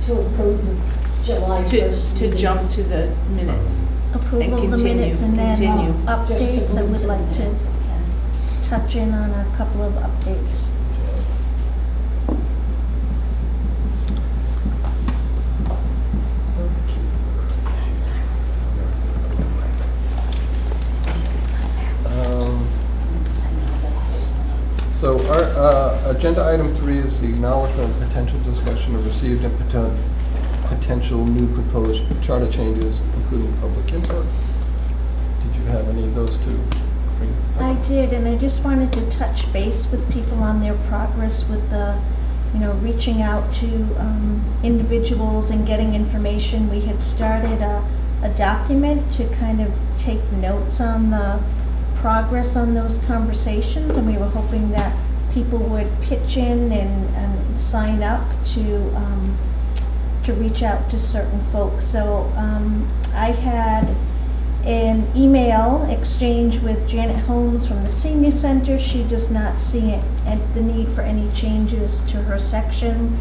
To approve the July 1st. To meeting. jump to the minutes. Approval of the continue, minutes, and then continue. Just updates. to I move would to the like to minutes, okay. touch in on a couple of updates. So our agenda item 3 is the acknowledgement of potential discussion of received and potential new proposed charter changes, including public input. Did you have any of those to bring? I did, and I just wanted to touch base with people on their progress with the, reaching out to individuals and getting information. We had started a document to kind of take notes on the progress on those conversations, and we were hoping that people would pitch in and sign up to reach out to certain folks. So I had an email exchange with Janet Holmes from the Senior Center. She does not see the need for any changes to her section.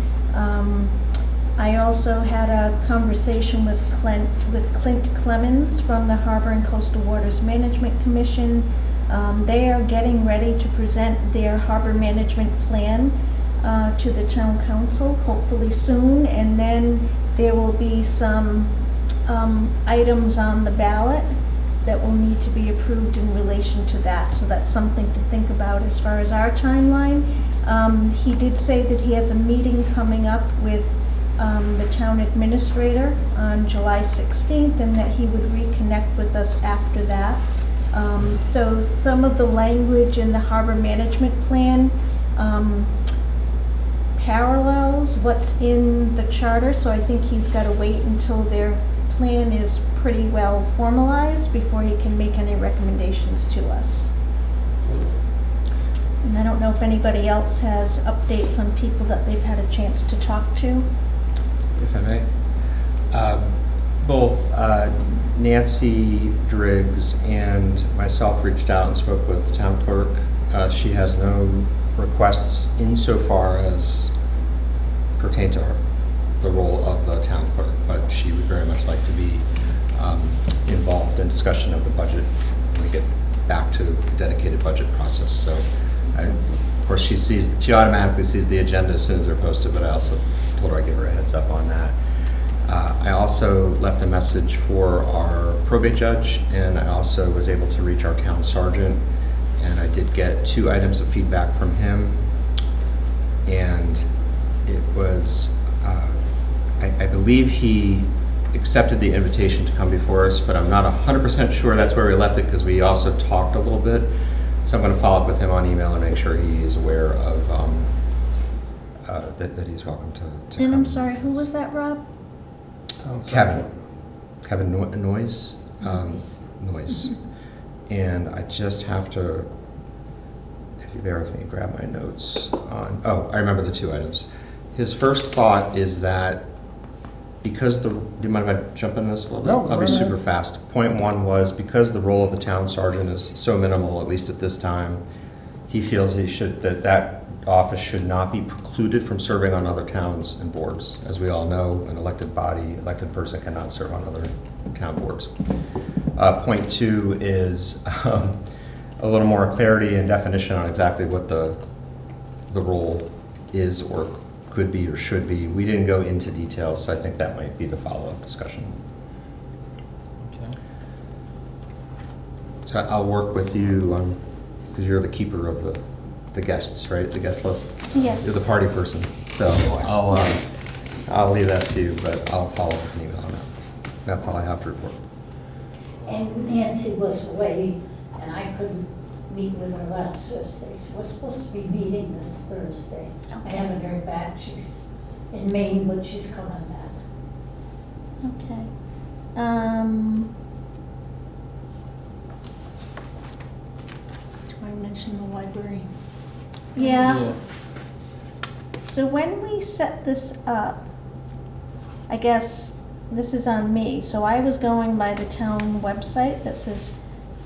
I also had a conversation with Clint Clemens from the Harbor and Coastal Waters Management Commission. They are getting ready to present their harbor management plan to the town council, hopefully soon, and then there will be some items on the ballot that will need to be approved in relation to that. So that's something to think about as far as our timeline. He did say that he has a meeting coming up with the town administrator on July 16th, and that he would reconnect with us after that. So some of the language in the harbor management plan parallels what's in the charter, so I think he's got to wait until their plan is pretty well formalized before he can make any recommendations to us. And I don't know if anybody else has updates on people that they've had a chance to talk to. If I may. Both Nancy Driggs and myself reached out and spoke with the town clerk. She has no requests insofar as pertain to the role of the town clerk, but she would very much like to be involved in discussion of the budget when we get back to the dedicated budget process. So, of course, she automatically sees the agenda as soon as they're posted, but I also told her I'd give her a heads up on that. I also left a message for our probate judge, and I also was able to reach our town sergeant, and I did get 2 items of feedback from him, and it was, I believe he accepted the invitation to come before us, but I'm not 100% sure that's where we left it, because we also talked a little bit. So I'm going to follow up with him on email and make sure he is aware of that he's welcome to And come. I'm sorry, who was that, Rob? Town Kevin. sergeant. Kevin Noyes. Noyes. Noyes. And I just have to, if you bear with me, grab my notes on, oh, I remember the 2 items. His first thought is that because do you mind if I jump in this a little bit? No, I'll be go ahead. super fast. Point 1 was because the role of the town sergeant is so minimal, at least at this time, he feels that office should not be precluded from serving on other towns and boards. As we all know, an elected person cannot serve on other town boards. Point 2 is a little more clarity and definition on exactly what the role is or could be or should be. We didn't go into details, so I think that might be the follow-up discussion. Okay. So I'll work with you on, because you're the keeper of the guests, right? The guest list? Yes. You're the party person. So I'll leave that to you, but I'll follow up with an email on that. That's all I have to report. And Nancy was away, and I couldn't meet with her last Thursday. So we're supposed to be meeting this Thursday. I Okay. haven't heard back. She's in Maine, but she's coming back. Okay. Do I mention the library? Yeah. So when we set this up, I guess this is on me. So I was going by the town website that says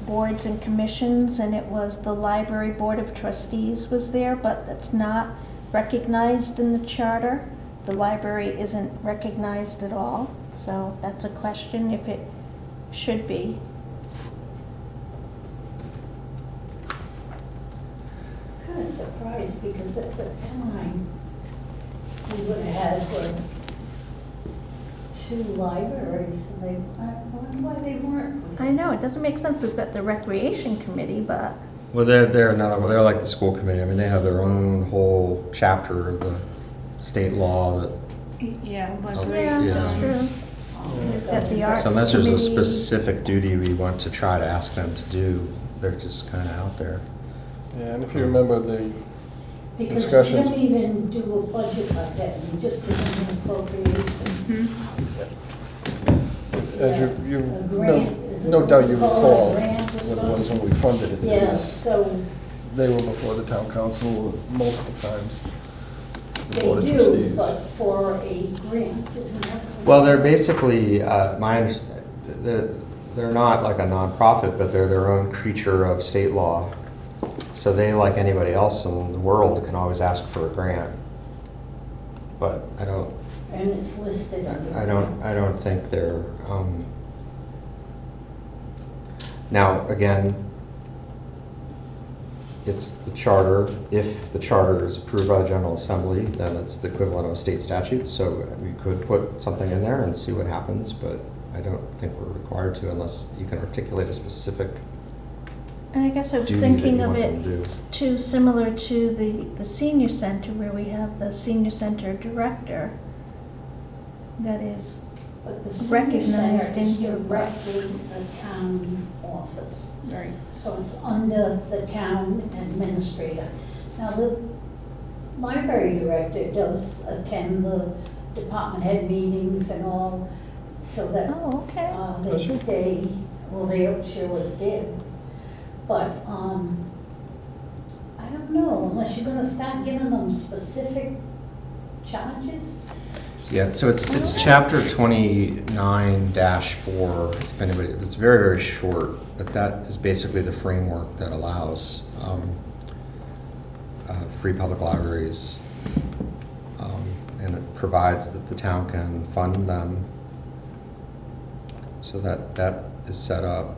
boards and commissions, and it was the library board of trustees was there, but that's not recognized in the charter. The library isn't recognized at all, so that's a question if it should be. Kind of surprised because at the time, we would have had 2 libraries, and I wonder why they weren't. I know, it doesn't make sense. We've got the recreation committee, but Well, they're like the school committee. I mean, they have their own whole chapter of the state law that, Yeah, yeah, library. that's true. We've got the arts so unless there's a committee. specific duty we want to try to ask them to do, they're just kind of out there. Yeah, and if you remember the, Because we discussions. don't even do a budget like that, we just give them an appropriation. as you, A grant, is it no doubt you called a recall grant or what it was something? when we funded it. It Yeah, was- so They were before the town council multiple times. The they Board of do, Trustees. but for a grant, isn't that? Well, they're basically, they're not like a nonprofit, but they're their own creature of state law. So they, like anybody else in the world, can always ask for a grant. But I don't And it's listed under. I don't think they're, now, again, it's the charter. If the charter is approved by the General Assembly, then it's the equivalent of a state statute, so we could put something in there and see what happens, but I don't think we're required to unless you can articulate a specific, And I guess I was duty thinking that you of want them to do. it too similar to the senior center where we have the senior center director that is, But the senior recognized center is in here. directly a town office. Right. So it's under the town administrator. Now, the library director does attend the department head meetings and all, so that oh, okay. they Does she? stay, well, they sure was did. But, I don't know, unless you're gonna start giving them specific charges. Yeah, so it's chapter 29-4, if anybody, it's very, very short, but that is basically the framework that allows free public libraries. And it provides that the town can fund them. So that is set up.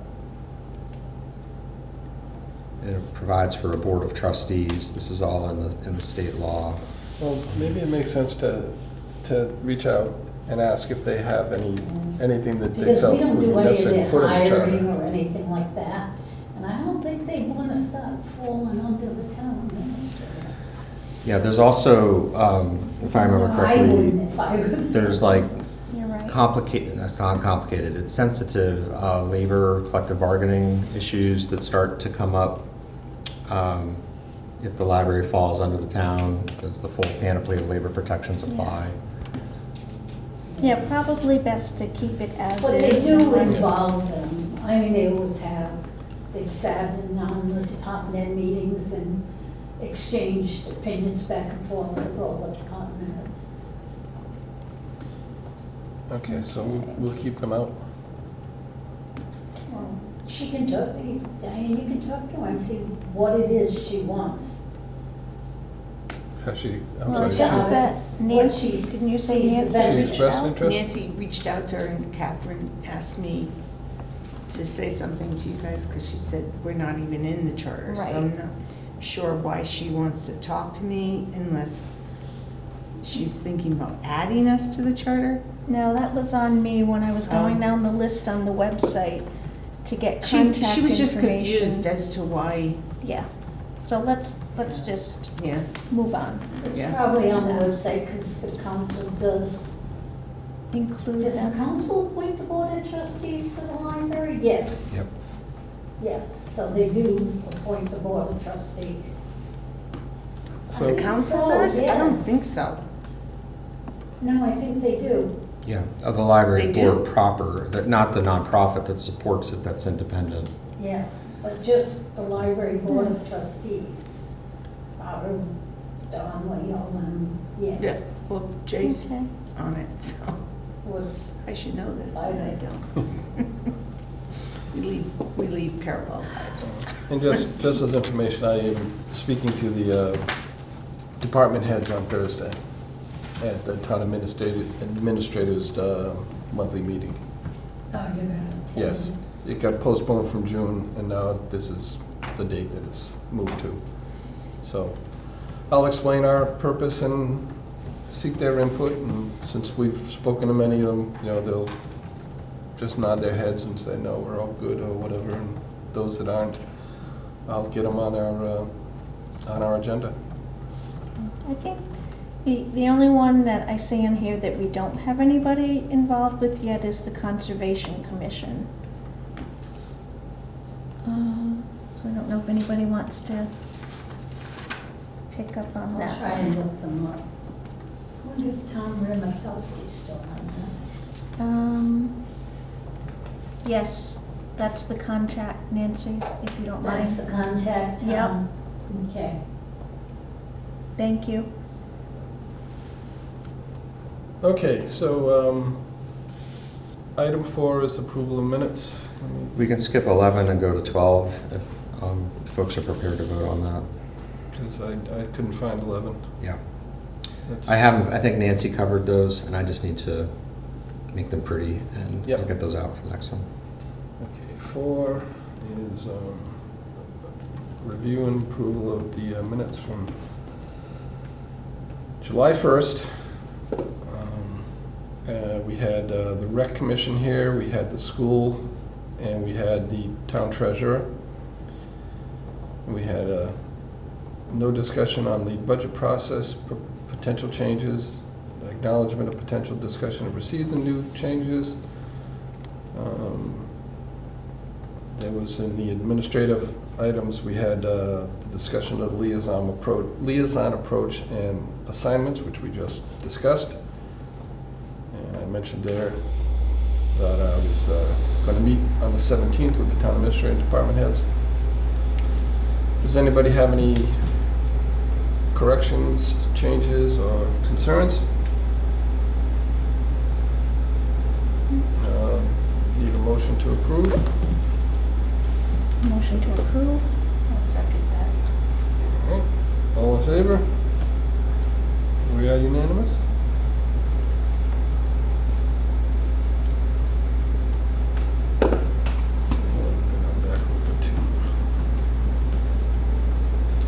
It provides for a board of trustees. This is all in the state law. Well, maybe it makes sense to reach out and ask if they have anything that they Because felt we don't would be do any of necessary to their put in the hiring charter. or anything like that. And I don't think they wanna start falling under the town administrator. Yeah, there's also, if I remember I correctly, wouldn't if I were. there's like You're right. complicated, that's not complicated, it's sensitive labor, collective bargaining issues that start to come up. If the library falls under the town, does the full panoply of labor protections apply? Yeah, probably best to keep it as But they is. do unless- involve them. I mean, they always have. They've sat in on the department head meetings and exchanged opinions back and forth with all the department heads. Okay, so we'll keep them out. Well, she can talk, Diane, you can talk to her and see what it is she wants. Actually, I'm Well, it's sorry. just that What Nancy, she didn't you say sees the Nancy She benefit. reached expressed out? interest? Nancy reached out to her and Catherine asked me to say something to you guys because she said we're not even in the charter. So I'm Right. not sure why she wants to talk to me unless she's thinking about adding us to the charter. No, that was on me when I was going Oh. down the list on the website to get She contact information. was just confused as to why, Yeah, so let's just yeah. move on. It's Yeah. probably on the website because the council does Include the them. council appoint the board of trustees for the library? Yes. Yep. Yes, so they do appoint the board of trustees. So- The I think council so, does? I don't yes. think so. No, I think they do. Yeah, of the library They do? board proper, that, not the nonprofit that supports it, that's independent. Yeah, but just the library board of trustees. Barbara, Donnelly, all them, Yeah, yes. well, Jay's Okay. on it, so Was, I should know this, but I I don't. We lead parallel lives. And just as information, I am speaking to the department heads on Thursday at the town administrator's monthly meeting. oh, you're gonna attend? Yes, it got postponed from June, and now this is the date that it's moved to. So I'll explain our purpose and seek their input, and since we've spoken to many of them, you know, they'll just nod their heads and say, no, we're all good, or whatever, and those that aren't, I'll get them on our agenda. I think the only one that I see in here that we don't have anybody involved with yet is the Conservation Commission. So I don't know if anybody wants to pick up on I'll that try and one. look them up. I wonder if Tom Rimakowski's still on Yes, that's the contact, Nancy, if you don't that. That's mind. the contact, Yep. Tom? Okay. Thank you. Okay, so item 4 is approval of minutes. We can skip 11 and go to 12 if folks are prepared to vote on that. Because I couldn't find 11. Yeah. That's- I think Nancy covered those, and I just need to make them pretty, and Yep. I'll get those out for the next one. Okay, 4 is review and approval of the minutes from July 1st. We had the rec commission here, we had the school, and we had the town treasurer. We had no discussion on the budget process, potential changes, acknowledgement of potential discussion of received the new changes. There was in the administrative items, we had the discussion of the liaison approach and assignments, which we just discussed. And I mentioned there that I was going to meet on the 17th with the town administrator and department heads. Does anybody have any corrections, changes, or concerns? Need a motion to approve? Motion to approve. I'll second that. All right. All in favor? We are unanimous?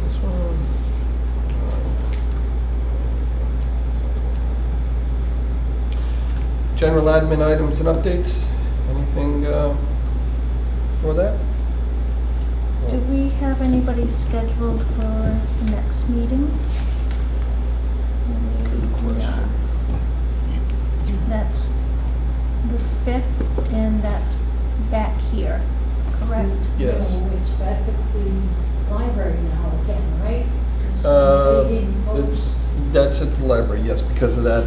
This one. General admin items and updates, anything for that? Do we have anybody scheduled for the next meeting? Good question. That's the 5th, and that's back here, correct? Yes. No, it's back at the library now again, right? 'Cause Uh, they didn't it's- close. That's at the library, yes, because of that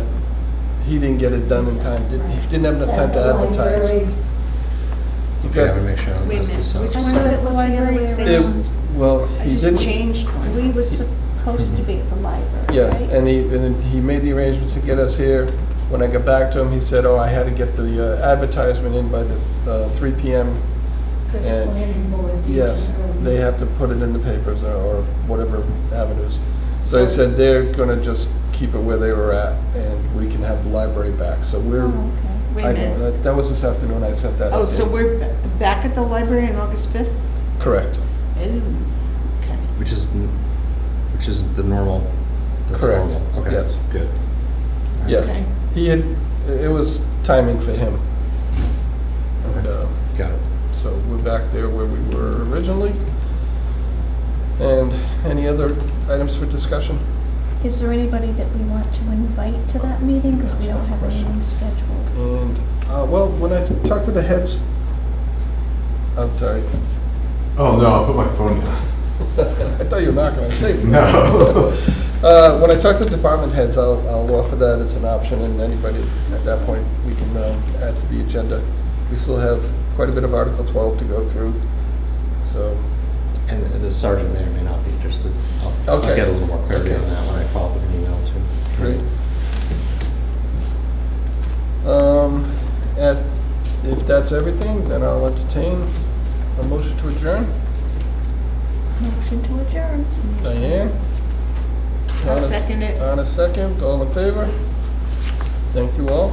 he didn't get it done in time. He didn't have enough time to advertise. He Okay, I got- want to make sure I don't Wait a mess minute, this up. which I one's thought at it the was the other library? way Say around. just- Well, I he just didn't. changed one. We were supposed to be at the library, Yes, right? and he made the arrangements to get us here. When I got back to him, he said, oh, I had to get the advertisement in by the 3 PM. And yes, they have to put it in the papers or whatever avenues. So he So- said they're gonna just keep it where they were at and we can have the library back. So we're, Oh, okay. Wait I a know, minute. that was this afternoon I sent that. Oh, out. so we're back at the library on August 5th? Correct, Okay. Which is the normal, that's Correct, normal. Okay, yes. good. yes. Okay. He had, it was timing for him. And, Got it. so we're back there where we were originally. And any other items for discussion? Is there anybody that we want to invite to that meeting? Because we That's don't the have question. anyone scheduled. And, well, when I talked to the heads, I'm sorry, Oh, no, I'll put my phone down. I thought you were not gonna say. No. When I talk to department heads, I'll offer that as an option, and anybody at that point, we can add to the agenda. We still have quite a bit of Article 12 to go through, so, And the sergeant may or may not be interested. I'll Okay. get a little more clarity Okay. on that when I follow up with an email too. great. If that's everything, then I'll entertain a motion to adjourn. Motion to adjourn. Diane? I'll On a- second it. On a second, all in favor? Thank you all.